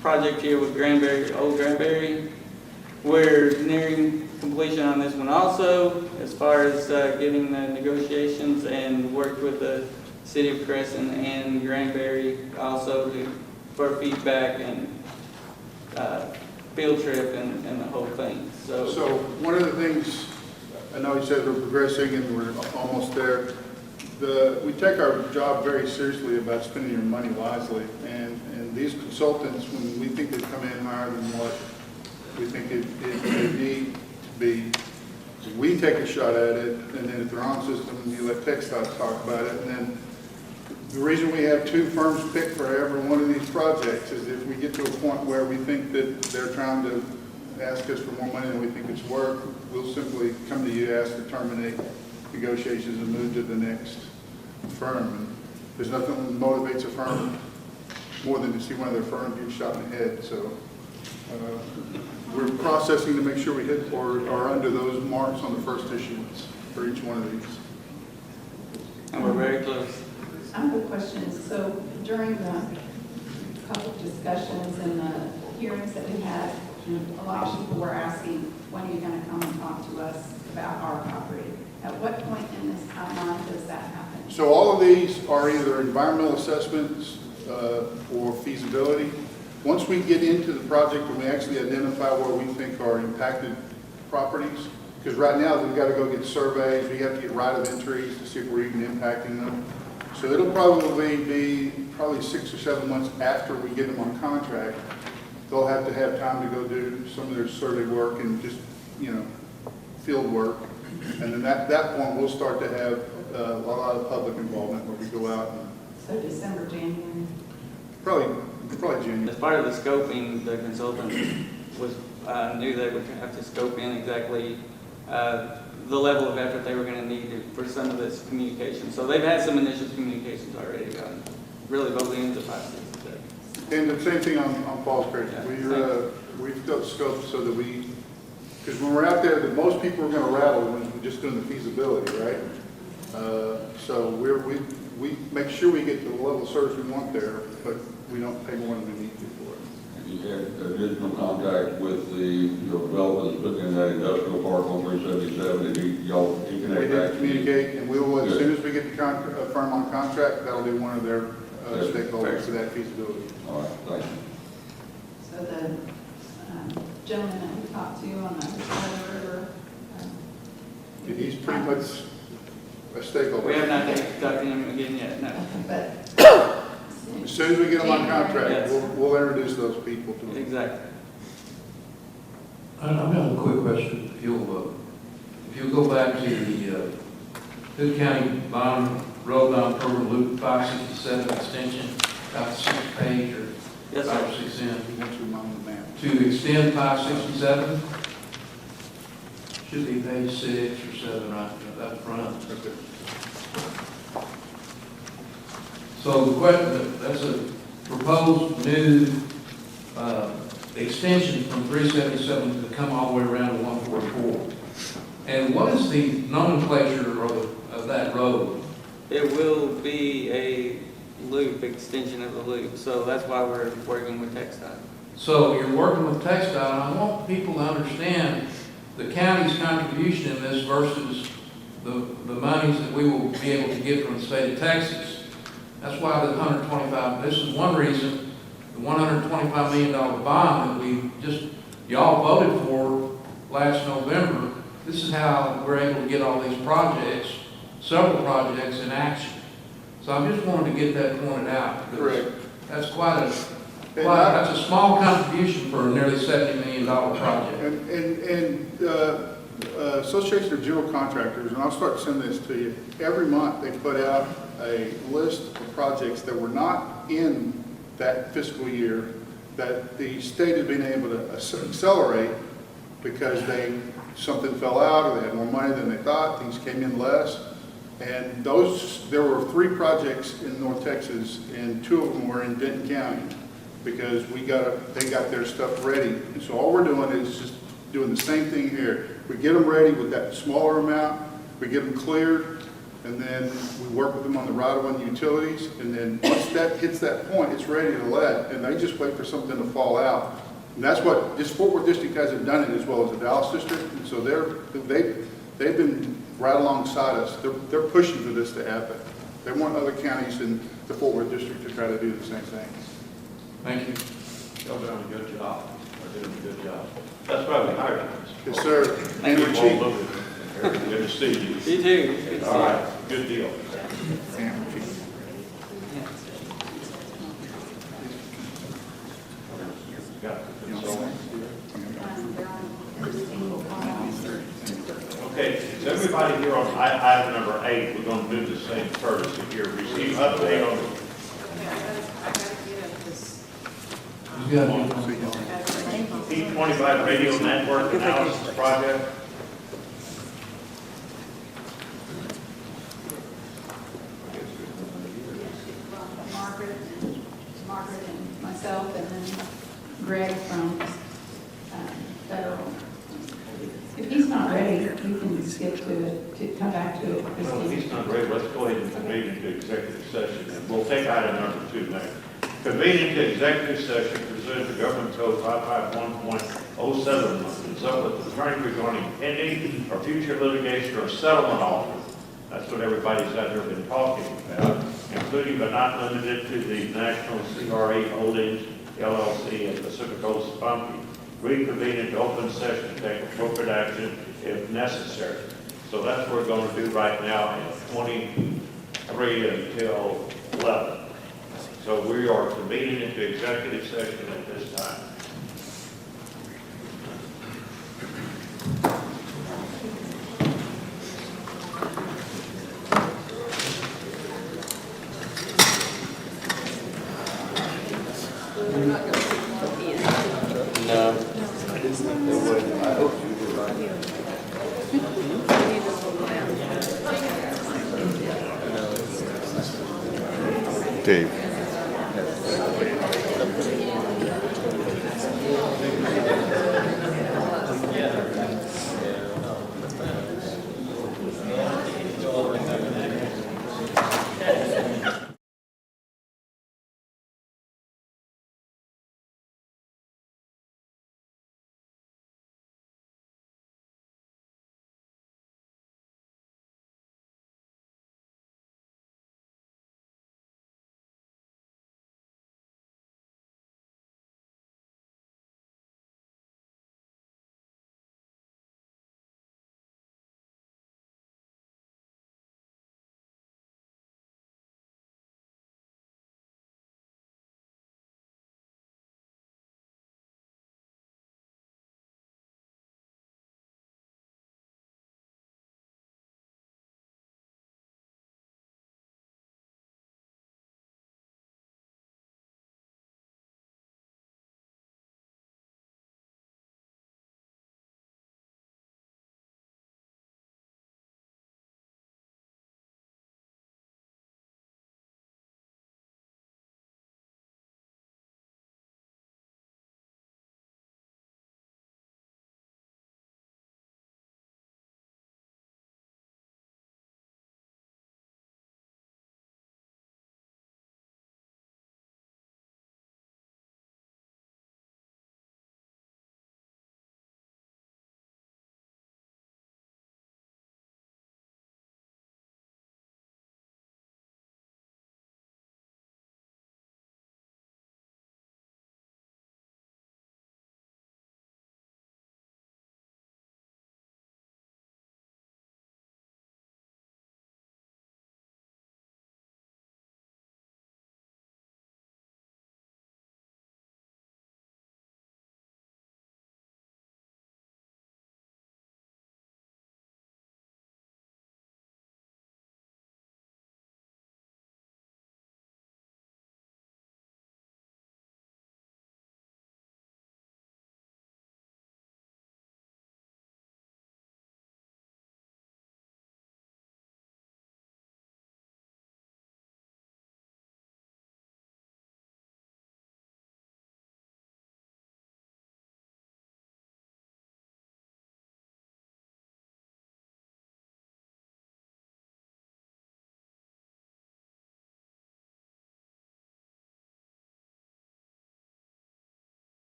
Speaker 9: project here with Granbury, Old Granbury, we're nearing completion on this one also, as far as getting the negotiations, and worked with the City of Crescent and Granbury also for feedback and field trip and the whole thing. So
Speaker 8: one of the things, I know you said we're progressing and we're almost there. We take our job very seriously about spending your money wisely, and these consultants, when we think they come in higher than what we think it need to be, we take a shot at it, and then if they're on system, you let TxDOT talk about it. And then the reason we have two firms picked for every one of these projects is if we get to a point where we think that they're trying to ask us for more money than we think it's worth, we'll simply come to you, ask to terminate negotiations and move to the next firm. And there's nothing that motivates a firm more than to see one of their firms get shot in the head. So we're processing to make sure we hit or are under those marks on the first issuance for each one of these.
Speaker 9: and we're very close.
Speaker 4: I have a question. So during the public discussions and the hearings that we had, a lot of people were asking, when are you going to come and talk to us about our property? At what point in this timeline does that happen?
Speaker 8: So all of these are either environmental assessments or feasibility. Once we get into the project and we actually identify where we think are impacted properties, because right now we've got to go get surveys, we have to get right of entries to see if we're even impacting them. So it'll probably be 6 or 7 months after we get them on contract. They'll have to have time to go do some of their survey work and just, field work. And then at that point, we'll start to have a lot of public involvement where we go out and
Speaker 4: So December, January?
Speaker 8: probably January.
Speaker 9: As part of the scoping, the consultant knew they would have to scope in exactly the level of effort they were going to need for some of this communication. So they've had some initial communications already on really both ends of process.
Speaker 8: And the same thing on Falls Creek.
Speaker 9: Yeah,
Speaker 8: We've got scoped so that because when we're out there, the most people are going to rattle when we're just doing the feasibility, right? So we make sure we get to the level of service we want there, but we don't pay more than we need to for it.
Speaker 20: additional contact with the developers putting in that industrial park on 377, and he
Speaker 8: We
Speaker 20: connect
Speaker 8: did
Speaker 20: back to you?
Speaker 8: communicate, and we will, as
Speaker 20: Good.
Speaker 8: soon as we get the firm on contract, that'll be one of their
Speaker 20: Yes,
Speaker 8: stakeholders
Speaker 20: fair.
Speaker 8: for that feasibility.
Speaker 20: All right, thank you.
Speaker 4: So the gentleman that we talked to on the side of the river,
Speaker 8: He's pretty much a stakeholder.
Speaker 9: We have not talked to him again yet, no.
Speaker 4: but
Speaker 8: As soon as we get them on contract,
Speaker 9: Yes.
Speaker 8: we'll introduce those people to them.
Speaker 9: Exactly.
Speaker 22: I've got a quick question. If you'll go back to the Hood County Road Bond Program Loop 567 extension, about the 6th page or
Speaker 9: Yes,
Speaker 22: 5
Speaker 9: sir.
Speaker 22: or 6 in,
Speaker 8: He wants to remind the map.
Speaker 22: to extend 567, should be page 6 or 7 right up front. So the question, that's a proposed new extension from 377 to come all the way around to 144. And what is the nomenclature of that road?
Speaker 9: It will be a loop, extension of the loop, so that's why we're working with TxDOT.
Speaker 22: So you're working with TxDOT, and I want people to understand the county's contribution in this versus the monies that we will be able to get from the state of Texas. That's why the 125, this is one reason, the $125 million bond that we y'all voted for last November, this is how we're able to get all these projects, several projects in action. So I just wanted to get that pointed out. Because
Speaker 8: Correct.
Speaker 22: that's that's a small contribution for a nearly $70 million project.
Speaker 8: And Association of General Contractors, and I'll start sending this to you, every month they put out a list of projects that were not in that fiscal year that the state had been able to accelerate because something fell out or they had more money than they thought, things came in less. And there were 3 projects in North Texas, and 2 of them were in Denton County because they got their stuff ready. And so all we're doing is just doing the same thing here. We get them ready with that smaller amount, we get them cleared, and then we work with them on the right-of-way utilities, and then once that hits that point, it's ready to let, and they just wait for something to fall out. And that's what, just Fort Worth District guys have done it as well as the Dallas District, and so they've been right alongside us. They're pushing for this to happen. They want other counties in the Fort Worth District to try to do the same thing.
Speaker 22: Thank you.
Speaker 1: Y'all doing a good job. We're doing a good job. That's why we hired you.
Speaker 8: Yes, sir.
Speaker 1: And
Speaker 8: we're cheap.
Speaker 1: Good to see you.
Speaker 9: You too. Good to see
Speaker 1: All
Speaker 9: you.
Speaker 1: right, good deal. Got the consultant. Okay, is everybody here on item number 8, we're going to do the same courtesy here, receive update on the P25 radio network analysis project.
Speaker 4: Margaret and myself, and then Greg from Federal. If he's not ready, you can skip to it, to come back to it.
Speaker 1: Well, if he's not ready, let's go ahead and convene into executive session, and we'll take item number 2 next. Convene into executive session pursuant to Government Code 551.07, consult with the attorney regarding pending or future litigation or settlement offers. That's what everybody's out there been talking about, including but not limited to the National CRE Holdings LLC and Pacific Coast Spunky. Reconvene into open session to take appropriate action if necessary. So that's what we're going to do right now in 23 until 11. So we are convening into executive session at this time.
Speaker 9: No.
Speaker 19: Dave.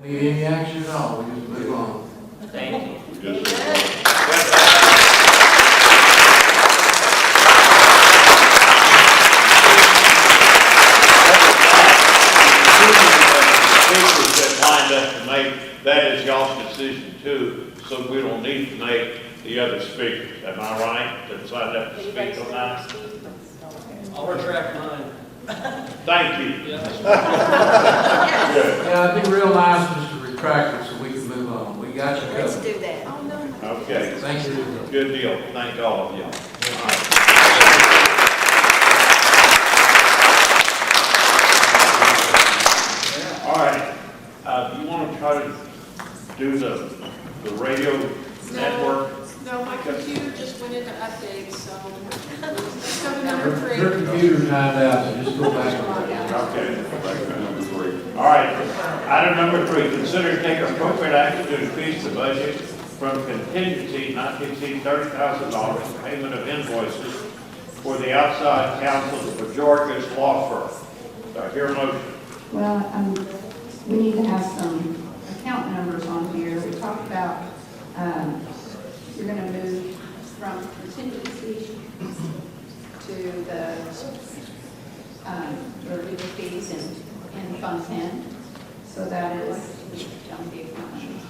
Speaker 22: Need any action at all, we just move on.
Speaker 12: Thank you.
Speaker 1: Speakers that lined up to make, that is y'all's decision too, so we don't need to make the other speakers. Am I right, that signed up to speak on that?
Speaker 12: I'll retract mine.
Speaker 1: Thank you.
Speaker 22: Yeah, it'd be real nice just to retract it so we can move on. We got you
Speaker 18: Let's
Speaker 22: covered.
Speaker 18: do that.
Speaker 1: Okay,
Speaker 22: Thank you.
Speaker 1: good deal. Thank all of y'all. All right. All right, you want to try to do the radio network?
Speaker 4: No, my computer just went into update, so let's go to number three.
Speaker 22: Your computer's timed out, so just go back.
Speaker 1: Okay. All right, item number 3, consider to take appropriate action to increase the budget from contingency not to exceed $30,000 in payment of invoices for the outside counsel for George's Law Firm. Do I hear a motion?
Speaker 4: Well, we need to have some account numbers on here. We talked about, we're going to move from contingency to the legal fees in Fund 10. So that is, on the account numbers.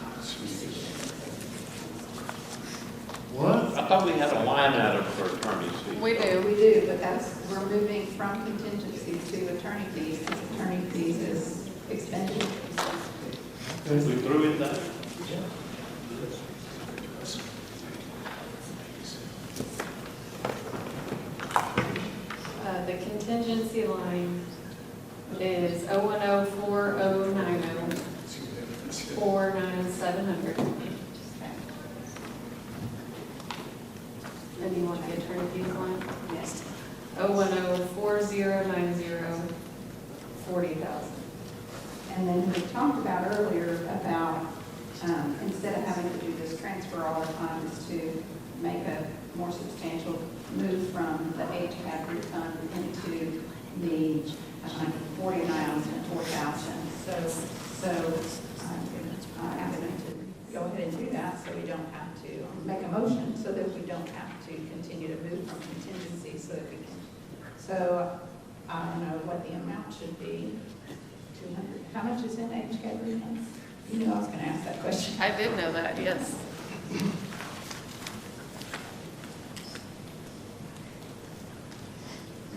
Speaker 1: What? I thought we had a line item for attorney's fees.
Speaker 4: We do, but we're moving from contingency to attorney fees, because attorney fees is expenditure.
Speaker 1: We threw in that?
Speaker 13: The contingency line is 0104090 49700. And you want the attorney fees line?
Speaker 4: Yes.
Speaker 13: 0104090 40,000.
Speaker 4: And then we talked about earlier about, instead of having to do this transfer all the time, is to make a more substantial move from the HCAP refund into the 49,000 and 4,000. So I'm going to go ahead and do that, so we don't have to make a motion, so that we don't have to continue to move from contingency, so that we can. So I don't know what the amount should be. 200. How much is in HCAP refunds? You knew I was going to ask that question.
Speaker 13: I did know that, yes.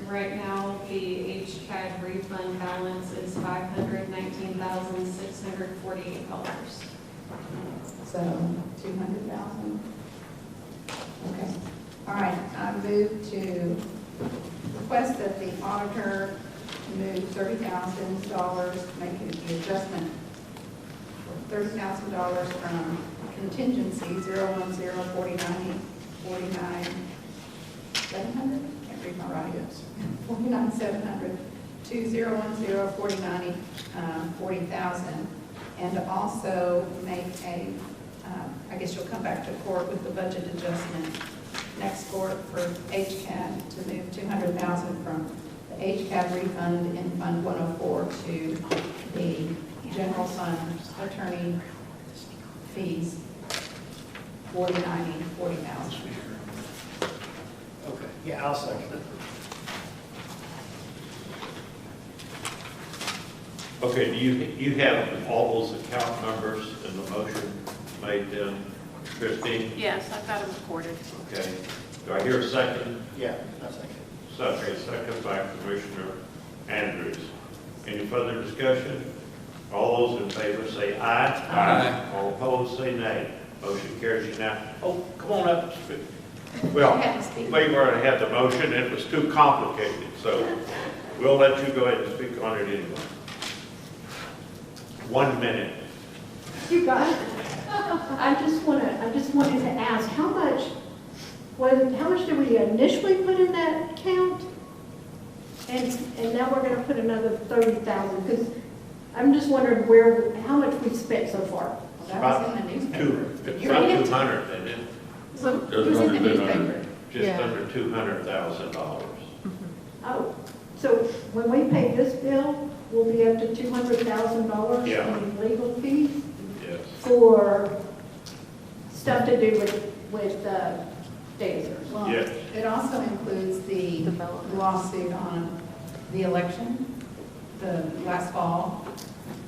Speaker 13: Right now, the HCAD refund balance is $519,648.
Speaker 4: So 200,000. Okay. All right. I move to request that the auditor move $30,000, making the adjustment for $30,000 from contingency 49,700. Can't read my writing. 49,700 to 40,000, and to also make a, I guess you'll come back to court with the budget adjustment next court for HCAD to move 200,000 from the HCAD refund in Fund 104 to the general fund attorney fees, 40,000.
Speaker 6: Okay, yeah, I'll second it.
Speaker 1: Okay, do you have all those account numbers in the motion made then, Christine?
Speaker 4: Yes, I've got them recorded.
Speaker 1: Okay. Do I hear a second?
Speaker 6: Yeah, I'll second it.
Speaker 1: Second by Commissioner Andrews. Any further discussion? All those in favor say aye.
Speaker 22: Aye.
Speaker 1: All opposed say nay. Motion carries unanimously. Oh, come on up and speak. Well, we already had the motion, it was too complicated, so we'll let you go ahead and speak on it anyway. 1 minute.
Speaker 14: You guys, I just wanted to ask, how much did we initially put in that account? And now we're gonna put another 30,000, because I'm just wondering how much we spent so far.
Speaker 4: That was in the newspaper.
Speaker 1: It's about 200, isn't it?
Speaker 14: So,
Speaker 4: It was in the newspaper.
Speaker 1: Just
Speaker 14: Yeah.
Speaker 1: under $200,000.
Speaker 14: oh, so when we pay this bill, we'll be up to $200,000
Speaker 1: Yeah.
Speaker 14: in legal fees? for stuff to do with data centers.
Speaker 4: Well,
Speaker 1: Yes.
Speaker 4: it also includes the lawsuit on the election, the last fall,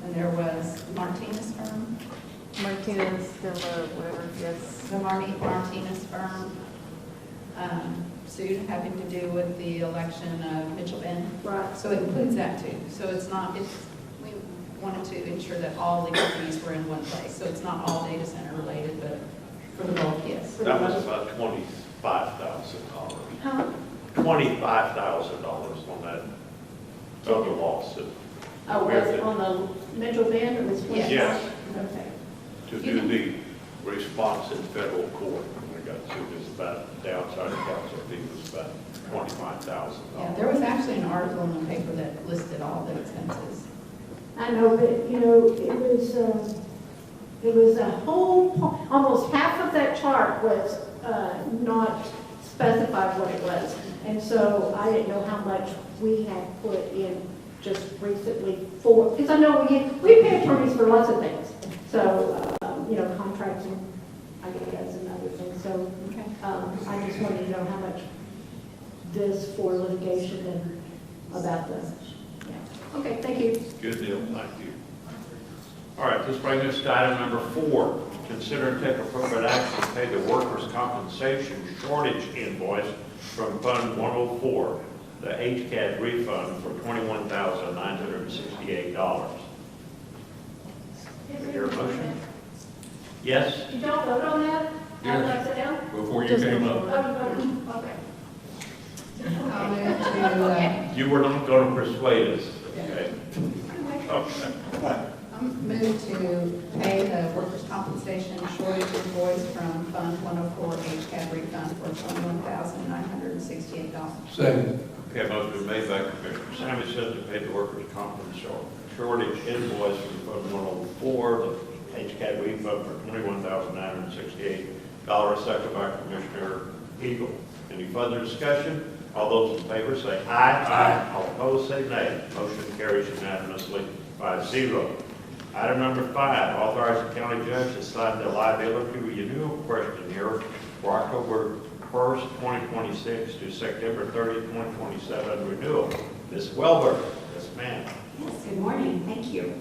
Speaker 4: and there was Martinez firm,
Speaker 13: Martinez, whatever, yes.
Speaker 4: the Martinez firm, suit having to do with the election of Mitchell Bend.
Speaker 14: Right.
Speaker 4: So it includes that too. So it's not, we wanted to ensure that all the companies were in one place. So it's not all data center related, but for the bulk, yes.
Speaker 1: That was about $25,000.
Speaker 14: Huh?
Speaker 1: $25,000 on that other lawsuit.
Speaker 14: Oh, was it on the Mitchell Bend or was it?
Speaker 1: Yes.
Speaker 14: Okay.
Speaker 1: To do the response in federal court. When we got sued, it was about, the outside counsel fee was about $25,000.
Speaker 4: Yeah, there was actually an article in the paper that listed all the expenses.
Speaker 14: I know, but, you know, it was a whole, almost half of that chart was not specified what it was. And so I didn't know how much we had put in just recently for, because I know we pay attorneys for lots of things. So, you know, contracting, I guess, and other things. So I just wanted to know how much this for litigation and about this. Yeah. Okay, thank you.
Speaker 1: Good deal, thank you. All right, this brings us to item number 4. Consider and take appropriate action to pay the workers' compensation shortage invoice from Fund 104, the HCAD refund for $21,968. Is there a motion? Yes?
Speaker 14: Did y'all vote on that?
Speaker 1: Yes.
Speaker 14: After I sit down?
Speaker 1: Before you came up.
Speaker 14: Okay.
Speaker 4: I'll move to,
Speaker 1: You were not going to persuade us, okay? Okay.
Speaker 4: move to pay the workers' compensation shortage invoice from Fund 104 HCAD refund for $21,968.
Speaker 22: Second.
Speaker 1: Okay, motion made by Commissioner Samuelson to pay the workers' compensation shortage invoice from Fund 104, the HCAD refund for $21,968, second by Commissioner Eagle. Any further discussion? All those in favor say aye. Aye. All opposed say nay. Motion carries unanimously 5-0. Item number 5, authorize the county judge to sign the liability renewal questionnaire for October 1st, 2026 to September 30th, 2027 renewal. Ms. Welber, yes ma'am.
Speaker 17: Yes, good morning, thank you.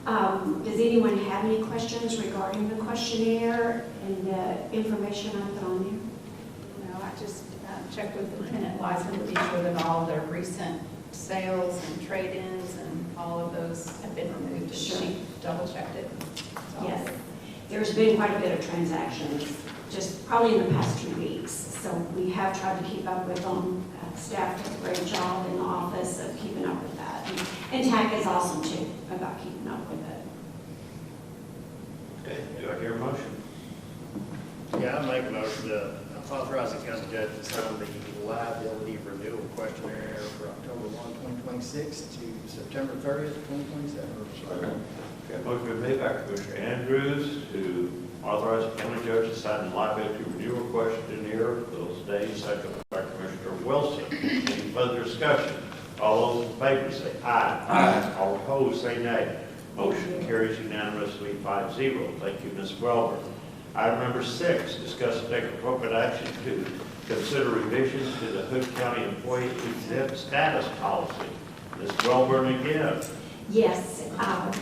Speaker 17: Does anyone have any questions regarding the questionnaire and the information I put on there?
Speaker 4: No, I just checked with Lieutenant Lyson to be sure that all the recent sales and trade-ins and all of those have been removed. And
Speaker 17: Sure.
Speaker 4: she double-checked it. So-
Speaker 17: Yes, there's been quite a bit of transactions, just probably in the past 2 weeks. So we have tried to keep up with them. Staff does a great job in the office of keeping up with that. And TAC is awesome too, about keeping up with it.
Speaker 1: Okay, do I hear a motion?
Speaker 6: Yeah, I make a motion to authorize the county judge to sign the liability renewal questionnaire for October 1, 2026 to September 30th, 2027.
Speaker 1: Okay, motion been made by Commissioner Andrews to authorize the county judge to sign the liability renewal questionnaire for those days, second by Commissioner Wilson. Any further discussion? All those in favor say aye. Aye. All opposed say nay. Motion carries unanimously 5-0. Thank you, Ms. Welber. Item number 6, discuss and take appropriate action to consider revisions to the Hood County Employee Exempt Status Policy. Ms. Welber again.
Speaker 17: Yes, I've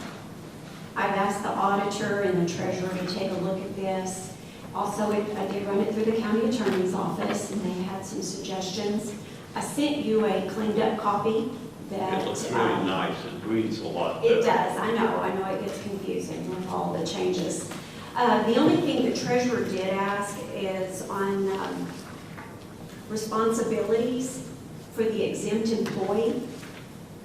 Speaker 17: asked the auditor and the treasurer to take a look at this. Also, I did run it through the county attorney's office, and they had some suggestions. I sent you a cleaned up copy that.
Speaker 1: It looks really nice. It reads a lot better.
Speaker 17: It does, I know it gets confusing with all the changes. The only thing the treasurer did ask is on responsibilities for the exempt employee,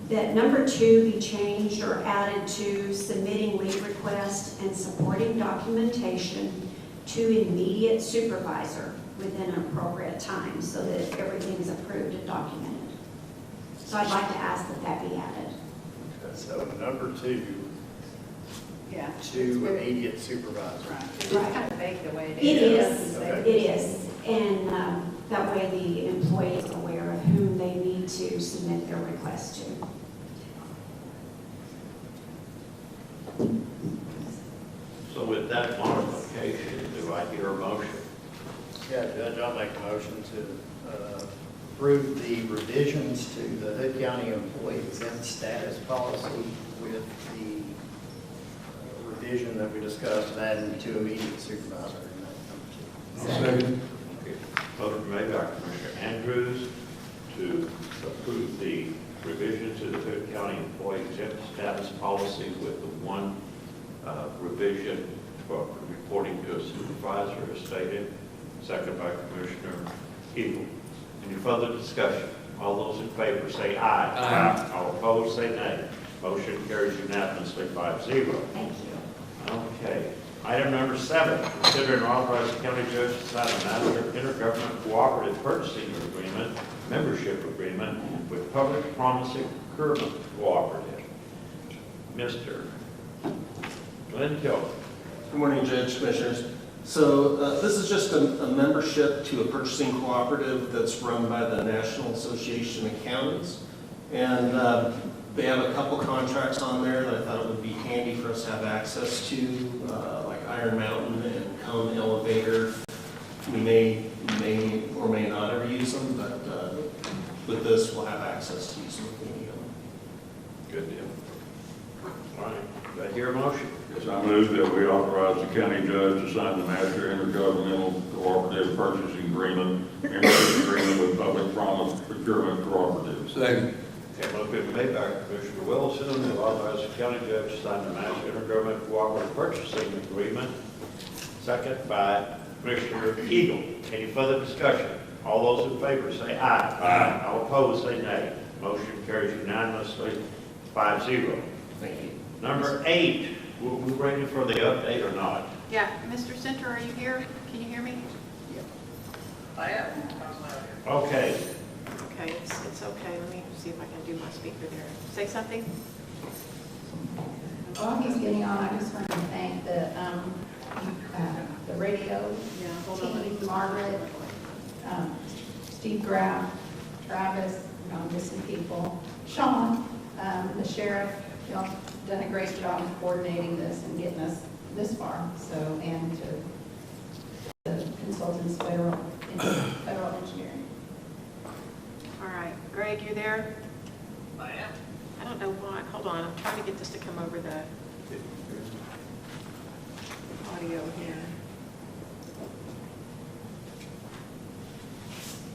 Speaker 17: that number 2 be changed or added to submitting leave requests and supporting documentation to immediate supervisor within an appropriate time so that everything's approved and documented. So I'd like to ask that that be added.
Speaker 6: So number 2,
Speaker 4: Yeah.
Speaker 6: to immediate supervisor.
Speaker 4: Right. It's kind of vague the way it
Speaker 17: It
Speaker 4: is.
Speaker 17: is,
Speaker 6: Okay.
Speaker 17: it is, and that way the employee is aware of whom they need to submit their request to.
Speaker 1: So So with that modification, do I hear a motion?
Speaker 6: Yeah, Judge, I'll make a motion to approve the revisions to the Hood County Employee Exempt Status Policy with the revision that we discussed of adding to immediate supervisor in that number two.
Speaker 1: Motion made by Commissioner Andrews to approve the revision to the Hood County Employee Exempt Status Policy with the one revision for reporting to a supervisor as stated. Second by Commissioner Eagle. Any further discussion? All those in favor say aye. Aye. All opposed say nay. Motion carries unanimously 5-0.
Speaker 18: Thank you.
Speaker 1: Okay. Item number 7, consider and authorize the county judge to sign a master intergovernmental cooperative purchasing agreement, membership agreement with Public Promising Procurement Cooperative. Mr. Glenn Kelly.
Speaker 10: Good morning, Judge, Commissioners. So this is just a membership to a purchasing cooperative that's run by the National Association of Counties. And they have a couple contracts on there that I thought it would be handy for us to have access to, like Iron Mountain and Cone Elevator. We may or may not ever use them, but with this, we'll have access to use them if we need them.
Speaker 1: Good deal. All right. Do I hear a motion?
Speaker 15: Yes, I move that we authorize the county judge to sign the master intergovernmental cooperative purchasing agreement, membership agreement with Public Promise Procurement Cooperative.
Speaker 22: Second.
Speaker 1: Okay, motion been made by Commissioner Wilson to authorize the county judge to sign the master intergovernmental cooperative purchasing agreement. Second by Commissioner Eagle. Any further discussion? All those in favor say aye. Aye. All opposed say nay. Motion carries unanimously 5-0.
Speaker 10: Thank you.
Speaker 1: Number 8, we ready for the update or not?
Speaker 4: Yeah, Mr. Center, are you here? Can you hear me? I am.
Speaker 1: Okay.
Speaker 4: Okay, it's okay. Let me see if I can do my speaker there. Say something.
Speaker 23: While he's getting on, I just want to thank the radio team, Margaret, Steve Graff, Travis, missing people, Sean, the sheriff. Y'all done a great job of coordinating this and getting us this far. So, and to the consultants, federal engineering.
Speaker 4: All right, Greg, you there? I am. I don't know why. Hold on, I'm trying to get this to come over the audio here.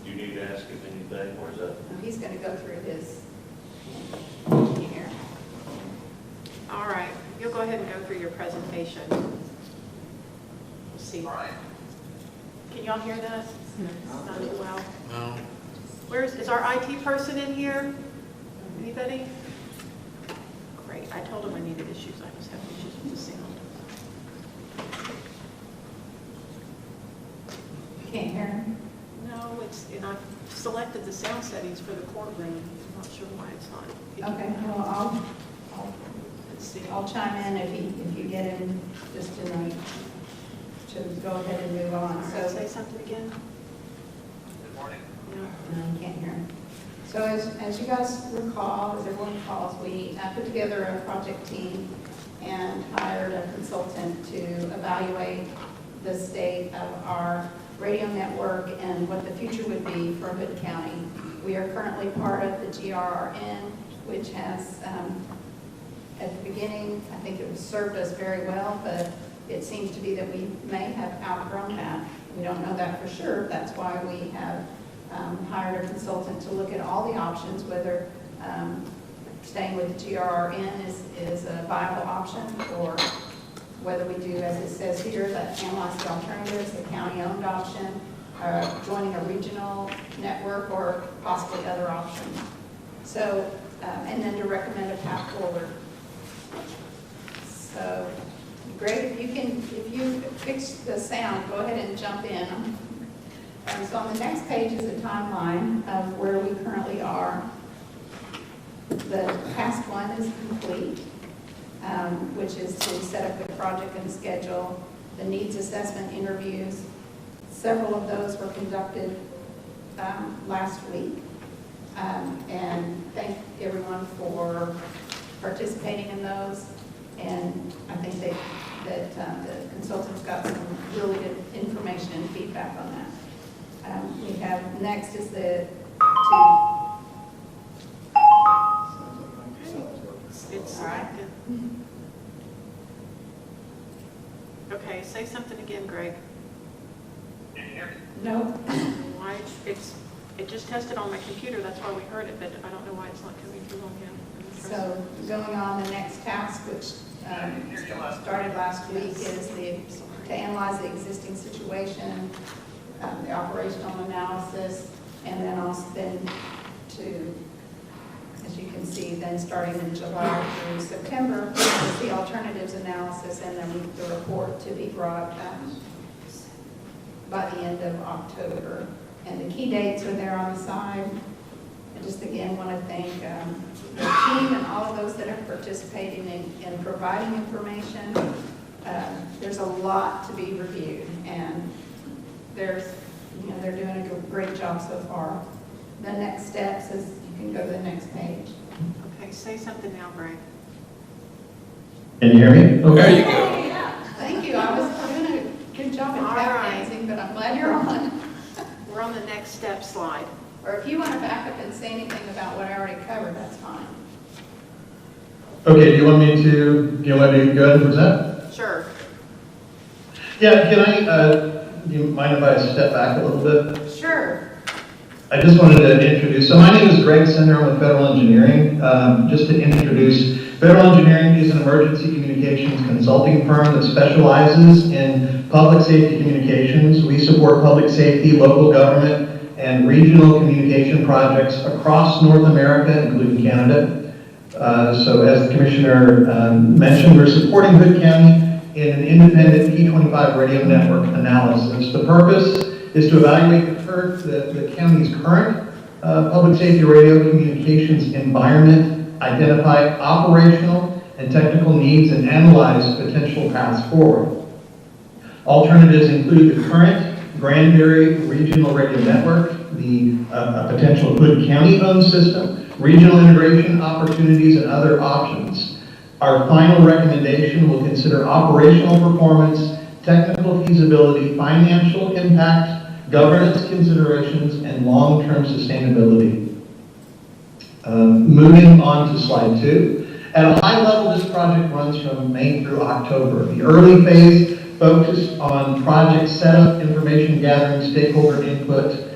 Speaker 1: Do you need to ask him anything, or is that?
Speaker 23: He's going to go through his here.
Speaker 4: All right, you'll go ahead and go through your presentation. We'll see. Can y'all hear this? Not too well?
Speaker 22: No.
Speaker 4: Is our IT person in here? Anybody? Great, I told him I needed issues. I was having issues with the sound.
Speaker 23: Can't hear him?
Speaker 4: No, and I've selected the sound settings for the courtroom. I'm not sure why it's not.
Speaker 23: Okay, well,
Speaker 4: Let's see.
Speaker 23: I'll chime in if you get him just tonight to go ahead and move on. So
Speaker 4: Say something again?
Speaker 23: No, you can't hear him. So as you guys recall, as everyone recalls, we put together a project team and hired a consultant to evaluate the state of our radio network and what the future would be for Hood County. We are currently part of the GRRN, which has, at the beginning, I think it served us very well, but it seems to be that we may have outgrown that. We don't know that for sure. That's why we have hired a consultant to look at all the options, whether staying with the GRRN is a viable option, or whether we do, as it says here, that analyze the alternatives, the county-owned option, joining a regional network, or possibly other options. So, and then to recommend a path forward. So, Greg, if you fix the sound, go ahead and jump in. So on the next page is a timeline of where we currently are. The past one is complete, which is to set up the project and schedule, the needs assessment interviews. Several of those were conducted last week. And thank everyone for participating in those. And I think that the we have, next is the,
Speaker 4: It's,
Speaker 23: all right.
Speaker 4: okay, say something again, Greg.
Speaker 23: No,
Speaker 4: Why, it just tested on my computer, that's why we heard it, but I don't know why it's not coming through on him.
Speaker 23: so going on, the next task, which started last week, is to analyze the existing situation, the operational analysis, and then also then to, as you can see, then starting in July through September, is the alternatives analysis, and then the report to be brought by the end of October. And the key dates are there on the side. I just again want to thank the team and all of those that are participating in providing information. There's a lot to be reviewed, and they're doing a great job so far. The next steps is, you can go to the next page.
Speaker 4: Okay, say something now, Greg.
Speaker 11: Can you hear me? Okay.
Speaker 22: There you go.
Speaker 23: Thank you. I was doing a good job in
Speaker 4: All
Speaker 23: tap
Speaker 4: right.
Speaker 23: dancing, but I'm glad you're on.
Speaker 4: We're on the next step slide.
Speaker 23: Or if you want to back up and say anything about what I already covered, that's fine.
Speaker 11: Okay, do you want me to go ahead and present?
Speaker 4: Sure.
Speaker 11: Yeah, can I, do you mind if I step back a little bit?
Speaker 23: Sure.
Speaker 11: I just wanted to introduce, so my name is Greg Sender, I'm with Federal Engineering. Just to introduce, Federal Engineering is an emergency communications consulting firm that specializes in public safety communications. We support public safety, local government, and regional communication projects across North America, including Canada. So as the Commissioner mentioned, we're supporting Hood County in an independent P25 radio network analysis. The purpose is to evaluate the county's current public safety radio communications environment, identify operational and technical needs, and analyze potential paths forward. Alternatives include the current Granbury Regional Radio Network, the potential Hood County-owned system, regional integration opportunities, and other options. Our final recommendation will consider operational performance, technical feasibility, financial impact, governance considerations, and long-term sustainability. Moving on to slide 2. At a high level, this project runs from May through October. The early phase focused on project setup, information gathering, stakeholder input.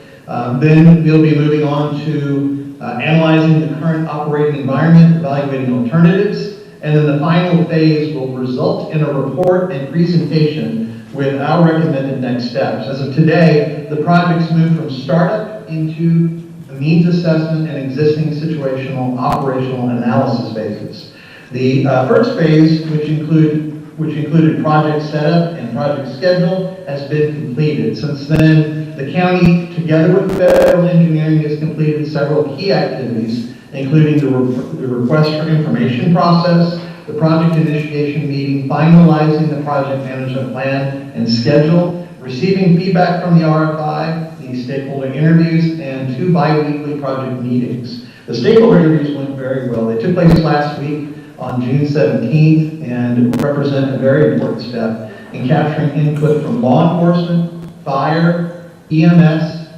Speaker 11: Then we'll be moving on to analyzing the current operating environment, evaluating alternatives, and then the final phase will result in a report and presentation with our recommended next steps. As of today, the project's moved from startup into the needs assessment and existing situational operational analysis phases. The first phase, which included project setup and project schedule, has been completed. Since then, the county, together with Federal Engineering, has completed several key activities, including the request for information process, the project initiation meeting, finalizing the project management plan and schedule, receiving feedback from the RFI, the stakeholder interviews, and 2 bi-weekly project meetings. The stakeholder interviews went very well. They took place last week on June 17th and represent a very important step in capturing input from law enforcement, fire, EMS,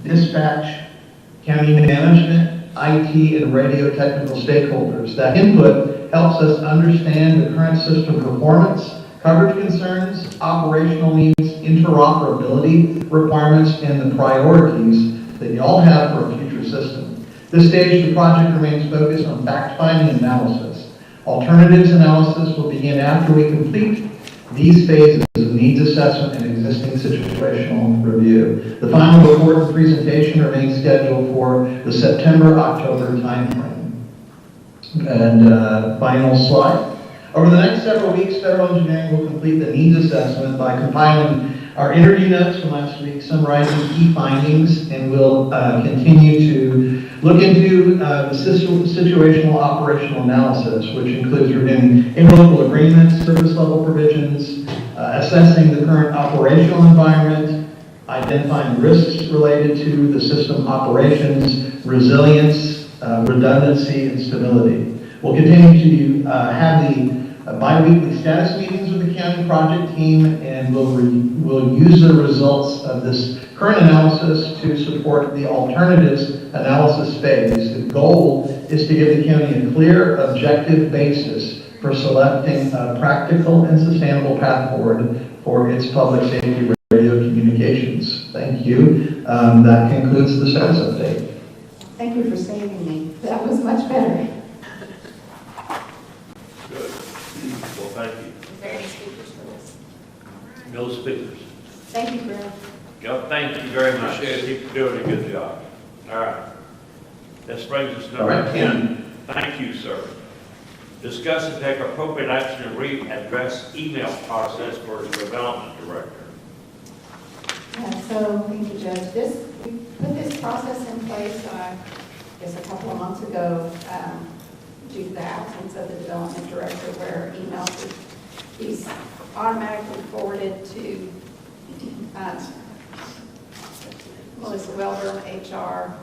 Speaker 11: dispatch, county management, IT, and radio technical stakeholders. That input helps us understand the current system performance, coverage concerns, operational needs, interoperability requirements, and the priorities that you all have for a future system. This stage, the project remains focused on fact-finding analysis. Alternatives analysis will begin after we complete these phases of needs assessment and existing situational review. The final report and presentation remains scheduled for the September-October timeframe. And final slide. Over the next several weeks, Federal Engineering will complete the needs assessment by compiling our interview notes from last week, summarizing key findings, and we'll continue to look into the situational operational analysis, which includes reviewing interlocal agreements, service level provisions, assessing the current operational environment, identifying risks related to the system operations, resilience, redundancy, and stability. We'll continue to have the bi-weekly status meetings with the county project team, and we'll use the results of this current analysis to support the alternatives analysis phase. The goal is to give the county a clear, objective basis for selecting a practical and sustainable path forward for its public safety radio communications. Thank you. That concludes the status update.
Speaker 23: Thank you for saving me. That was much better.
Speaker 1: Good. Well, thank you.
Speaker 18: Is there any speakers for this?
Speaker 1: No speakers.
Speaker 23: Thank you, Brad.
Speaker 1: Yep, thank you very much. Keep doing a good job. All right. This brings us to
Speaker 11: All
Speaker 1: number
Speaker 11: right,
Speaker 1: 10. Thank you, sir. Discuss and take appropriate action to readdress email process for its development director.
Speaker 23: So, thank you, Judge. We put this process in place, I guess, a couple of months ago, due to the absence of the development director, where emails would be automatically forwarded to Melissa Welder, HR,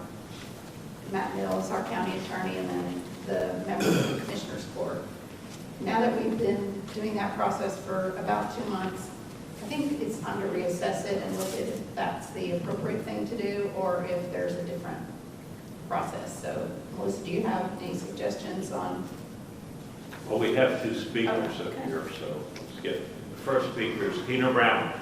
Speaker 23: Matt Mills, our county attorney, and then the members of the Commissioners Court. Now that we've been doing that process for about 2 months, I think it's time to reassess it and look at if that's the appropriate thing to do or if there's a different process. So, Melissa, do you have any suggestions on?
Speaker 1: Well, we have 2 speakers up here, so let's get, the first speaker is Tina Brown.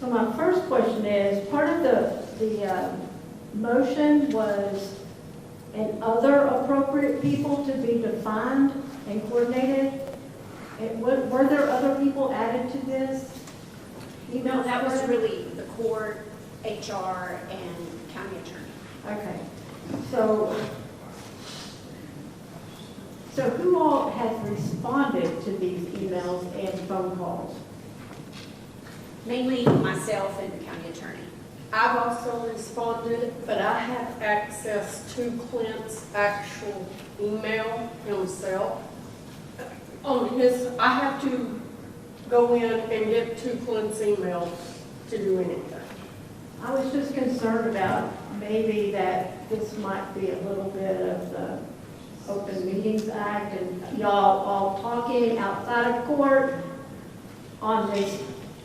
Speaker 14: So my first question is, part of the motion was and other appropriate people to be defined and coordinated. Were there other people added to this?
Speaker 18: No, that was really the court, HR, and county attorney.
Speaker 14: Okay. So who all has responded to these emails and phone calls?
Speaker 18: Mainly myself and the county attorney.
Speaker 2: I've also responded, but I have access to Clint's actual email himself. I have to go in and get to Clint's email to do anything.
Speaker 14: I was just concerned about maybe that this might be a little bit of the Open Meetings Act and y'all all talking outside of court on this.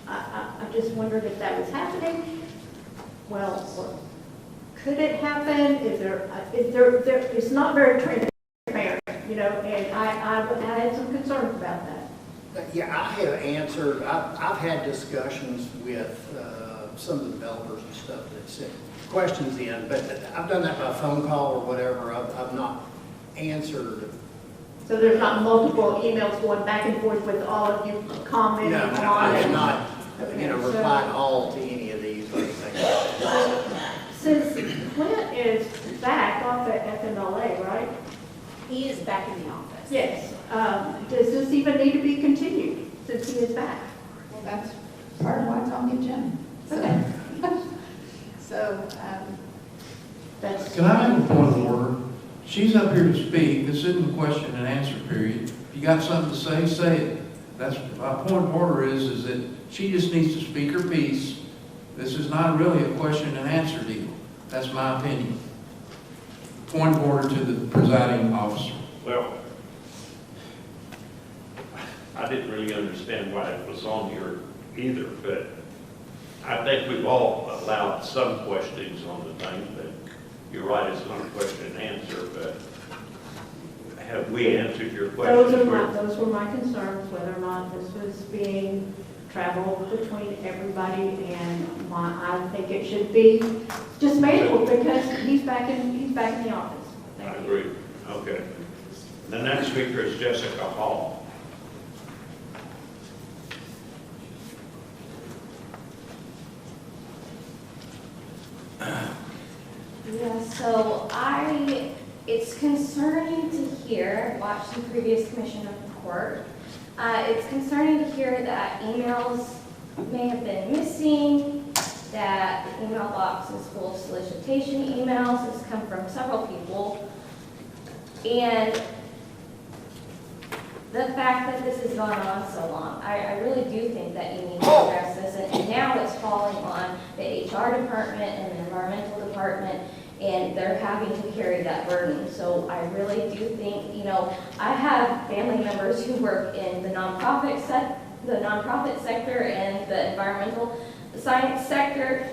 Speaker 14: I just wondered if that was happening. Well, or could it happen? Is there, it's not very transparent, you know, and I had some concerns about that.
Speaker 6: Yeah, I have answered, I've had discussions with some of the developers and stuff that sent questions in, but I've done that by phone call or whatever. I've not answered.
Speaker 14: So there's not multiple emails going back and forth with all of you commenting on it?
Speaker 6: No, I have not, replied all to any of these or anything.
Speaker 14: Since Clint is back off at FMLA, right?
Speaker 18: He is back in the office.
Speaker 14: Yes. Does this even need to be continued since he is back?
Speaker 23: Well, that's part of why it's on the agenda.
Speaker 14: Okay.
Speaker 23: So,
Speaker 14: That's.
Speaker 22: Can I have a point of order? She's up here to speak. This isn't a question and answer period. If you got something to say, say it. That's, my point of order is that she just needs to speak her piece. This is not really a question and answer deal. That's my opinion. Point of order to the presiding officer.
Speaker 1: Well, I didn't really understand why it was on here either, but I think we've all allowed some questions on the thing, but you're right, it's not a question and answer, but have we answered your questions?
Speaker 14: Those were my concerns, whether or not this was being traveled between everybody, and I think it should be just manual because he's back in the office.
Speaker 1: I agree. Okay. The next speaker is Jessica Hall.
Speaker 16: Yeah, so it's concerning to hear, watched the previous commission of the court, it's concerning to hear that emails may have been missing, that the email box is full of solicitation emails, it's come from several people, and the fact that this has gone on so long, I really do think that you need to address this, and now it's falling on the HR department and the environmental department, and they're having to carry that burden. So I really do think, you know, I have family members who work in the nonprofit sector and the environmental science sector.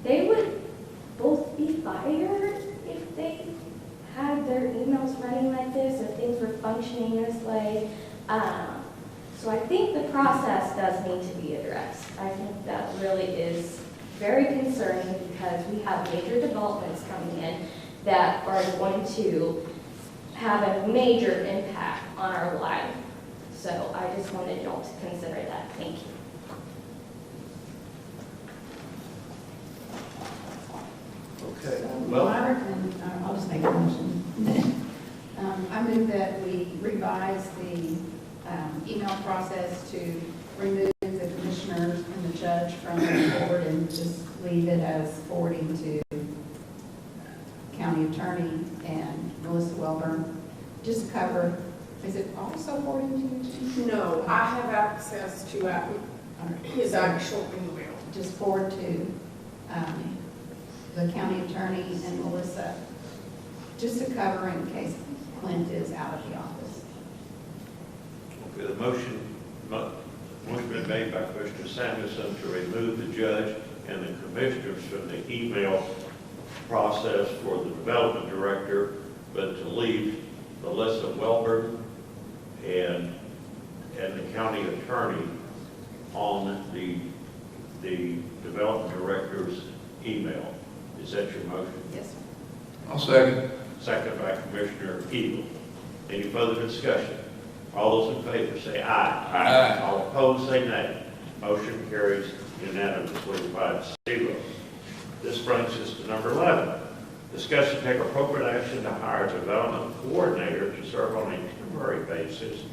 Speaker 16: They would both be fired if they had their emails running like this, if things were functioning this way. So I think the process does need to be addressed. I think that really is very concerning because we have major developments coming in that are going to have a major impact on our lives. So I just wanted y'all to consider that. Thank you.
Speaker 6: Okay.
Speaker 23: Well, I recommend, I'll just make a motion. I move that we revise the email process to remove the commissioners and the judge from the board and just leave it as forwarding to county attorney and Melissa Welborn. Just to cover, is it also forwarding to you?
Speaker 2: No, I have access to his actual email.
Speaker 23: Just forward to the county attorney and Melissa, just to cover in case Clint is out of the office.
Speaker 1: Okay, the motion been made by Commissioner Samuelson to remove the judge and the commissioners from the email process for the development director, but to leave Melissa Welborn and the county attorney on the development director's email. Is that your motion?
Speaker 23: Yes, sir.
Speaker 22: I'll second.
Speaker 1: Second by Commissioner Evil. Any further discussion? All those in favor say aye.
Speaker 22: Aye.
Speaker 1: All opposed say nay. Motion carries unanimously 5-0. This brings us to number 11. Discuss and take appropriate action to hire a development coordinator to serve on a temporary basis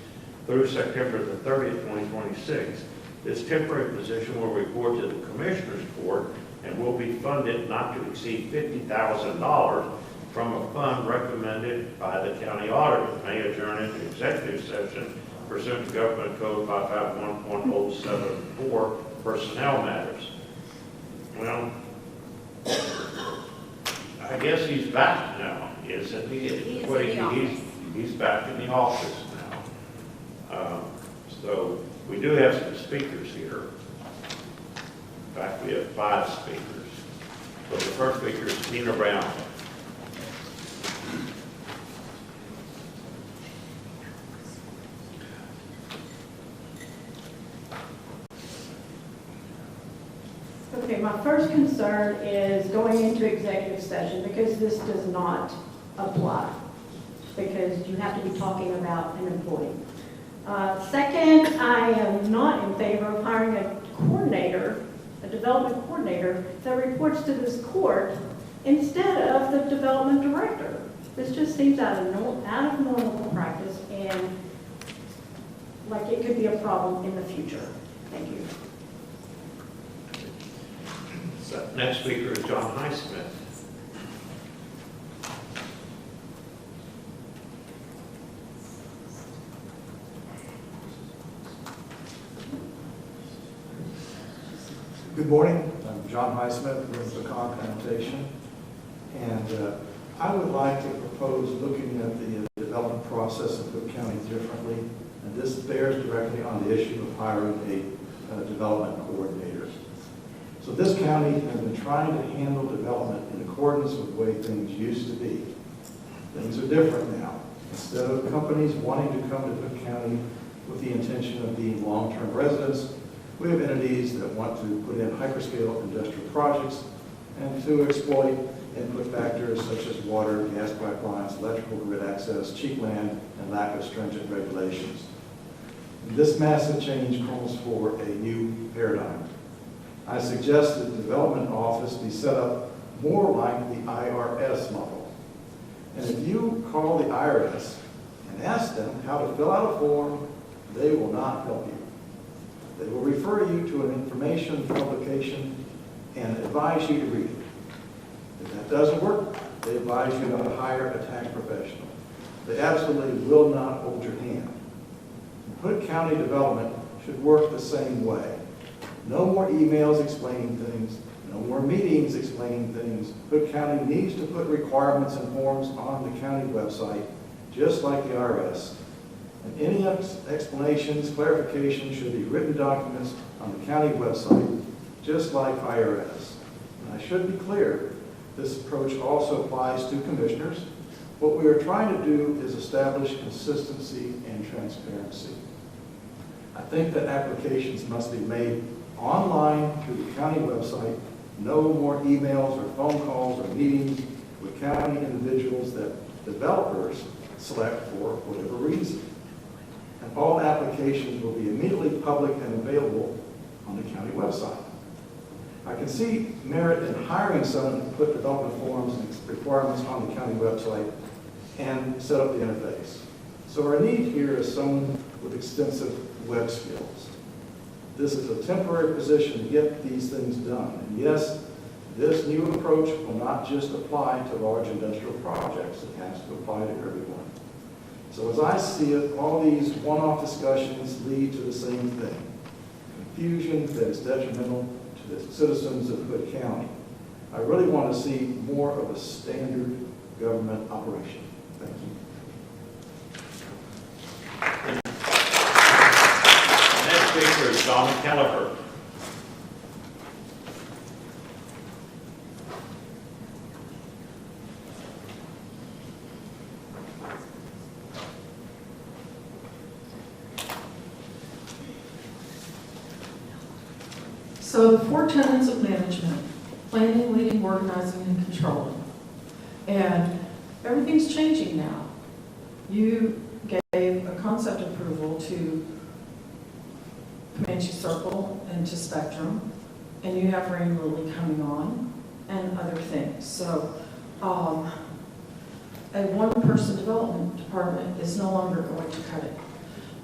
Speaker 1: through September the 30th, 2026. This temporary position will report to the Commissioners Court and will be funded not to exceed $50,000 from a fund recommended by the county auditor. May adjourn into executive session pursuant to Government Code 551.074 personnel matters. Well, I guess he's back now, isn't he?
Speaker 18: He is in the office.
Speaker 1: He's back in the office now. So we do have some speakers here. In fact, we have 5 speakers. So the first speaker is Tina Brown.
Speaker 14: Okay, my first concern is going into executive session because this does not apply, because you have to be talking about an employee. Second, I am not in favor of hiring a coordinator, a development coordinator that reports to this court instead of the development director. This just seems out of normal practice, and like it could be a problem in the future. Thank you.
Speaker 1: Next speaker is John Highsmith.
Speaker 3: Good morning. I'm John Highsmith with the Plantation, and I would like to propose looking at the development process in Cook County differently, and this bears directly on the issue of hiring a development coordinator. So this county has been trying to handle development in accordance with the way things used to be. Things are different now. Instead of companies wanting to come to Cook County with the intention of being long-term residents, we have entities that want to put in hyperscale industrial projects and to exploit input factors such as water, gas pipelines, electrical grid access, cheap land, and lack of stringent regulations. This massive change calls for a new paradigm. I suggest that the development office be set up more like the IRS model. And if you call the IRS and ask them how to fill out a form, they will not help you. They will refer you to an information publication and advise you to read it. If that doesn't work, they advise you to hire a tax professional. They absolutely will not hold your hand. Hood County development should work the same way. No more emails explaining things, no more meetings explaining things. Hood County needs to put requirements and forms on the county website, just like the IRS. And any explanations, clarifications should be written documents on the county website, just like IRS. And I should be clear, this approach also applies to commissioners. What we are trying to do is establish consistency and transparency. I think that applications must be made online through the county website. No more emails or phone calls or meetings with county individuals that developers select for whatever reason. And all applications will be immediately public and available on the county website. I can see merit in hiring someone to put development forms and requirements on the county website and set up the interface. So our need here is someone with extensive web skills. This is a temporary position to get these things done. And yes, this new approach will not just apply to large industrial projects. It has to apply to everyone. So as I see it, all these one-off discussions lead to the same thing. Confusion that is detrimental to the citizens of Hood County. I really want to see more of a standard government operation. Thank you.
Speaker 1: Next speaker is Don Kelleher.
Speaker 5: So the 4 tenets of management: planning, leading, organizing, and controlling. And everything's changing now. You gave a concept approval to Comanche Circle and to Spectrum, and you have Rain Lily coming on and other things. So a one-person development department is no longer going to cut it.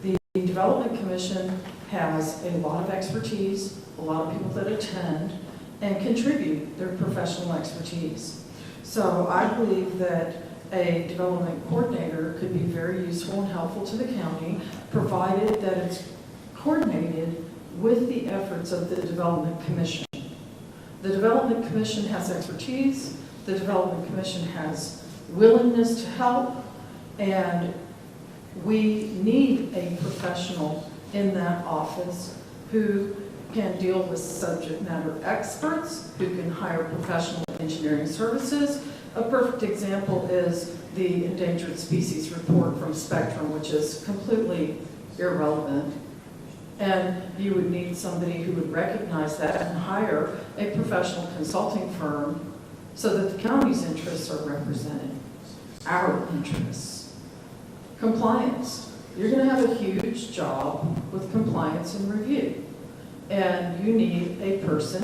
Speaker 5: The Development Commission has a lot of expertise, a lot of people that attend and contribute their professional expertise. So I believe that a development coordinator could be very useful and helpful to the county, provided that it's coordinated with the efforts of the Development Commission. The Development Commission has expertise, the Development Commission has willingness to help, and we need a professional in that office who can deal with subject matter experts, who can hire professional engineering services. A perfect example is the Endangered Species Report from Spectrum, which is completely irrelevant. And you would need somebody who would recognize that and hire a professional consulting firm so that the county's interests are represented, our interests. Compliance. You're going to have a huge job with compliance and review. And you need a person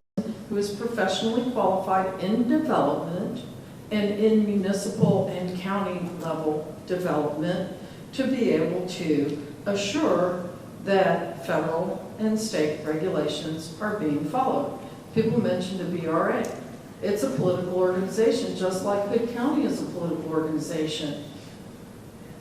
Speaker 5: who is professionally qualified in development and in municipal and county level development to be able to assure that federal and state regulations are being followed. People mentioned the BRA. It's a political organization, just like Hood County is a political organization.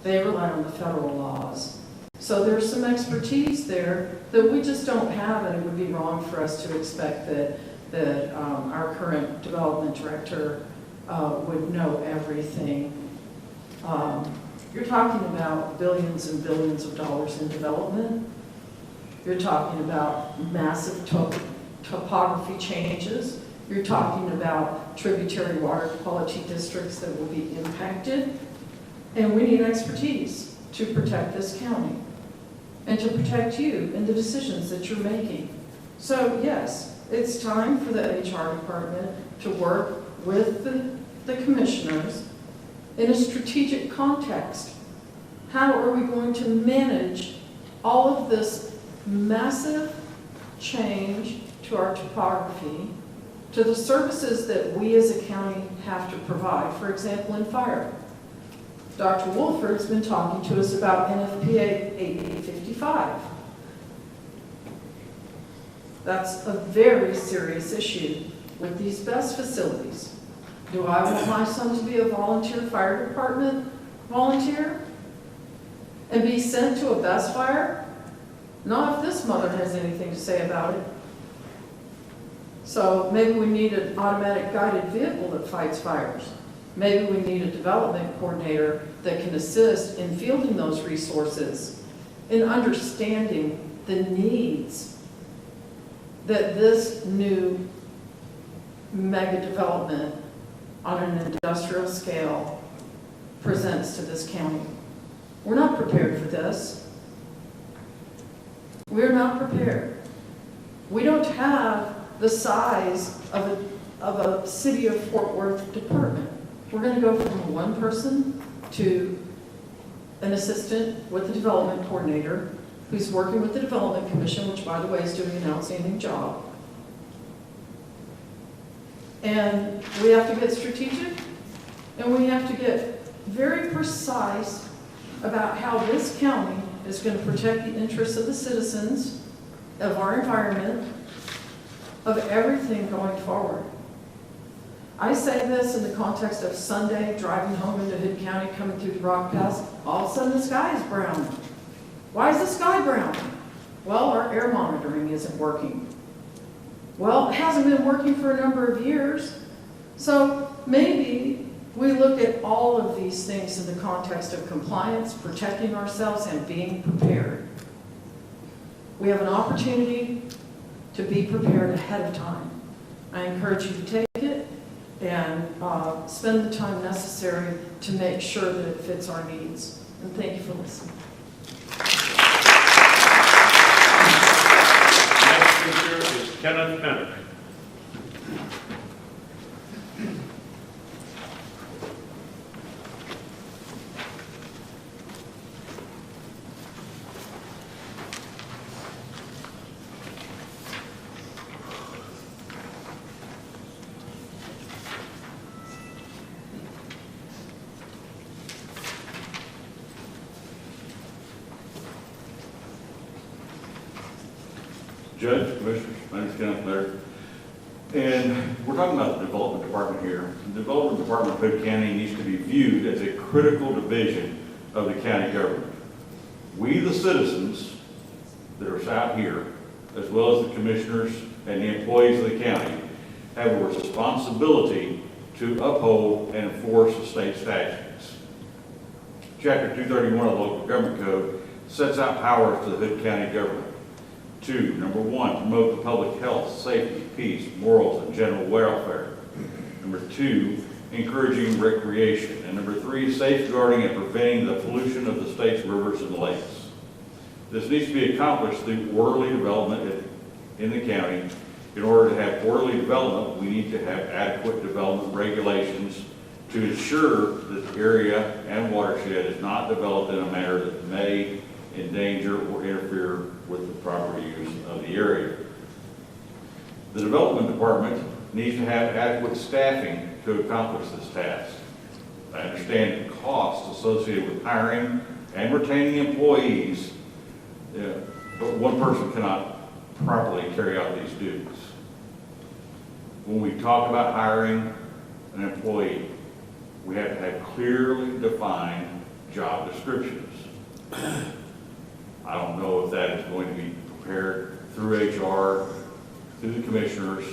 Speaker 5: They rely on the federal laws. So there's some expertise there that we just don't have, and it would be wrong for us to expect that our current development director would know everything. You're talking about billions and billions of dollars in development. You're talking about massive topography changes. You're talking about tributary water quality districts that will be impacted. And we need expertise to protect this county and to protect you and the decisions that you're making. So yes, it's time for the HR department to work with the commissioners in a strategic context. How are we going to manage all of this massive change to our topography, to the services that we as a county have to provide, for example, in fire? Dr. Wolford's been talking to us about NFPA 8855. That's a very serious issue with these best facilities. Do I want my son to be a volunteer fire department volunteer? and be sent to a best fire? Not if this mother has anything to say about it. So maybe we need an automatic guided vehicle that fights fires. Maybe we need a development coordinator that can assist in fielding those resources, in understanding the needs that this new mega development on an industrial scale presents to this county. We're not prepared for this. We're not prepared. We don't have the size of a city of Fort Worth department. We're going to go from one person to an assistant with the development coordinator who's working with the Development Commission, which by the way is doing an outstanding job. And we have to get strategic, and we have to get very precise about how this county is going to protect the interests of the citizens, of our environment, of everything going forward. I say this in the context of Sunday, driving home into Hood County, coming through the Rock Pass, all of a sudden the sky is brown. Why is the sky brown? Well, our air monitoring isn't working. Well, it hasn't been working for a number of years. So maybe we look at all of these things in the context of compliance, protecting ourselves, and being prepared. We have an opportunity to be prepared ahead of time. I encourage you to take it and spend the time necessary to make sure that it fits our needs. And thank you for listening.
Speaker 1: Next speaker is Kenneth Bennett.
Speaker 15: Judge, Commissioners, my name is Kenneth Bennett, and we're talking about the Development Department here. The Development Department of Hood County needs to be viewed as a critical division of the county government. We, the citizens that are out here, as well as the commissioners and the employees of the county, have a responsibility to uphold and enforce the state statutes. Chapter 231 of the Local Government Code sets out powers to the Hood County government. 2, number 1, promote the public health, safety, peace, morals, and general welfare. Number 2, encouraging recreation. And number 3, safeguarding and preventing the pollution of the state's rivers and lakes. This needs to be accomplished through orderly development in the county. In order to have orderly development, we need to have adequate development regulations to ensure that the area and watershed is not developed in a manner that may endanger or interfere with the proper use of the area. The Development Department needs to have adequate staffing to accomplish this task. I understand the costs associated with hiring and retaining employees, but one person cannot properly carry out these duties. When we talk about hiring an employee, we have to have clearly defined job descriptions. I don't know if that is going to be prepared through HR, through the commissioners,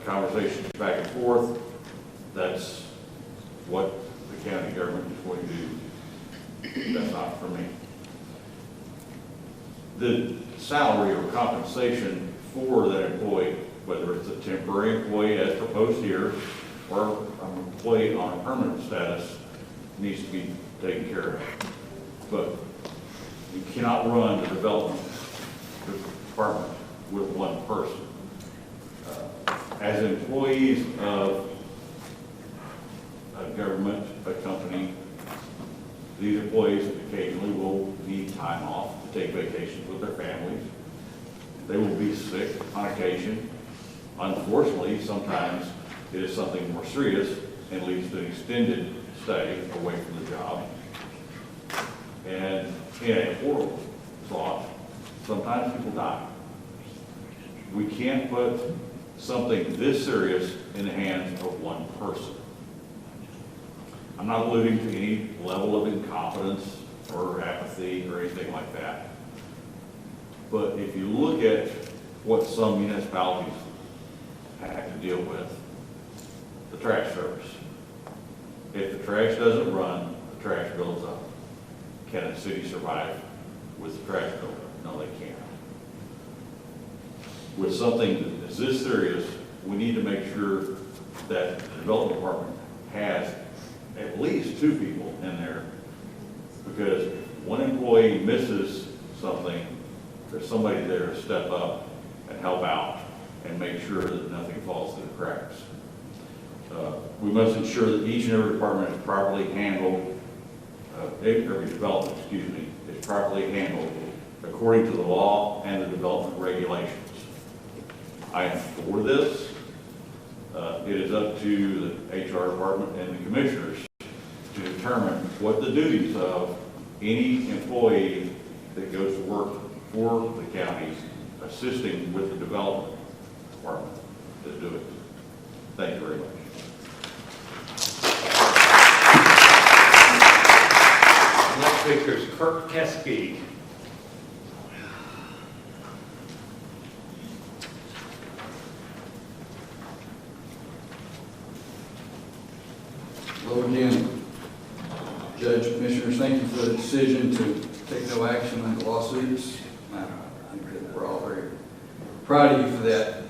Speaker 15: conversations back and forth. That's what the county government is going to do. That's not for me. The salary or compensation for that employee, whether it's a temporary employee as proposed here, or an employee on a permanent status, needs to be taken care of. But you cannot run the development department with one person. As employees of a government, a company, these employees occasionally will need time off to take vacations with their families. They will be sick on occasion. Unfortunately, sometimes it is something more serious and leads to an extended stay away from the job. And in a horrible thought, sometimes people die. We can't put something this serious in the hands of one person. I'm not alluding to any level of incompetence or apathy or anything like that. But if you look at what some municipalities have to deal with, the trash service. If the trash doesn't run, the trash builds up. Can a city survive with the trash buildup? No, they can't. With something as this serious, we need to make sure that the development department has at least 2 people in there, because if one employee misses something, there's somebody there to step up and help out and make sure that nothing falls through the cracks. We must ensure that each and every department is properly handled, every development, is properly handled according to the law and the development regulations. I am for this. It is up to the HR department and the commissioners to determine what the duties of any employee that goes to work for the county assisting with the development department to do it. Thank you very much.
Speaker 1: Next speaker is Kirk Keskey.
Speaker 7: Hello again. Judge, Commissioners, thank you for the decision to take no action on the lawsuits. I think that we're all very proud of you for that.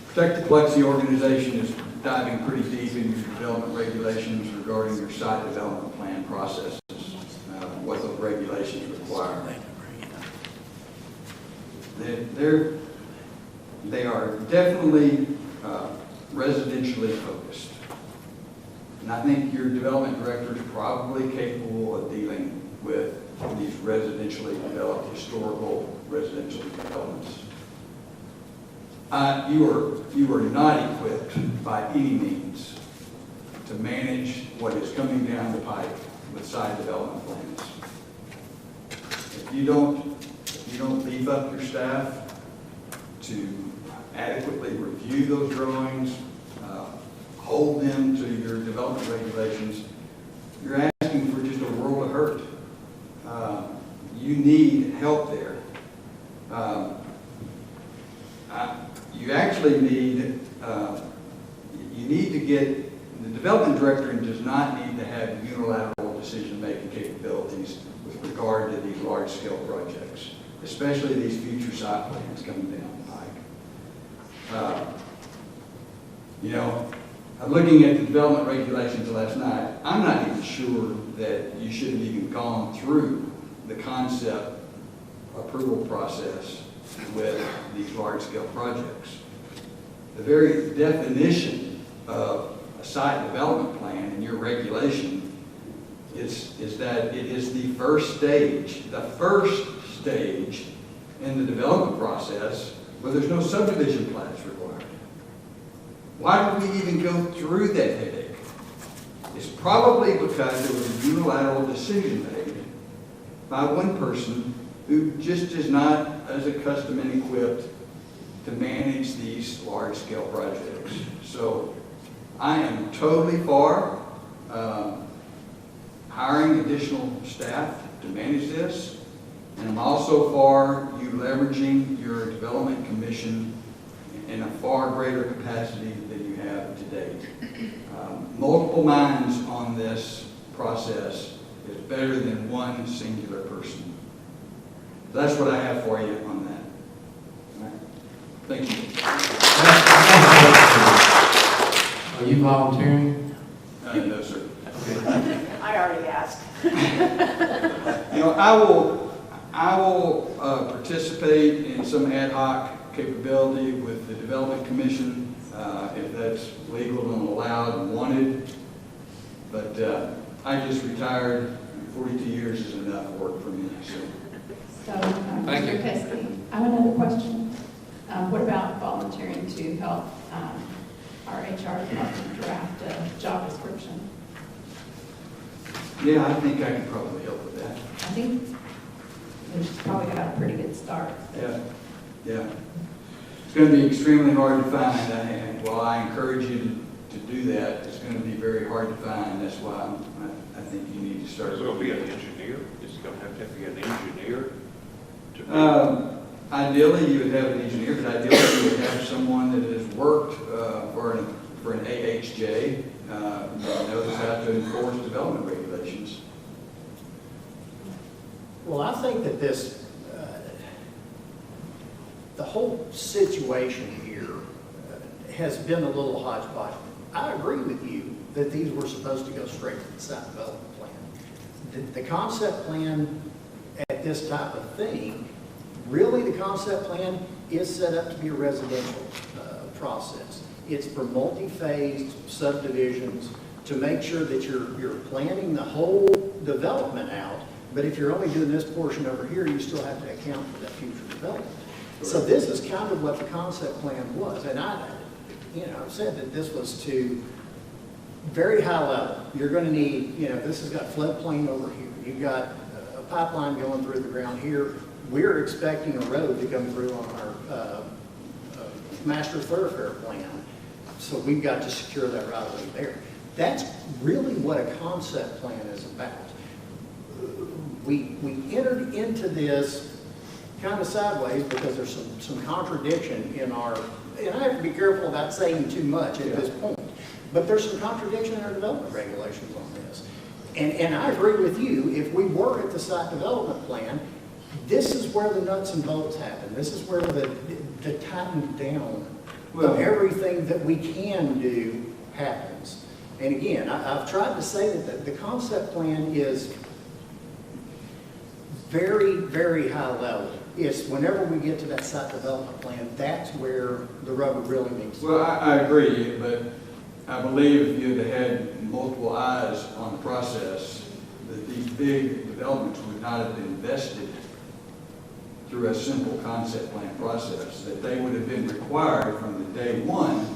Speaker 7: Protect the Biloxi organization is diving pretty deep into your development regulations regarding your site development plan processes, what those regulations require. They are definitely residentially focused. And I think your development director is probably capable of dealing with these residentially developed, historical residential developments. You are not equipped by any means to manage what is coming down the pipe with site development plans. If you don't beef up your staff to adequately review those drawings, hold them to your development regulations, you're asking for just a world of hurt. You need help there. You actually need, you need to get, the development director does not need to have unilateral decision-making capabilities with regard to these large-scale projects, especially these future site plans coming down the pike. You know, looking at the development regulations last night, I'm not even sure that you should have even gone through the concept approval process with these large-scale projects. The very definition of a site development plan in your regulation is that it is the first stage in the development process where there's no subdivision plans required. Why did we even go through that headache? It's probably because there was a unilateral decision made by one person who just is not as accustomed and equipped to manage these large-scale projects. So I am totally for hiring additional staff to manage this, and I'm also for you leveraging your development commission in a far greater capacity than you have to date. Multiple minds on this process is better than one singular person. That's what I have for you on that. All right. Thank you.
Speaker 20: Are you volunteering?
Speaker 7: No, sir.
Speaker 18: I already asked.
Speaker 7: You know, I will participate in some ad hoc capability with the Development Commission if that's legal and allowed and wanted. But I just retired. 42 years is enough work for me.
Speaker 23: So,
Speaker 7: Thank you.
Speaker 23: Mr. Keskey, I have another question. What about volunteering to help our HR department draft a job description?
Speaker 7: Yeah, I think I can probably help with that.
Speaker 23: I think we've probably got a pretty good start.
Speaker 7: Yeah, yeah. It's going to be extremely hard to find, and while I encourage you to do that, it's going to be very hard to find. That's why I think you need to start.
Speaker 1: Is it going to be an engineer? Is it going to have to be an engineer?
Speaker 7: Ideally, you would have an engineer, but ideally you would have someone that has worked for an AHJ, that knows how to enforce development regulations.
Speaker 6: Well, I think that the whole situation here has been a little hodgepodge. I agree with you that these were supposed to go straight to the site development plan. The concept plan at this type of thing, really the concept plan is set up to be a residential process. It's for multi-phased subdivisions to make sure that you're planning the whole development out, but if you're only doing this portion over here, you still have to account for that future development. So this is kind of what the concept plan was, and I said that this was to very high level. You're going to need, this has got floodplain over here. You've got a pipeline going through the ground here. We're expecting a road to come through on our master thoroughfare plan. So we've got to secure that right away there. That's really what a concept plan is about. We entered into this kind of sideways because there's some contradiction in our, and I have to be careful about saying too much at this point, but there's some contradiction in our development regulations on this. And I agree with you, if we were at the site development plan, this is where the nuts and bolts happen. This is where the tightened down of everything that we can do happens. And again, I've tried to say that the concept plan is very, very high level. It's whenever we get to that site development plan, that's where the rubber really needs to.
Speaker 7: Well, I agree, but I believe if you'd had multiple eyes on the process, that these big developments would not have been invested through a simple concept plan process, that they would have been required from the day one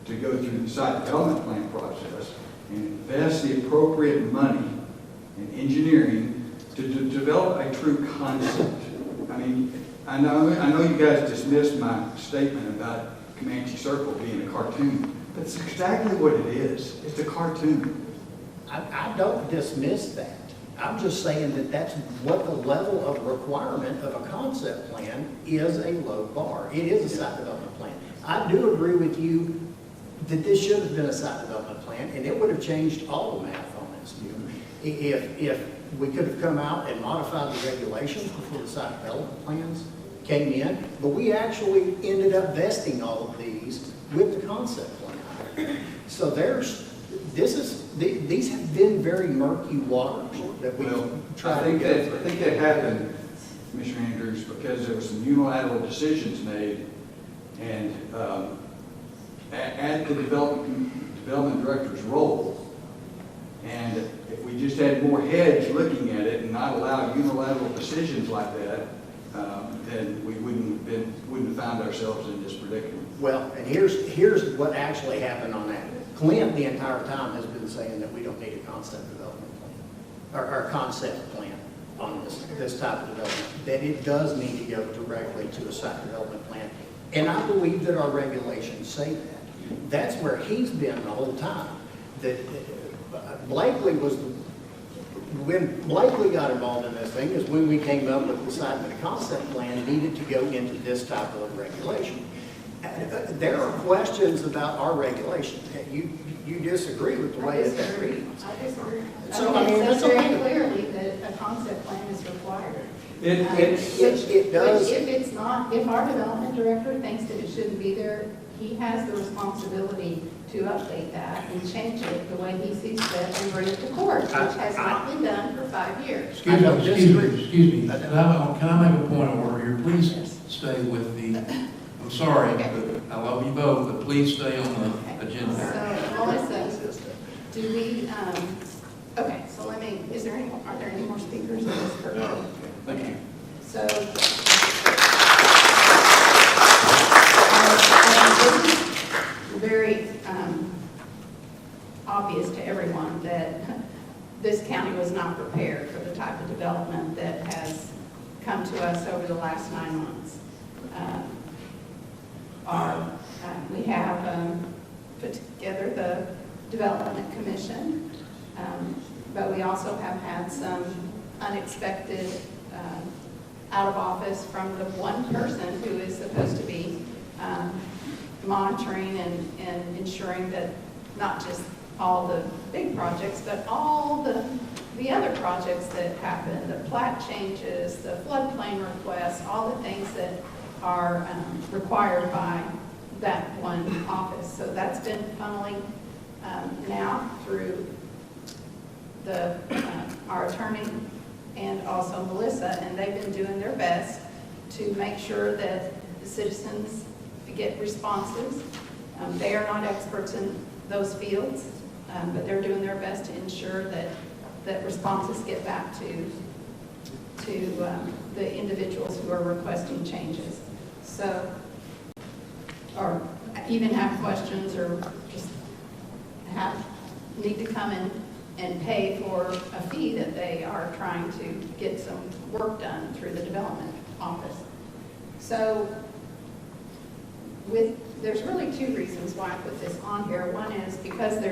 Speaker 7: to go through the site development plan process and invest the appropriate money in engineering to develop a true concept. I mean, I know you guys dismissed my statement about Comanche Circle being a cartoon, but it's exactly what it is. It's a cartoon.
Speaker 6: I don't dismiss that. I'm just saying that that's what the level of requirement of a concept plan is, a low bar. It is a site development plan. I do agree with you that this should have been a site development plan, and it would have changed all the math on this. If we could have come out and modified the regulations before the site development plans came in, but we actually ended up vesting all of these with the concept plan. So these have been very murky waters that we try to go through.
Speaker 7: I think that happened, Commissioner Andrews, because there were some unilateral decisions made, and at the development director's role. And if we just had more heads looking at it and not allow unilateral decisions like that, then we wouldn't have found ourselves in this predicament.
Speaker 6: Well, and here's what actually happened on that. Clint the entire time has been saying that we don't need a concept development plan, or a concept plan on this type of development, that it does need to go directly to a site development plan. And I believe that our regulations say that. That's where he's been the whole time. That Blakely was, when Blakely got involved in this thing is when we came up with deciding that a concept plan needed to go into this type of regulation. There are questions about our regulation. You disagree with the way it reads.
Speaker 23: I disagree.
Speaker 6: So,
Speaker 23: I mean, it
Speaker 6: that's
Speaker 23: says very
Speaker 6: okay.
Speaker 23: clearly that a concept plan is required.
Speaker 6: It does.
Speaker 23: If it's not, if our development director thinks that it shouldn't be there, he has the responsibility to update that and change it the way he sees fit and bring it to court, which has not been done for 5 years.
Speaker 20: Excuse me. Can I make a point of order here? Please stay with the, I'm sorry, but I love you both, but please stay on the agenda.
Speaker 23: So, Melissa, do we, okay, so are there any more speakers in this group?
Speaker 20: No. Thank you.
Speaker 23: So, very obvious to everyone that this county was not prepared for the type of development that has come to us over the last 9 months. We have put together the Development Commission, also have had some unexpected out of office from the one person who is supposed to be monitoring and ensuring that not just all the big projects, but all the other projects that happen, the plat changes, the floodplain requests, all the things that are required by that one office. So that's been funneling now through our attorney and also Melissa, and they've been doing their best to make sure that the citizens get responses. They are not experts in those fields, but they're doing their best to ensure that responses get back to the individuals who are requesting changes. So, or even have questions or just need to come in and pay for a fee that they are trying to get some work done through the development office. So there's really two reasons why I put this on here. One is because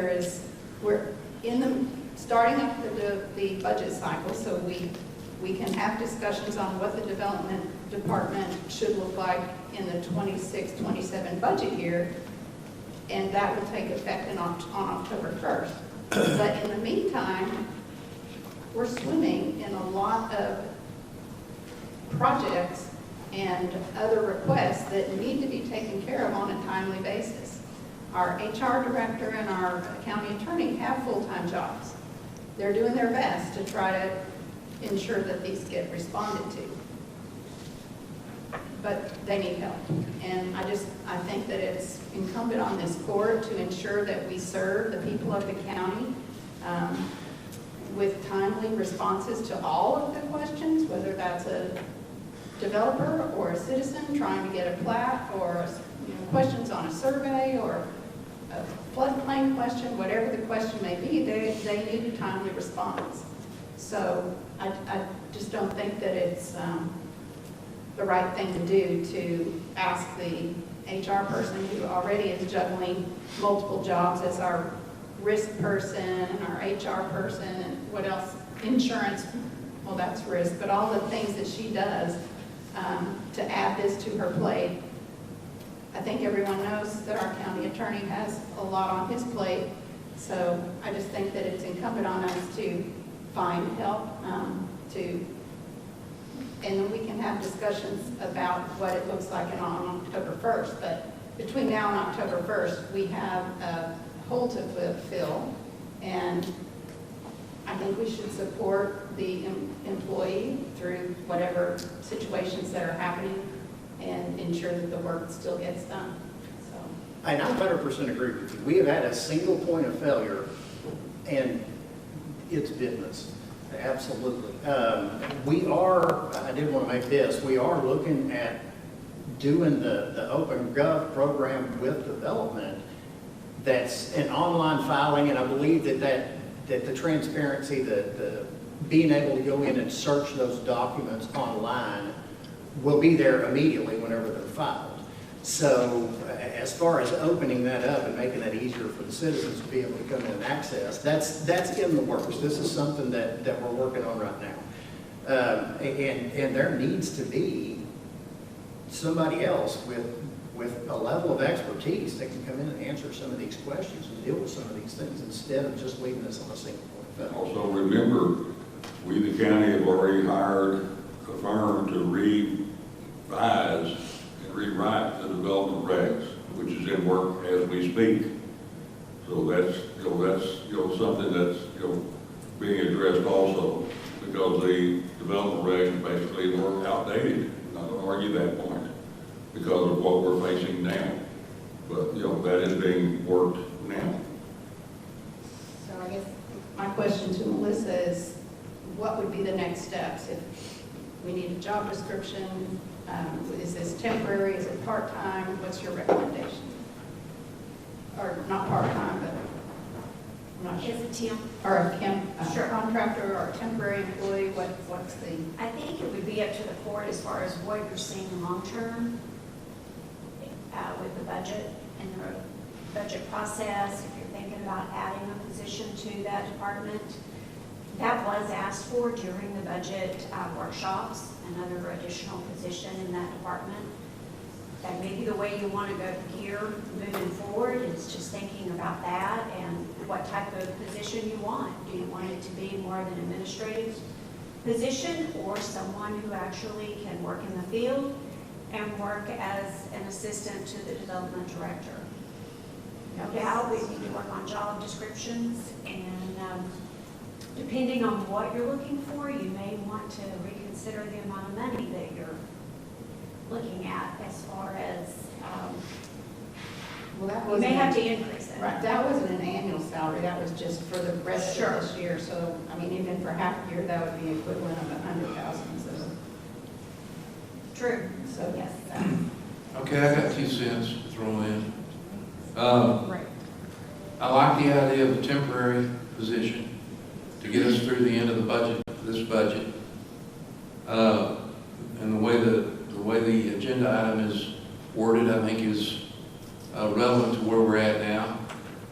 Speaker 23: we're starting up the budget cycle, so we can have discussions on what the development department should look like in the 26-27 budget year, and that will take effect on October 1st. But in the meantime, we're swimming in a lot of projects and other requests that need to be taken care of on a timely basis. Our HR director and our county attorney have full-time jobs. They're doing their best to try to ensure that these get responded to. But they need help. And I think that it's incumbent on this court to ensure that we serve the people of the county with timely responses to all of the questions, whether that's a developer or a citizen trying to get a plat, or questions on a survey, or a floodplain question, whatever the question may be, they need a timely response. So I just don't think that it's the right thing to do to ask the HR person who already is juggling multiple jobs as our risk person and our HR person and what else, insurance, well that's risk, but all the things that she does to add this to her plate. I think everyone knows that our county attorney has a lot on his plate, so I just think that it's incumbent on us to find help and then we can have discussions about what it looks like on October 1st. But between now and October 1st, we have a hole to fill, and I think we should support the employee through whatever situations that are happening and ensure that the work still gets done. So.
Speaker 6: And I 100% agree with you. We have had a single point of failure, and it's business. Absolutely. We are, I did want to make this, we are looking at doing the Open Gov program with development. That's an online filing, and I believe that the transparency, the being able to go in and search those documents online will be there immediately whenever they're filed. So as far as opening that up and making that easier for the citizens to be able to come in and access, that's in the works. This is something that we're working on right now. And there needs to be somebody else with a level of expertise that can come in and answer some of these questions and deal with some of these things instead of just leaving this on a single point of failure.
Speaker 15: Also, remember, we, the county, have already hired a firm to revise and rewrite the development regs, which is in work as we speak. So that's something that's being addressed also, because the development regs basically were outdated. I'm not going to argue that point because of what we're facing now. But that is being worked now.
Speaker 23: So I guess my question to Melissa is, what would be the next steps? If we need a job description, is this temporary, is it part-time? What's your recommendation? Or not part-time, but I'm not sure.
Speaker 18: Is it temp?
Speaker 23: Or a
Speaker 18: Sure.
Speaker 23: contractor or a temporary employee, what's the?
Speaker 18: I think it would be up to the court as far as what you're seeing long-term with the budget and the budget process. If you're thinking about adding a position to that department,
Speaker 8: That was asked for during the budget workshops, another additional position in that department. That may be the way you want to go here moving forward, is just thinking about that and what type of position you want. Do you want it to be more of an administrative position or someone who actually can work in the field and work as an assistant to the development director? No doubt we need to work on job descriptions, and depending on what you're looking for, you may want to reconsider the amount of money that you're looking at as far as,
Speaker 23: Well, that
Speaker 8: you
Speaker 23: was
Speaker 8: may have to increase it.
Speaker 23: Right, that wasn't an annual salary, that was just for the rest
Speaker 8: Sure.
Speaker 23: of this year. So, I mean, even for half a year, that would be equivalent of 100,000, so.
Speaker 8: True.
Speaker 23: So,
Speaker 8: Yes.
Speaker 22: Okay, I got 2 cents to throw in.
Speaker 8: Right.
Speaker 22: I like the idea of a temporary position to get us through the end of the budget, this budget. And the way the agenda item is worded, I think is relevant to where we're at now.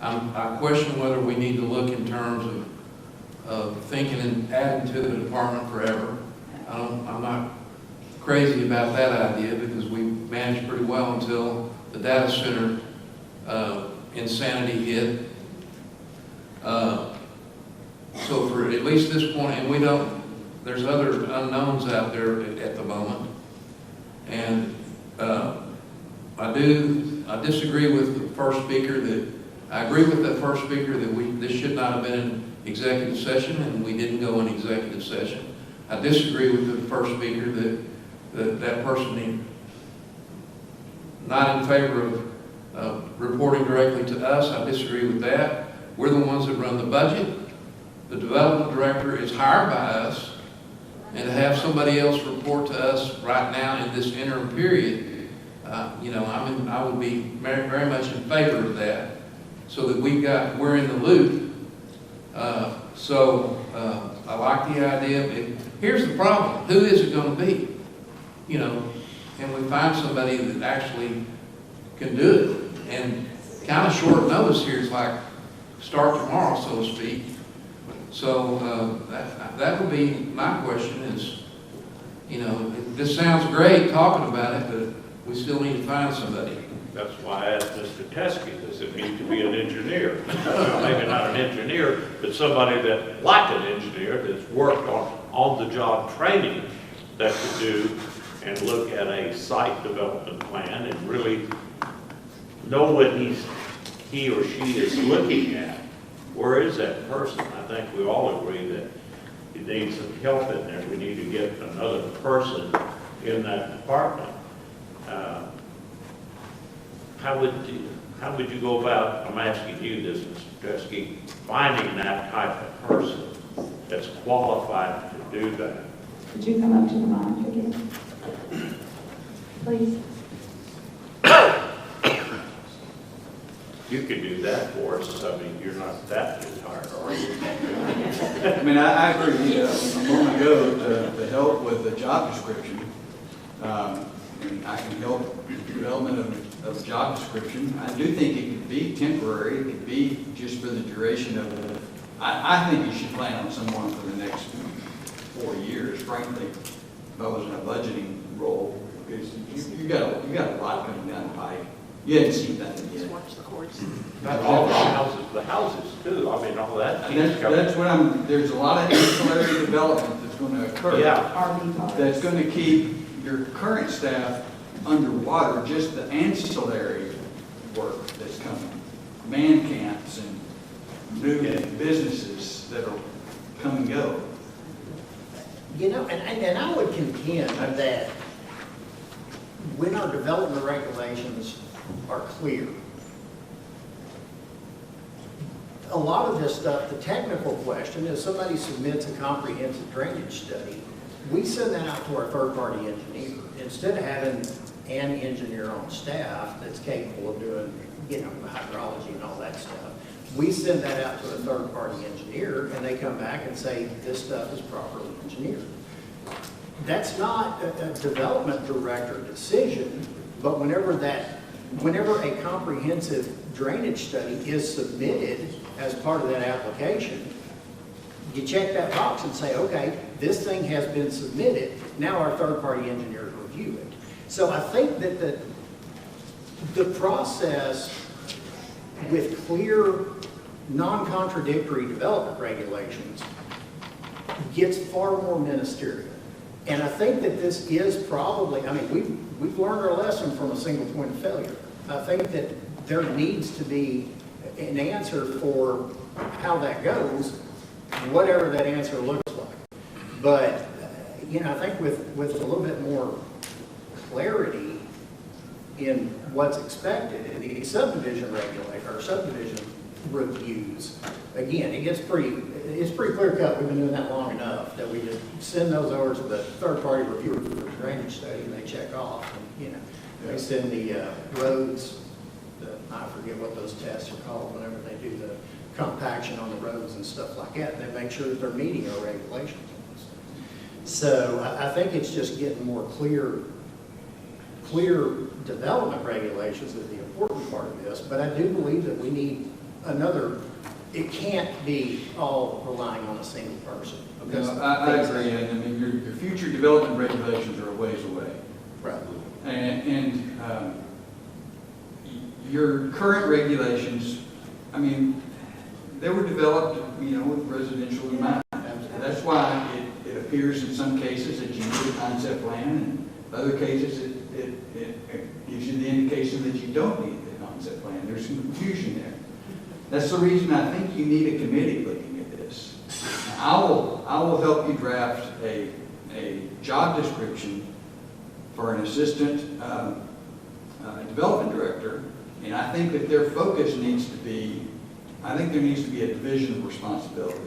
Speaker 22: I question whether we need to look in terms of thinking and adding to the department forever. I'm not crazy about that idea because we managed pretty well until the data center insanity hit. So for at least this point, and there's other unknowns out there at the moment. And I disagree with the first speaker I agree with that first speaker that this should not have been an executive session and we didn't go in executive session. I disagree with the first speaker that person not in favor of reporting directly to us. I disagree with that. We're the ones that run the budget. The development director is hired by us, and to have somebody else report to us right now in this interim period, I would be very, very much in favor of that, so that we're in the loop. I like the idea. Here's the problem: who is it going to be? Can we find somebody that actually can do it? And kind of short notice here is like start tomorrow, so to speak. So that would be my question is, this sounds great talking about it, but we still need to find somebody.
Speaker 1: That's why I asked Mr. Teskey, does it need to be an engineer? Maybe not an engineer, but somebody that, like an engineer, that's worked on the job training that could do and look at a site development plan and really know what he or she is looking at. Where is that person? I think we all agree that it needs some help in there. We need to get another person in that department. How would you go about, I'm asking you this, Mr. Teskey, finding that type of person that's qualified to do that?
Speaker 23: Could you come up to the mic again? Please.
Speaker 1: You could do that for us. I mean, you're not that retired, are you?
Speaker 7: I mean, I agree. A moment ago, to help with the job description, and I can help development of a job description. I do think it could be temporary. It could be just for the duration of it. I think you should plan on someone for the next 4 years, frankly, if I was in a budgeting role, because you got a lot coming down the pike. You haven't seen that yet.
Speaker 4: Just watch the courts.
Speaker 1: Not all the houses too. I mean, all that.
Speaker 7: That's what there's a lot of ancillary development that's going to occur.
Speaker 1: Yeah.
Speaker 7: That's going to keep your current staff underwater, just the ancillary work that's coming. Man camps and new businesses that'll come and go.
Speaker 6: And I would contend that when our development regulations are clear, a lot of this stuff, the technical question is somebody submits a comprehensive drainage study. We send that out to our third-party engineer. Instead of having an engineer on staff that's capable of doing, hydrology and all that stuff, we send that out to a third-party engineer, and they come back and say, this stuff is properly engineered. That's not a development director decision, but whenever a comprehensive drainage study is submitted as part of that application, you check that box and say, okay, this thing has been submitted, now our third-party engineers review it. So I think that the process with clear, non-contradictory development regulations gets far more ministerial. And I think that this is probably, I mean, we've learned our lesson from a single point of failure. I think that there needs to be an answer for how that goes, whatever that answer looks like. But, you know, I think with a little bit more clarity in what's expected in the subdivision or subdivision reviews, again, it's pretty clear cut. We've been doing that long enough that we just send those over to the third-party reviewer for the drainage study and they check off. And, you know, they send the roads, I forget what those tests are called, whenever they do the compaction on the roads and stuff like that. They make sure that they're meeting our regulations. So I think it's just getting more clear development regulations is the important part of this. But I do believe that we need another. It can't be all relying on a single person.
Speaker 7: No, I agree. And I mean, your future development regulations are a ways away.
Speaker 6: Right.
Speaker 7: And your current regulations, I mean, they were developed, you know, with residential in mind. That's why it appears in some cases that you need a concept plan, and other cases it gives you the indication that you don't need the concept plan. There's some confusion there. That's the reason I think you need a committee looking at this. Now, I will help you draft a job description for an assistant development director, and I think that their focus needs to be, I think there needs to be a division of responsibility.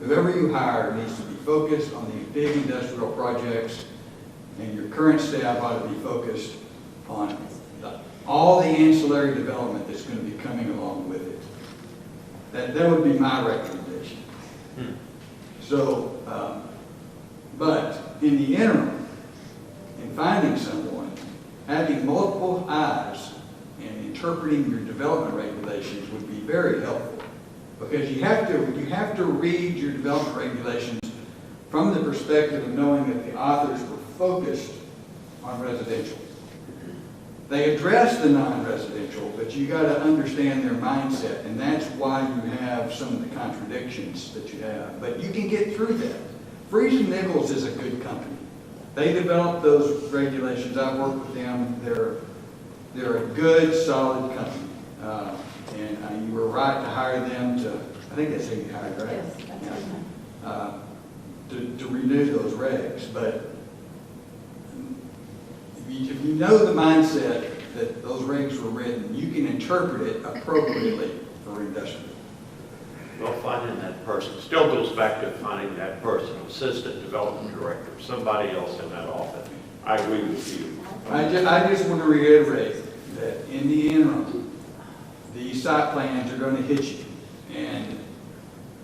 Speaker 7: Whoever you hire needs to be focused on these big industrial projects, and your current staff ought to be focused on all the ancillary development that's going to be coming along with it. That would be my recommendation. So, but in the interim, in finding someone, having multiple eyes and interpreting your development regulations would be very helpful. Because you have to read your development regulations from the perspective of knowing that the authors were focused on residential. They address the non-residential, but you got to understand their mindset, and that's why you have some of the contradictions that you have. But you can get through that. Freese & Nichols is a good company. They developed those regulations. I've worked with them. They're a good, solid company. And you were right to hire them to, I think that's who you hired, right?
Speaker 4: Yes, that's right.
Speaker 7: To renew those regs. But if you know the mindset that those regs were written, you can interpret it appropriately for industrial.
Speaker 1: Well, finding that person still goes back to finding that person, assistant development director, somebody else in that office. I agree with you.
Speaker 7: I just want to reiterate that in the interim, these site plans are going to hit you, and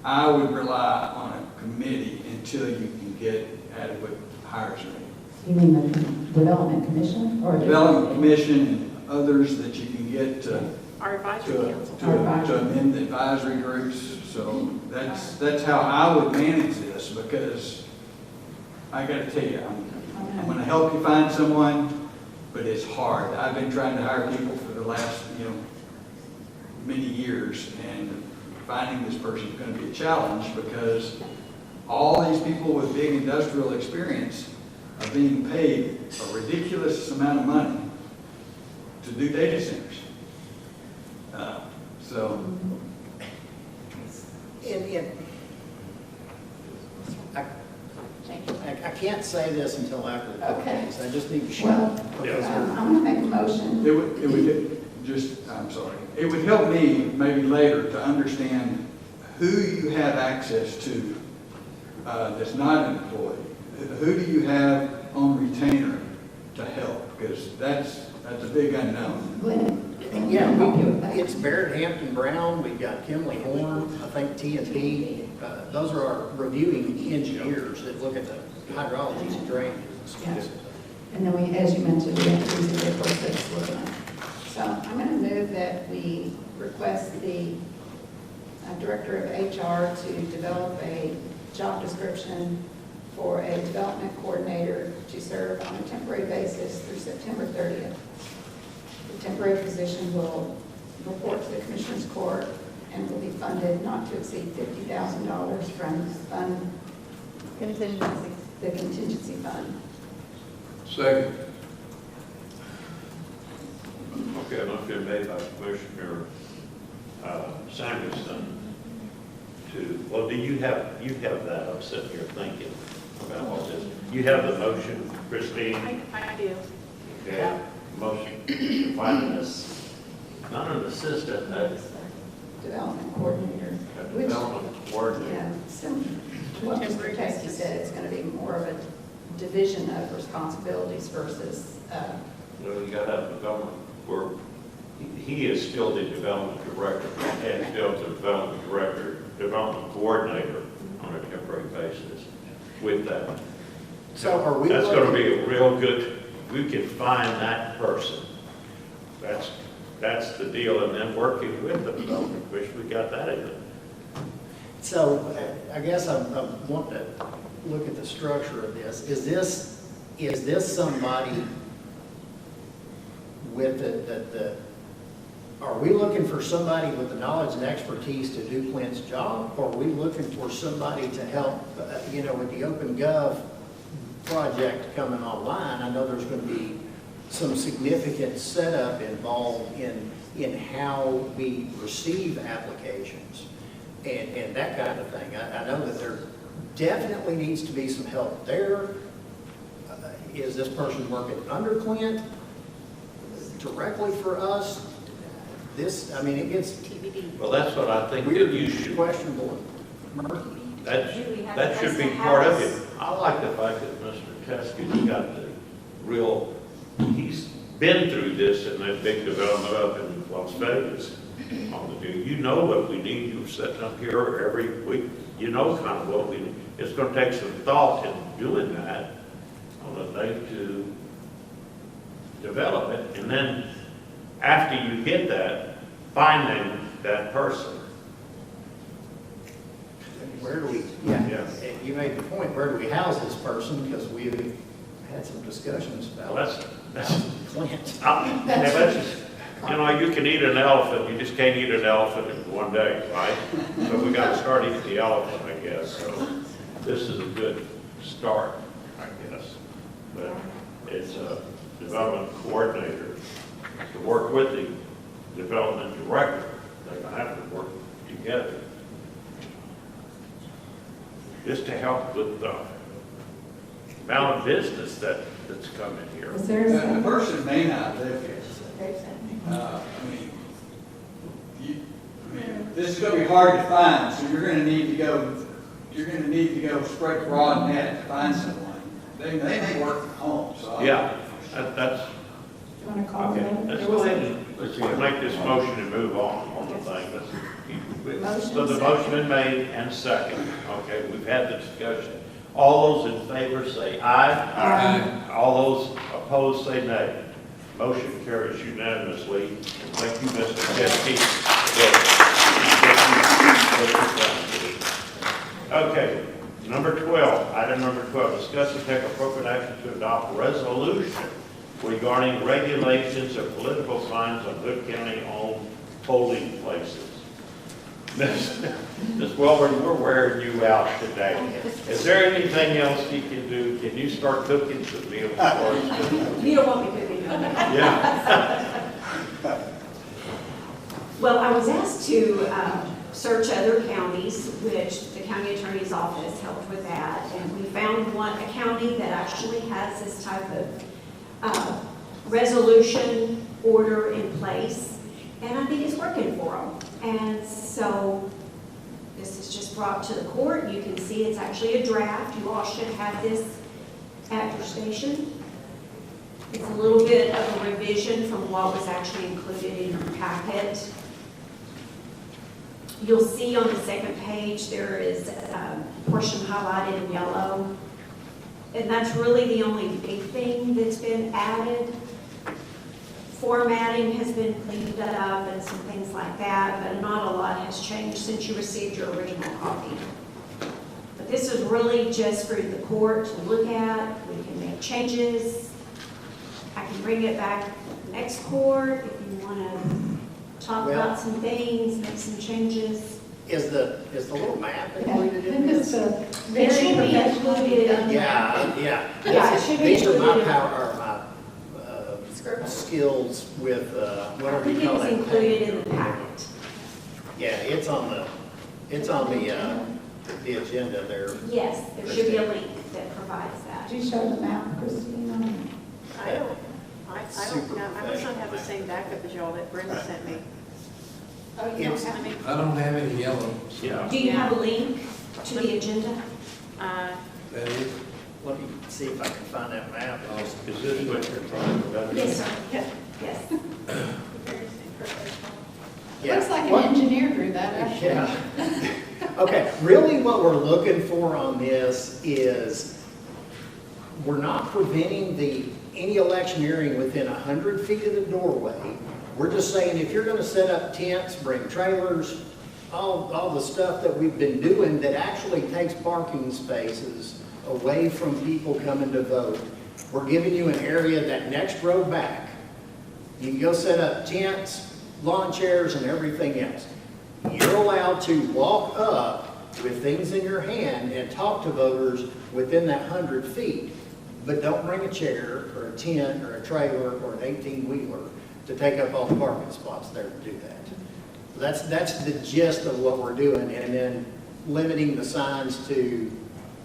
Speaker 7: I would rely on a committee until you can get adequate hires made.
Speaker 9: You mean the Development Commission? Or
Speaker 7: Development Commission and others that you can get to
Speaker 18: Our advisory council.
Speaker 7: to amend the advisory groups. So that's how I would manage this, because I got to tell you, I'm going to help you find someone, but it's hard. I've been trying to hire people for the last, many years, and finding this person is going to be a challenge because all these people with big industrial experience are being paid a ridiculous amount of money to do data centers.
Speaker 6: I can't say this until after the court
Speaker 23: Okay.
Speaker 6: case. I just need to
Speaker 23: Well,
Speaker 6: show. Because
Speaker 23: I'm going to make a motion.
Speaker 7: It would help me maybe later to understand who you have access to that's not an employee. Who do you have on retainer to help? Because that's a big unknown.
Speaker 23: Glenn.
Speaker 6: Yeah, it's Barrett Hampton Brown, we've got Kimley Horn, I think T&P. Those are our reviewing engineers that look at the hydrologies and drainages and stuff.
Speaker 23: Yeah. And then we, as you mentioned, we have to use the reports that's looking at. So I'm going to move that we request the Director of HR to develop a job description for a development coordinator to serve on a temporary basis through September 30th. The temporary position will report to the Commissioners Court and will be funded not to exceed $50,000 from the contingency fund.
Speaker 20: Second.
Speaker 1: Okay, a motion made by Commissioner Samuelson to, well, do you have that? I'm sitting here thinking about what this, you have the motion, Christine?
Speaker 4: I do.
Speaker 1: Okay, motion to find not an assistant,
Speaker 23: Development coordinator.
Speaker 1: a development coordinator.
Speaker 23: Yeah, what Mr. Tesky said, it's going to be more of a division of responsibilities versus,
Speaker 1: Well, you got to have development, where he is still the development director, and still the development director, development coordinator on a temporary basis with that.
Speaker 6: So are we
Speaker 1: That's going to
Speaker 6: looking-
Speaker 1: be a real good, we can find that person. That's the deal, and then working with the development, which we got that in it.
Speaker 6: So I guess I want to look at the structure of this. Is this somebody with are we looking for somebody with the knowledge and expertise to do Clint's job? Or are we looking for somebody to help, with the OpenGov project coming online? I know there's going to be some significant setup involved in how we receive applications and that kind of thing. I know that there definitely needs to be some help there. Is this person working under Clint, directly for us? It gets TBD.
Speaker 1: Well, that's what I think that you should,
Speaker 6: questionable.
Speaker 1: that should be part of it. I like the fact that Mr. Teske's got he's been through this in that big development up in Las Vegas. You know what we need. You're sitting up here every week. You know kind of what we need. It's going to take some thought in doing that on a thing to develop it. And then after you get that, finding that person.
Speaker 6: Where do we, you made the point, where do we house this person? Because we've had some discussions about
Speaker 1: that's
Speaker 6: Clint.
Speaker 1: You can eat an elephant, you just can't eat an elephant in one day, right? So we got to start eating the elephant, I guess. So this is a good start, I guess. But it's a development coordinator to work with the development director. They're going to have to work together just to help with the amount of business that's coming here.
Speaker 9: Is there
Speaker 7: The person may not live here. This is going to be hard to find, so you're going to need to go spread broad net to find someone. They may work from home, so.
Speaker 1: Yeah, that's,
Speaker 9: Do you want to call
Speaker 1: okay.
Speaker 9: them?
Speaker 1: Let's go ahead and, let's make this motion and move on the thing. Let's keep- So the motion been made and second. Okay, we've had the discussion. All those in favor say aye. Aye. All those opposed say nay. Motion carries unanimously. And thank you, Mr. Chesky. Okay, number 12, item number 12, discuss and take appropriate action to adopt a resolution regarding regulations of political signs on Hood County-owned polling places. Ms. Welborn, we're wearing you out today. Is there anything else you can do? Can you start cooking some meals for us?
Speaker 18: You don't want me cooking.
Speaker 1: Yeah.
Speaker 18: Well, I was asked to search other counties, which the county attorney's office helped with that, and we found a county that actually has this type of resolution order in place, and I think it's working for them. And so this is just brought to the court. You can see it's actually a draft. You all should have this at your station. It's a little bit of a revision from what was actually included in your packet. You'll see on the second page there is a portion highlighted in yellow. And that's really the only big thing that's been added. formatting has been cleaned up and some things like that, but not a lot has changed since you received your original copy. But this is really just for the court to look at. We can make changes. I can bring it back next court if you want to talk
Speaker 6: Well-
Speaker 18: about some things, make some changes.
Speaker 6: Is the little map included in
Speaker 14: This
Speaker 6: this?
Speaker 14: is a
Speaker 18: It
Speaker 14: very
Speaker 18: should be
Speaker 14: professional.
Speaker 18: included in
Speaker 6: Yeah.
Speaker 18: Yeah, it should be
Speaker 6: These are my
Speaker 18: included.
Speaker 6: power, or my skills with,
Speaker 18: I
Speaker 6: whatever
Speaker 18: think
Speaker 6: you
Speaker 18: it
Speaker 6: call
Speaker 18: was
Speaker 6: that.
Speaker 18: included in the packet.
Speaker 6: Yeah, it's on the agenda there.
Speaker 18: Yes, there should be a link that provides that.
Speaker 14: Did you show the map, Christina?
Speaker 4: I don't know.
Speaker 6: Super
Speaker 4: I must not have the same backup as y'all that Brenda sent me.
Speaker 23: Oh, you don't
Speaker 6: It's-
Speaker 23: have any?
Speaker 20: I don't have any yellow.
Speaker 1: Yeah.
Speaker 18: Do you have a link to the agenda?
Speaker 20: That is,
Speaker 6: Let me see if I can find that map.
Speaker 1: Is this what you're trying to?
Speaker 18: Yes, sir. Yes.
Speaker 6: Yeah.
Speaker 23: Looks like
Speaker 6: What-
Speaker 23: an engineer drew that, actually.
Speaker 6: Yeah. Okay, really what we're looking for on this is, we're not preventing any electioneering within 100 feet of the doorway. We're just saying, if you're gonna set up tents, bring trailers, all the stuff that we've been doing that actually takes parking spaces away from people coming to vote, we're giving you an area that next row back, you can go set up tents, lawn chairs, and everything else. You're allowed to walk up with things in your hand and talk to voters within that 100 feet, but don't bring a chair or a tent or a trailer or an 18-wheeler to take up all the parking spots there to do that. That's the gist of what we're doing, and then limiting the signs to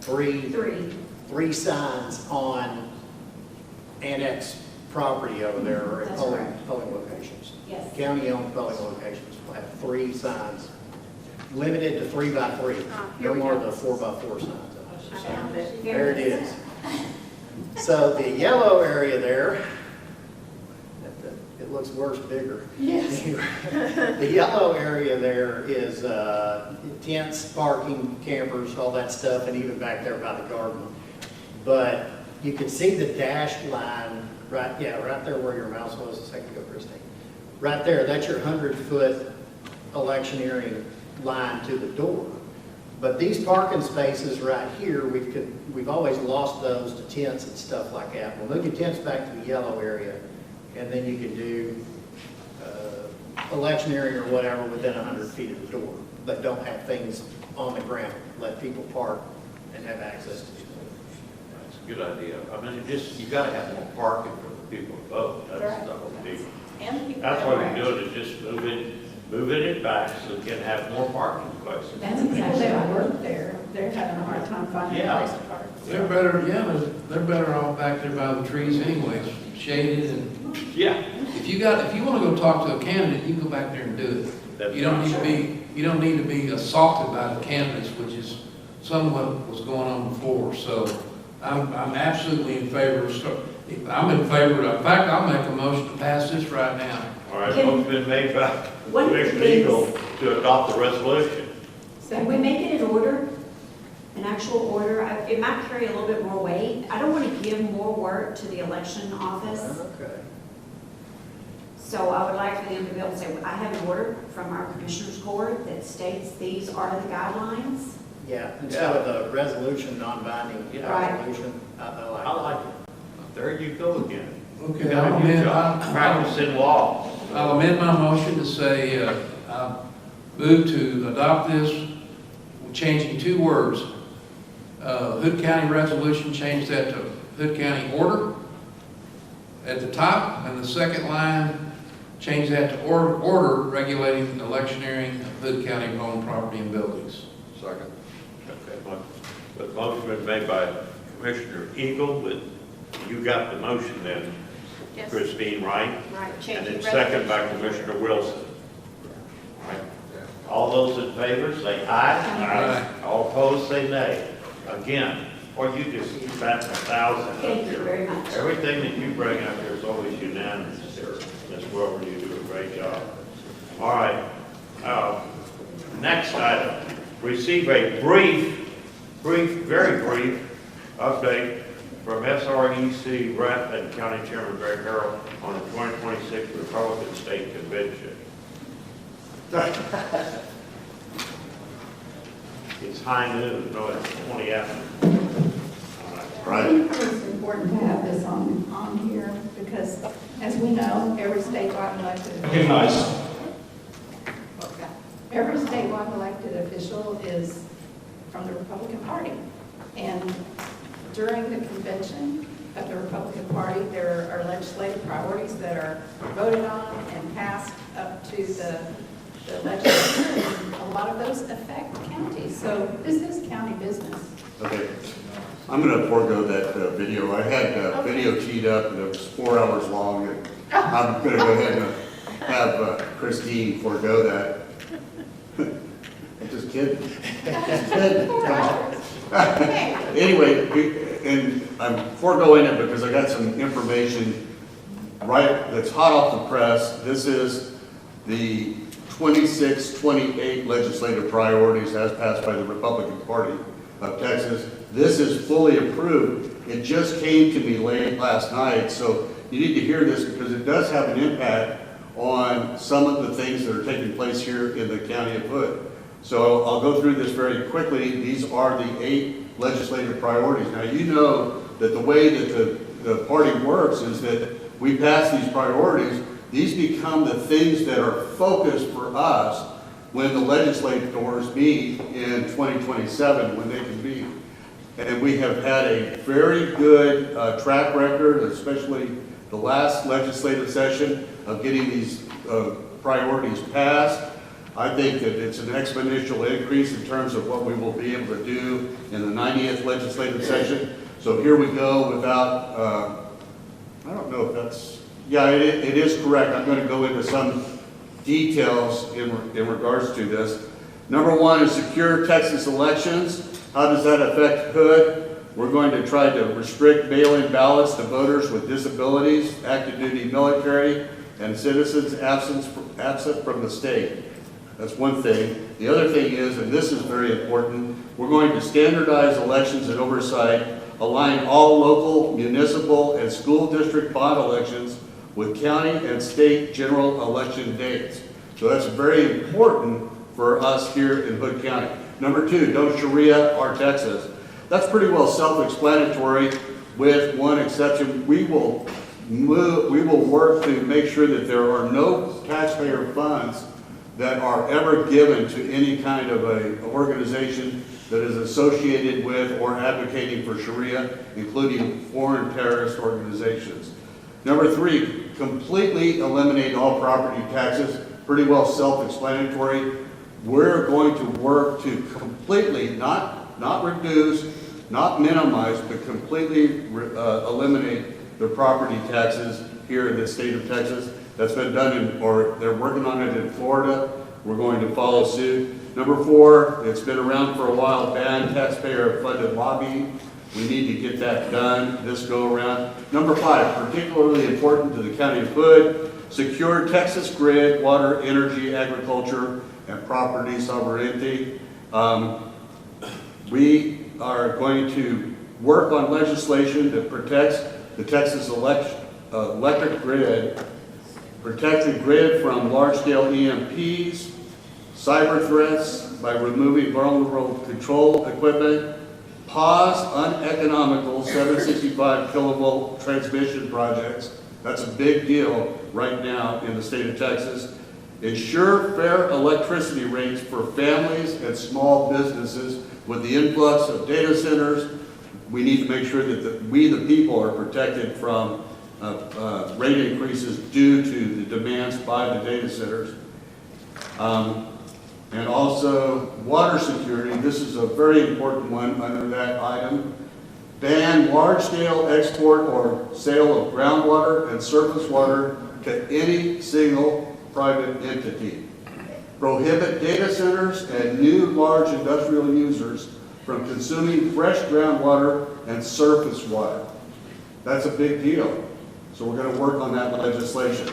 Speaker 6: three signs on annex property over there, or at
Speaker 18: That's
Speaker 6: polling
Speaker 18: correct.
Speaker 6: locations.
Speaker 18: Yes.
Speaker 6: County-owned polling locations will have 3 signs, limited to 3 by 3,
Speaker 4: here
Speaker 6: no
Speaker 4: we
Speaker 6: more
Speaker 4: go.
Speaker 6: than 4 by 4 signs.
Speaker 4: I found it.
Speaker 6: There it is. So the yellow area there, it looks worse bigger.
Speaker 23: Yes.
Speaker 6: The yellow area there is tents, parking, campers, all that stuff, and even back there by the garden. But you can see the dashed line, right there where your mouse was a second ago, Christine. Right there, that's your 100-foot electioneering line to the door. But these parking spaces right here, we've always lost those to tents and stuff like that. We'll move your tents back to the yellow area, and then you can do electioneering or whatever within 100 feet of the door, but don't have things on the ground. Let people park and have access to these.
Speaker 1: That's a good idea. I mean, you gotta have more parking for the people to vote. That's the whole deal.
Speaker 18: And people
Speaker 1: That's
Speaker 18: that
Speaker 1: what
Speaker 18: are
Speaker 1: we're doing, is just moving it back so we can have more parking places.
Speaker 18: That's
Speaker 14: People
Speaker 18: exactly
Speaker 14: that
Speaker 18: right.
Speaker 14: work there, they're having a hard time finding a
Speaker 1: Yeah.
Speaker 14: place to park.
Speaker 20: they're better off back there by the trees anyways, shaded and,
Speaker 1: Yeah.
Speaker 20: if you wanna go talk to a candidate, you can go back there and do it. You don't need to be assaulted by the candidates, which is somewhat what was going on before. So I'm absolutely in favor of, in fact, I'll make a motion to pass this right now.
Speaker 1: All right,
Speaker 18: Can-
Speaker 1: motion been made by
Speaker 18: One of the
Speaker 1: Commissioner
Speaker 18: things-
Speaker 1: Eagle to adopt the resolution.
Speaker 18: Can we make it in order, an actual order? It might carry a little bit more weight. I don't want to give more work to the election office.
Speaker 6: Okay.
Speaker 18: So I would like for them to be able to say, I have an order from our Commissioners Court that states these are the guidelines.
Speaker 6: Yeah, instead of a resolution, non-binding
Speaker 1: Yeah.
Speaker 6: resolution, I like
Speaker 1: I
Speaker 6: that.
Speaker 1: like it. There you go again.
Speaker 20: Okay, I'll
Speaker 1: Practicing law.
Speaker 20: amend my motion to say, I move to adopt this, changing 2 words. Hood County resolution, change that to Hood County order at the top, and the second line, change that to order regulating electioneering of Hood County owned property and buildings.
Speaker 15: Second.
Speaker 1: Okay, but motion been made by Commissioner Eagle, but you got the motion then,
Speaker 4: Yes.
Speaker 1: Christine, right?
Speaker 4: Right,
Speaker 1: And
Speaker 4: changing
Speaker 1: then second by
Speaker 4: resolution.
Speaker 1: Commissioner Wilson. Right. All those in favor, say aye.
Speaker 20: Aye.
Speaker 1: All opposed, say nay. Again, or you just keep batting 1,000 up
Speaker 18: Thank you
Speaker 1: here.
Speaker 18: very much.
Speaker 1: Everything that you bring up here is always unanimous here. Ms. Wilbur, you do a great job. All right. Next item, receive a very brief update from SREC rep and County Chairman Greg Harrell on the 2026 It's high noon, no, it's 20 after.
Speaker 23: I think it's important to have this on here because, as we know, every statewide elected every statewide elected official is from the Republican Party. And during the convention of the Republican Party, there are legislative priorities that are voted on and passed up to the legislature. And a lot of those affect counties. So this is county business.
Speaker 12: Okay. I'm going to forego that video. I had video teed up and it was 4 hours long. And I'm going to go ahead and have Christine forego that. I'm just kidding. Just kidding. Anyway, and I'm foregoing it because I got some information right that's hot off the press. This is the 26-28 legislative priorities as passed by the Republican Party of Texas. This is fully approved. It just came to me late last night, so you need to hear this because it does have an impact on some of the things that are taking place here in the county of Hood. So I'll go through this very quickly. These are the 8 legislative priorities. Now you know that the way that the party works is that we pass these priorities. These become the things that are focused for us when the legislators meet in 2027, when they can meet. And we have had a very good track record, especially the last legislative session, of getting these priorities passed. I think that it's an exponential increase in terms of what we will be able to do in the 90th legislative session. So here we go without, I don't know if that's, yeah, it is correct. I'm going to go into some details in regards to this. Number 1 is secure Texas elections. How does that affect Hood? We're going to try to restrict mail-in ballots to voters with disabilities, active duty military, and citizens absent from the state. That's one thing. The other thing is, and this is very important, we're going to standardize elections and oversight, align all local, municipal, and school district bond elections with county and state general election dates. So that's very important for us here in Hood County. Number 2, don't Sharia our Texas. That's pretty well self-explanatory with one exception. We will work to make sure that there are no taxpayer funds that are ever given to any kind of an organization that is associated with or advocating for Sharia, including foreign terrorist organizations. Number 3, completely eliminate all property taxes. Pretty well self-explanatory. We're going to work to completely, not reduce, not minimize, but completely eliminate the property taxes here in the state of Texas. That's been done or they're working on it in Florida. We're going to follow suit. Number 4, it's been around for a while, ban taxpayer-funded lobbying. We need to get that done this go around. Number 5, particularly important to the county of Hood, secure Texas grid, water, energy, agriculture, and property sovereignty. We are going to work on legislation that protects the Texas electric grid, protect the grid from large-scale EMPs, cyber threats by removing vulnerable control equipment, pause uneconomical 765 kilovolt transmission projects. That's a big deal right now in the state of Texas. Ensure fair electricity rates for families and small businesses. With the influx of data centers, we need to make sure that we, the people, are protected from rate increases due to the demands by the data centers. And also water security. This is a very important one under that item. Ban large-scale export or sale of groundwater and surface water to any single private entity. Prohibit data centers and new large industrial users from consuming fresh groundwater and surface water. That's a big deal. So we're going to work on that legislation.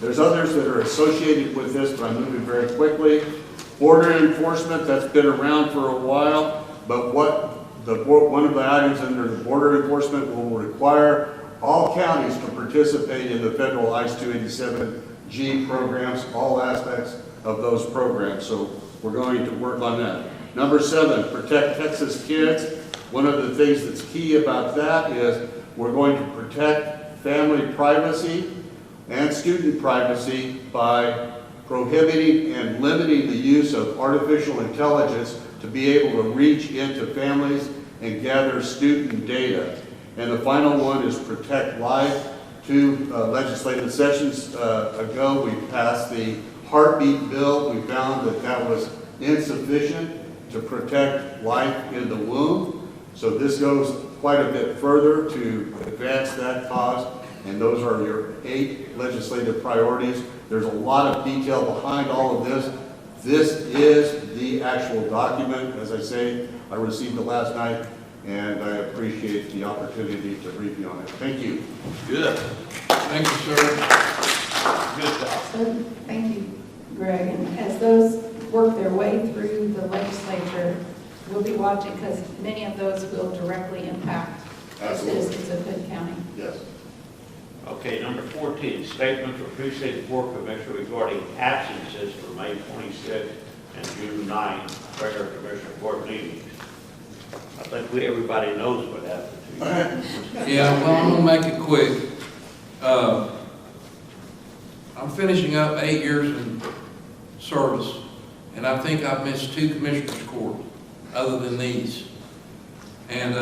Speaker 12: There's others that are associated with this, but I'm moving very quickly. Border enforcement, that's been around for a while, but one of the items under the border enforcement will require all counties to participate in the federal ICE 287G programs, all aspects of those programs. So we're going to work on that. Number 7, protect Texas kids. One of the things that's key about that is we're going to protect family privacy and student privacy by prohibiting and limiting the use of artificial intelligence to be able to reach into families and gather student data. And the final one is protect life. 2 legislative sessions ago, we passed the heartbeat bill. We found that that was insufficient to protect life in the womb. So this goes quite a bit further to advance that cause, and those are your 8 legislative priorities. There's a lot of detail behind all of this. This is the actual document. As I say, I received it last night, and I appreciate the opportunity to review on it. Thank you.
Speaker 15: Good.
Speaker 22: Thank you, sir.
Speaker 1: Good job.
Speaker 14: Thank you, Greg. And as those work their way through the legislature, we'll be watching because many of those will directly impact the citizens of Hood County.
Speaker 12: Yes.
Speaker 1: Okay, number 14, statement for Precinct 4 Commissioner regarding absences for May 26th and June 9th, regular Commissioner Court meetings. I think everybody knows what happened to you.
Speaker 22: Yeah, well, I'm gonna make it quick. I'm finishing up 8 years in service, and I think I've missed 2 commissioners' court other than these. And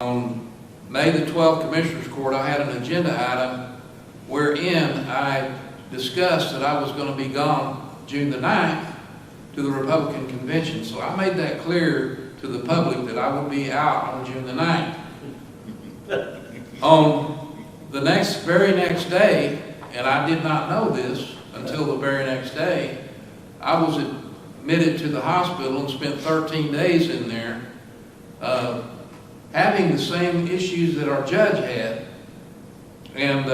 Speaker 22: on May the 12th Commissioners Court, I had an agenda item wherein I discussed that I was going to be gone June the 9th to the Republican Convention. So I made that clear to the public that I would be out on June the 9th. On the very next day, and I did not know this until the very next day, I was admitted to the hospital and spent 13 days in there having the same issues that our judge had. And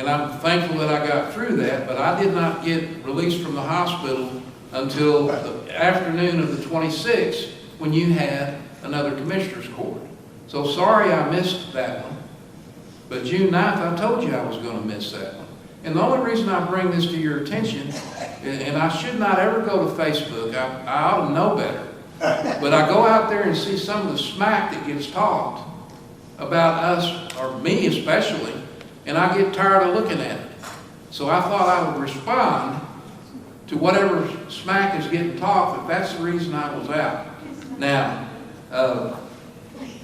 Speaker 22: I'm thankful that I got through that, but I did not get released from the hospital until the afternoon of the 26th when you had another Commissioner's Court. So sorry I missed that one. But June 9th, I told you I was going to miss that one. And the only reason I bring this to your attention, and I should not ever go to Facebook, I ought to know better. But I go out there and see some of the smack that gets talked about us, or me especially, and I get tired of looking at it. So I thought I would respond to whatever smack is getting talked, if that's the reason I was out. Now,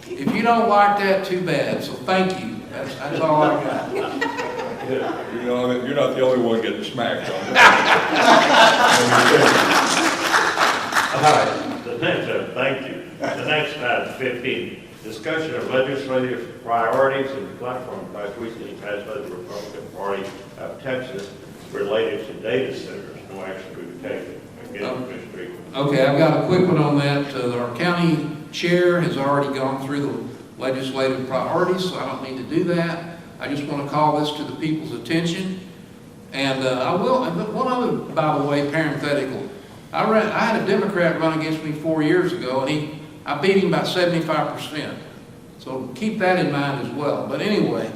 Speaker 22: if you don't like that, too bad, so thank you. That's all I got.
Speaker 15: You know, you're not the only one getting smacked on.
Speaker 1: All right. Thank you. The next item, 15, discussion of legislative priorities and platform advice recently passed by the Republican Party of Texas related to data centers. No action to be taken. Again, Mr. Eagle.
Speaker 22: Okay, I've got a quick one on that. Our county chair has already gone through the legislative priorities, so I don't need to do that. I just want to call this to the people's attention. And I will, one other, by the way, parenthetical. I had a Democrat run against me 4 years ago, and I beat him by 75%. So keep that in mind as well. But anyway,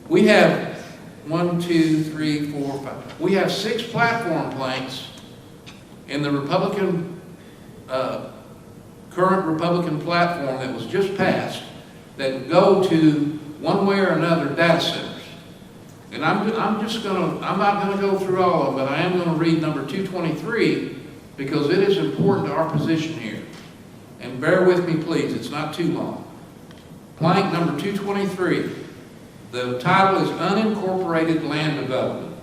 Speaker 22: we have 1, 2, 3, 4, 5. We have 6 platform planks in the Republican, current Republican platform that was just passed that go to one way or another data centers. And I'm not gonna go through all of it. I am gonna read number 223 because it is important to our position here. And bear with me, please, it's not too long. Plank number 223. The title is Unincorporated Land Development.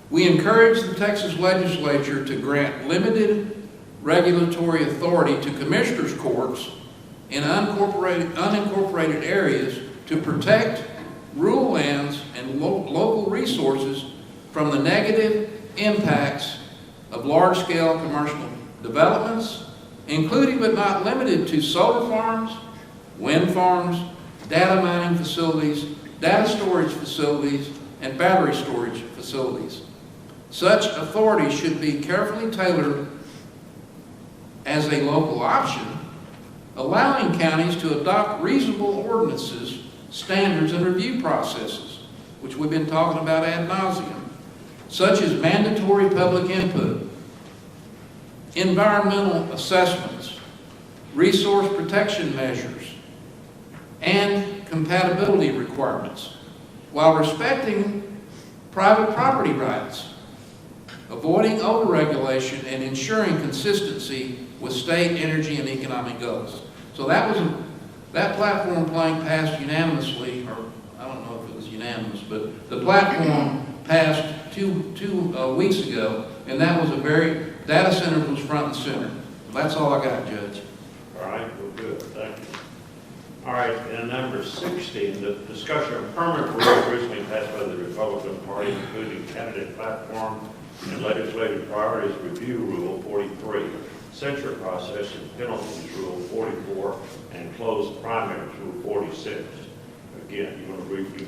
Speaker 22: We encourage the Texas legislature to grant limited regulatory authority to commissioners' courts in unincorporated areas to protect rural lands and local resources from the negative impacts of large-scale commercial developments, including but not limited to solar farms, wind farms, data mining facilities, data storage facilities, and battery storage facilities. Such authority should be carefully tailored as a local option, allowing counties to adopt reasonable ordinances, standards, and review processes, which we've been talking about ad nauseum. such as mandatory public input, environmental assessments, resource protection measures, and compatibility requirements, while respecting private property rights, avoiding overregulation, and ensuring consistency with state energy and economic goals. So that platform plank passed unanimously, or I don't know if it was unanimous, but the platform passed two weeks ago, and that was data center was front and center. That's all I got, Judge.
Speaker 1: All right, well, good, thank you. All right, and number 16, the discussion of permanent rules recently passed by the Republican Party, including candidate platform and legislative priorities review rule 43, censure process and penalties rule 44, and closed primaries rule 46. Again, you want to briefly?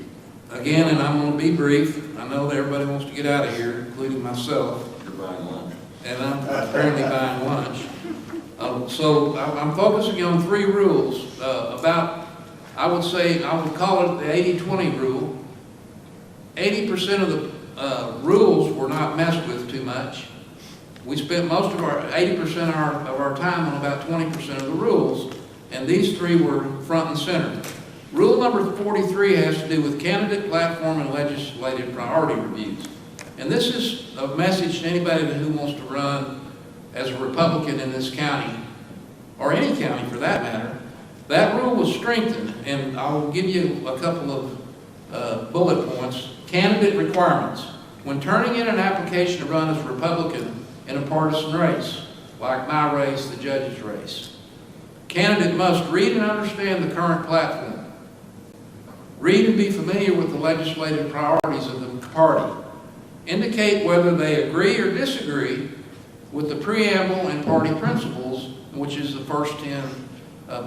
Speaker 22: Again, and I'm going to be brief. I know that everybody wants to get out of here, including myself.
Speaker 15: You're buying lunch.
Speaker 22: And I'm apparently buying lunch. So I'm focusing on 3 rules about, I would call it the 80-20 rule. 80% of the rules were not messed with too much. We spent most of our 80% of our time on about 20% of the rules, and these 3 were front and center. Rule number 43 has to do with candidate platform and legislative priority reviews. And this is a message to anybody who wants to run as a Republican in this county, or any county for that matter. That rule was strengthened, and I'll give you a couple of bullet points. Candidate requirements. When turning in an application to run as a Republican in a partisan race, like my race, the judge's race, candidate must read and understand the current platform. Read and be familiar with the legislative priorities of the party. Indicate whether they agree or disagree with the preamble and party principles, which is the first 10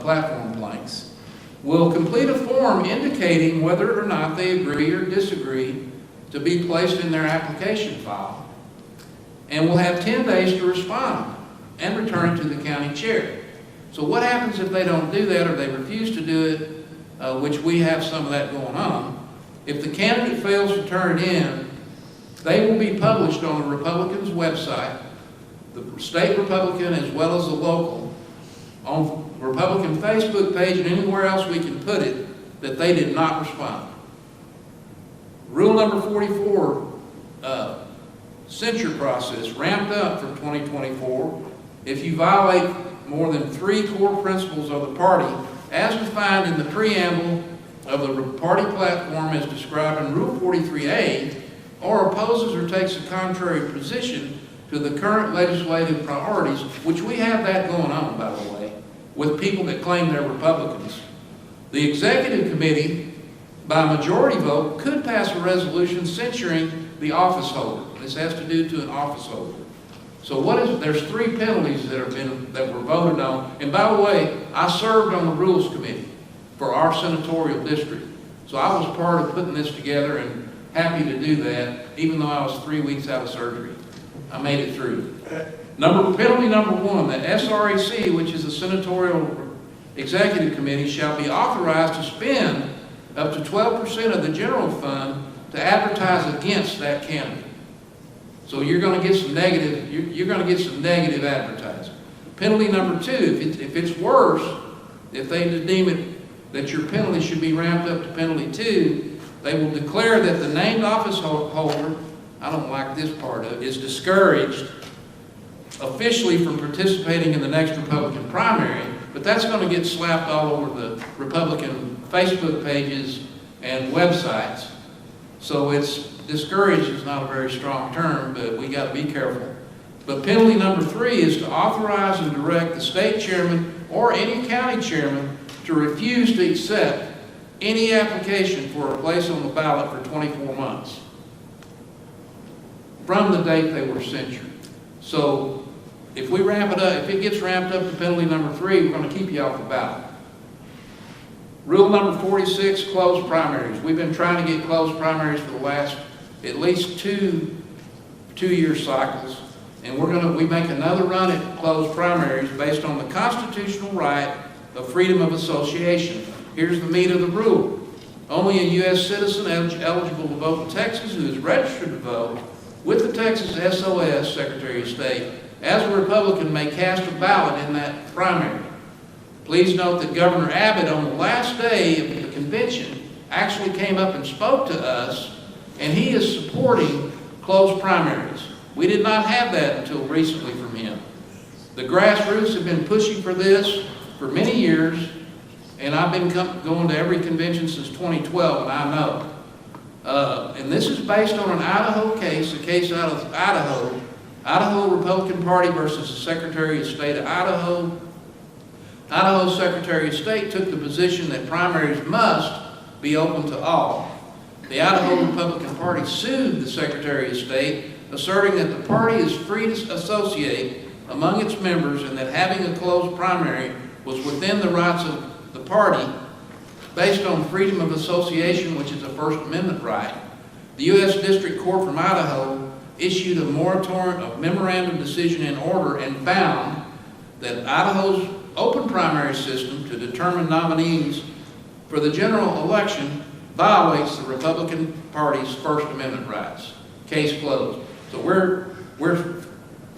Speaker 22: platform planks. Will complete a form indicating whether or not they agree or disagree to be placed in their application file, and will have 10 days to respond and return it to the county chair. So what happens if they don't do that or they refuse to do it, which we have some of that going on? If the candidate fails to turn it in, they will be published on the Republican's website, the state Republican as well as the local, on Republican Facebook page and anywhere else we can put it, that they did not respond. Rule number 44, censure process, ramped up for 2024. If you violate more than 3 core principles of the party, as defined in the preamble of the party platform as described in Rule 43A, or opposes or takes a contrary position to the current legislative priorities, which we have that going on, by the way, with people that claim they're Republicans. The executive committee, by majority vote, could pass a resolution censuring the office holder. This has to do to an office holder. So there's 3 penalties that were voted on. And by the way, I served on the Rules Committee for our senatorial district. So I was part of putting this together and happy to do that, even though I was 3 weeks out of surgery. I made it through. Penalty number 1, the SREC, which is the Senatorial Executive Committee, shall be authorized to spend up to 12% of the general fund to advertise against that candidate. So you're going to get some negative. You're going to get some negative advertising. Penalty number 2, if it's worse, if they deem it that your penalty should be ramped up to penalty 2, they will declare that the named office holder, I don't like this part of it, is discouraged officially from participating in the next Republican primary, but that's going to get slapped all over the Republican Facebook pages and websites. So discouraged is not a very strong term, but we got to be careful. But penalty number 3 is to authorize and direct the state chairman or any county chairman to refuse to accept any application for a place on the ballot for 24 months from the date they were censured. So if we ramp it up, if it gets ramped up to penalty number 3, we're going to keep you off the ballot. Rule number 46, closed primaries. We've been trying to get closed primaries for the last at least two-year cycles, and we make another run at closed primaries based on the constitutional right of freedom of association. Here's the meat of the rule. Only a U.S. citizen eligible to vote in Texas who is registered to vote with Texas SOS, Secretary of State, as a Republican, may cast a ballot in that primary. Please note that Governor Abbott, on the last day of the convention, actually came up and spoke to us, and he is supporting closed primaries. We did not have that until recently from him. The grassroots have been pushing for this for many years, and I've been going to every convention since 2012, and I know. And this is based on an Idaho case, a case out of Idaho, Idaho Republican Party versus the Secretary of State of Idaho. Idaho Secretary of State took the position that primaries must be open to all. The Idaho Republican Party sued the Secretary of State, asserting that the party is free to associate among its members and that having a closed primary was within the rights of the party based on freedom of association, which is a First Amendment right. The U.S. District Court from Idaho issued a moratorium of memorandum decision in order and found that Idaho's open primary system to determine nominees for the general election violates the Republican Party's First Amendment rights. Case closed. So we're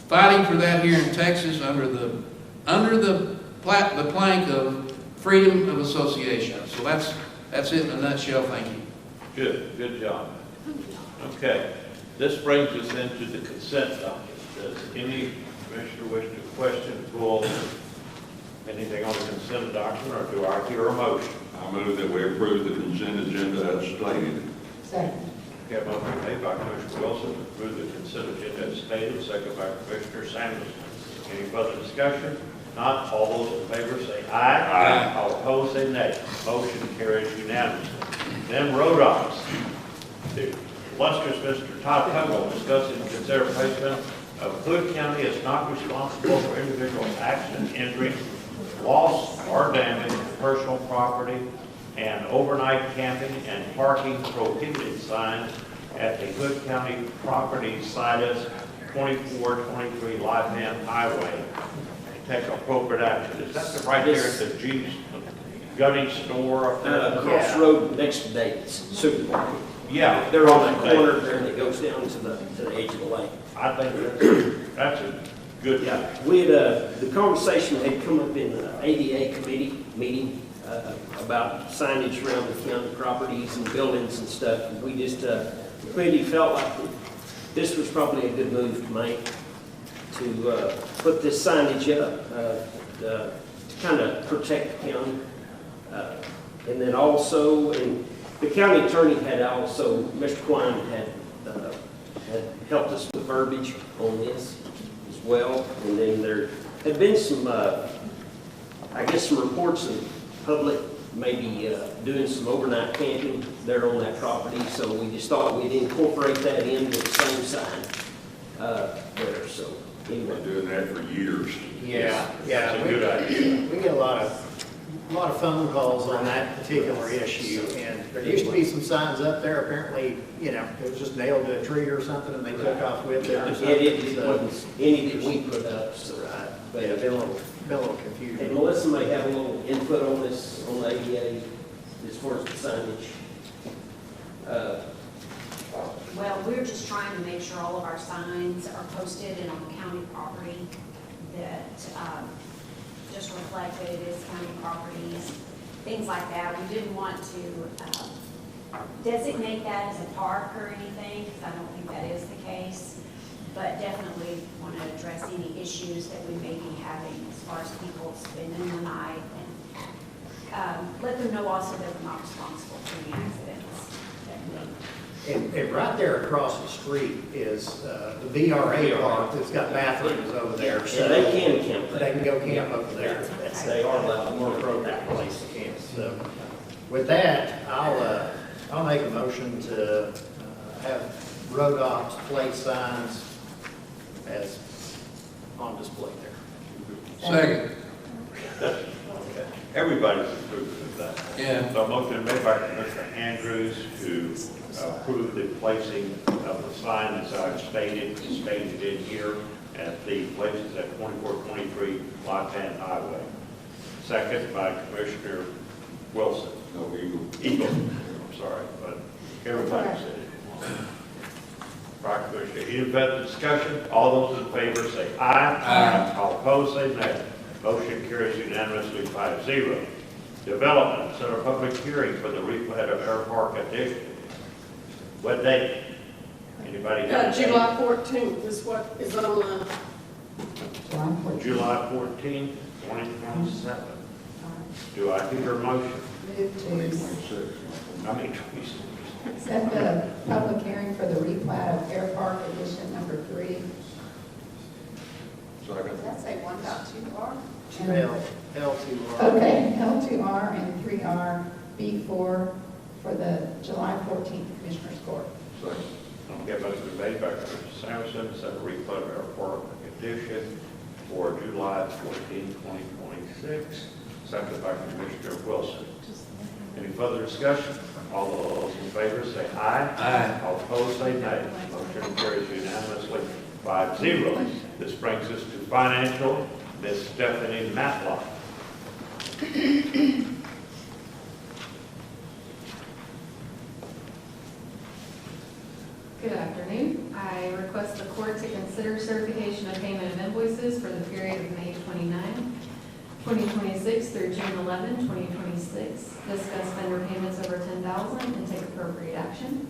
Speaker 22: fighting for that here in Texas under the plank of freedom of association. So that's it in a nutshell. Thank you.
Speaker 1: Good job. Okay, this brings us into the consent docket. Does any commissioner wish to question, pull anything on the consent document, or do I hear a motion?
Speaker 15: I move that we approve the consent agenda as stated.
Speaker 9: Second.
Speaker 1: Okay, motion made by Commissioner Wilson to approve the consent agenda as stated, second by Commissioner Sanderson. Any further discussion? Not, all those in favor say aye.
Speaker 15: Aye.
Speaker 1: All opposed say nay. Motion carries unanimously. Then road ops. The illustrious Mr. Todd Tuggle discussing and consider placement of Hood County as not responsible for individual accident, injury, loss or damage to personal property, and overnight camping and parking prohibited signs at the Hood County property situs 2423 Liveman Highway. Take appropriate action. Is that right there at the G's gunning store?
Speaker 13: Across the road next to David's supermarket.
Speaker 1: Yeah.
Speaker 13: They're on that corner there, and it goes down to the edge of the lake.
Speaker 1: I think that's a good.
Speaker 13: Yeah, we had, the conversation had come up in the ADA committee meeting about signage around the county properties and buildings and stuff. And we just really felt like this was probably a good move to make, to put this signage up to kind of protect the county. And then also, and the county attorney had also, Mr. Quine had helped us with verbiage on this as well. And then there had been some, I guess, some reports of public maybe doing some overnight camping there on that property. So we just thought we'd incorporate that into the same sign there. So anyway.
Speaker 15: Been doing that for years.
Speaker 6: Yeah,
Speaker 1: That's a good idea.
Speaker 6: We get a lot of phone calls on that particular issue, and there used to be some signs up there, apparently, you know, it was just nailed to a tree or something, and they took off with it or something.
Speaker 13: It wasn't any that we put up, so.
Speaker 6: Right, but yeah, been a little confusion.
Speaker 13: And Melissa may have a little input on this, on the ADA, as far as the signage.
Speaker 8: Well, we're just trying to make sure all of our signs are posted and on county property that just reflect that it is county properties, things like that. We didn't want to designate that as a park or anything, because I don't think that is the case, but definitely want to address any issues that we may be having as far as people spending the night, and let them know also that we're not responsible for any accidents.
Speaker 6: And right there across the street is the VRA park that's got bathrooms over there.
Speaker 13: Yeah, they can camp there.
Speaker 6: They can go camp over there.
Speaker 13: They are allowed.
Speaker 6: More appropriate place to camp. So with that, I'll make a motion to have road ops place signs as on display there.
Speaker 22: Second.
Speaker 1: Okay. Everybody's approved of that.
Speaker 22: Yeah.
Speaker 1: So a motion made by Commissioner Andrews to approve the placing of the sign as I've stated in here at the places at 2423 Liveman Highway. Second by Commissioner Wilson.
Speaker 15: No, Eagle.
Speaker 1: Eagle. I'm sorry, but everybody said it. by Commissioner. Any further discussion? All those in favor say aye.
Speaker 20: Aye.
Speaker 1: All opposed say nay. Motion carries unanimously 5-0. Development, set a public hearing for the replat of Air Park addition. What date? Anybody have a date?
Speaker 2: July 14th is what is on the,
Speaker 1: July 14th, 2027. Do I hear a motion?
Speaker 23: Move to
Speaker 1: 26.
Speaker 23: set the public hearing for the replat of Air Park Edition number 3.
Speaker 6: Does
Speaker 4: that say 1.2R?
Speaker 6: L2R.
Speaker 23: Okay, L2R and 3R, B4 for the July 14th Commissioners Court.
Speaker 1: Okay, motion made by Commissioner Sampson, set a replat of Air Park addition for July 14, 2026. Seconded by Commissioner Wilson. Any further discussion? All those in favor say aye.
Speaker 20: Aye.
Speaker 1: All opposed say nay. Motion carries unanimously 5-0. This brings us to financial. Ms. Stephanie Matlock.
Speaker 17: Good afternoon. I request the court to consider certification of payment of invoices for the period of May 29, 2026 through June 11, 2026. Discuss vendor payments over $10,000 and take appropriate action.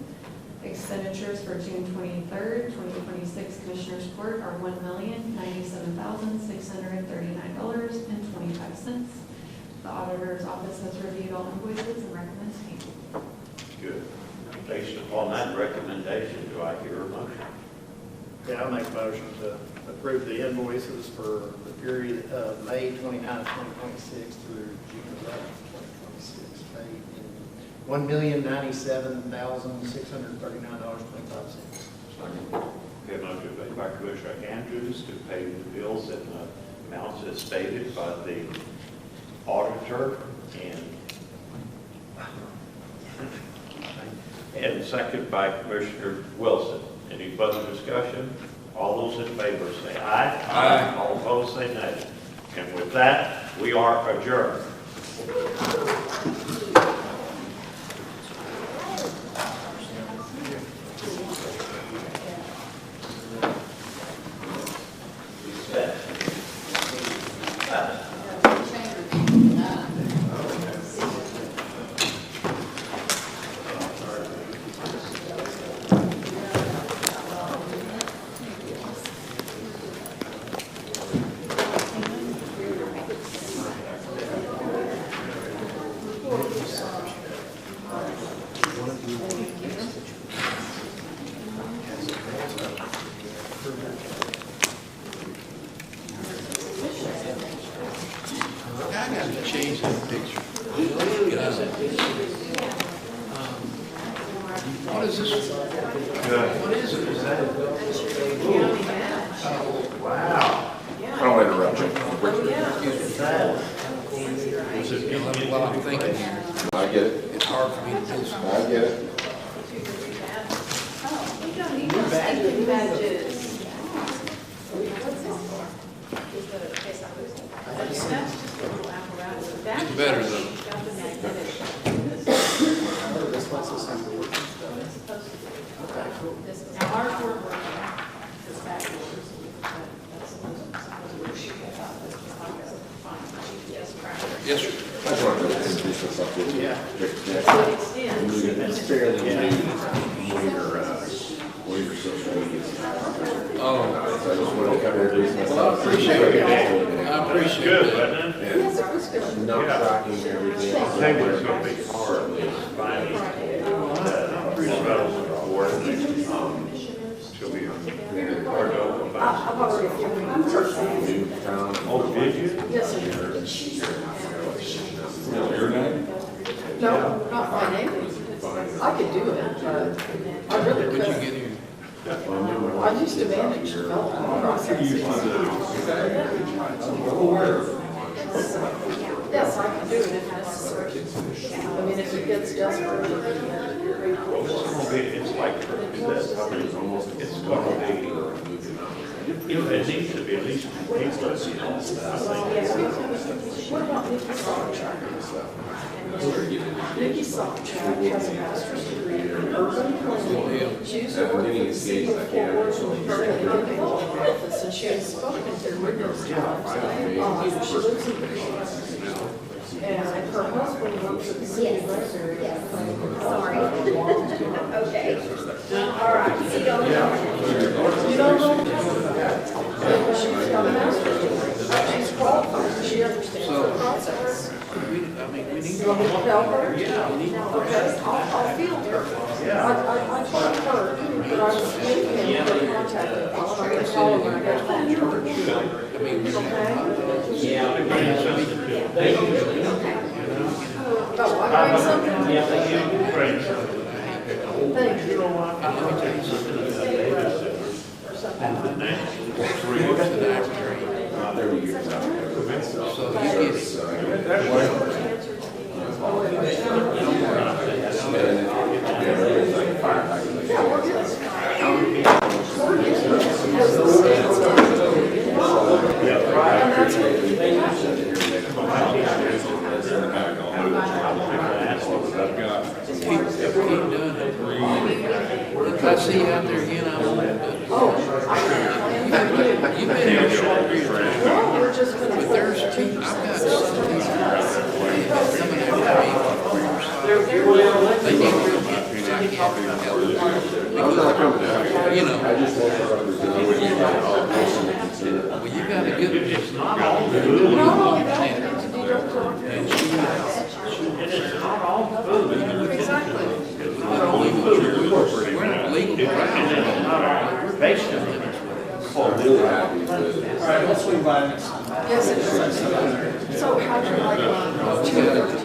Speaker 17: Expenditures for June 23rd, 2026 Commissioners Court are $1,097,639.25. The auditor's office has reviewed all invoices and recommends payment.
Speaker 1: Good. Based upon that recommendation, do I hear a motion?
Speaker 6: Yeah, I'll make a motion to approve the invoices for the period of May 29, 2026 through June 11, 2026, paid in $1,097,639.25.
Speaker 1: Okay, motion made by Commissioner Andrews to pay the bills in the amounts as stated by the auditor and second by Commissioner Wilson. Any further discussion? All those in favor say aye.
Speaker 20: Aye.
Speaker 1: All opposed say nay. And with that, we are adjourned.
Speaker 20: I got to change that picture. What is this? What is it? Is that?
Speaker 1: Wow.
Speaker 19: I don't want to interrupt you.
Speaker 20: Well, I'm thinking,
Speaker 19: I get it.
Speaker 20: it's hard for me to do so.
Speaker 19: I get it.
Speaker 4: We don't need no stinking badges. What's this for? That's just a little apparatus.
Speaker 20: It's better though.
Speaker 4: Got the magnetic.
Speaker 6: This lets us have the work.
Speaker 4: Now, our court work is backwards.
Speaker 20: Yes, sir.
Speaker 19: I just want to introduce myself to you.
Speaker 6: Yeah.
Speaker 19: It's fairly new. What are your social media?
Speaker 20: Oh,
Speaker 19: So I just wanted to come introduce myself.
Speaker 20: well, I appreciate it. I appreciate
Speaker 1: Good,
Speaker 20: it.
Speaker 1: wasn't it?
Speaker 19: And not tracking everything.
Speaker 1: I think it's going to be hard finding relevant for it. She'll be hard to open. Oh, did you?
Speaker 2: yes, sir.
Speaker 19: Your name?
Speaker 2: No, not my name. I could do it, but I really
Speaker 20: What'd you
Speaker 2: couldn't.
Speaker 20: get here?
Speaker 2: I used to manage development processes. Yes, I can do it if necessary. I mean, if it gets desperate.
Speaker 1: It's like, it's going to be It needs to be at least.
Speaker 2: What about Nikki Sawchuk? Nikki Sawchuk has a master's degree in urban planning. She used to work for the city of Fort Worth in the urban development office, and she has spoken to numerous times. She lives in Virginia. And her husband works at the city of Redmond.
Speaker 16: Yes, sorry. Okay. All right, so you don't know.
Speaker 2: You don't know? She's got a master's degree. She's qualified. She understands the process.
Speaker 20: We need to.
Speaker 2: You want me to tell her?
Speaker 20: Yeah, we need to.
Speaker 2: Okay, I'll field her. I told her that I was making her contact her. I'm going to call her when I get home.
Speaker 20: I mean,
Speaker 2: Oh, I bring something?
Speaker 1: Yeah, they do. Great.
Speaker 2: Thank you.
Speaker 1: You know what? Let me tell you something about babysitter.
Speaker 20: Three weeks to the actuary. So you get it. Keep doing it. If I see you out there again, I won't. You've been here a short period of time.
Speaker 2: No, we're just going to.
Speaker 20: But there's two, I've got some of these guys coming after me. They need real psychiatric help. You know. Well, you got a good, it's not all food. And it's not all food. Exactly. We're not legal to
Speaker 1: And it's not our basement.
Speaker 6: All right, let's swing by next.
Speaker 2: Yes, it is. So how'd you like one?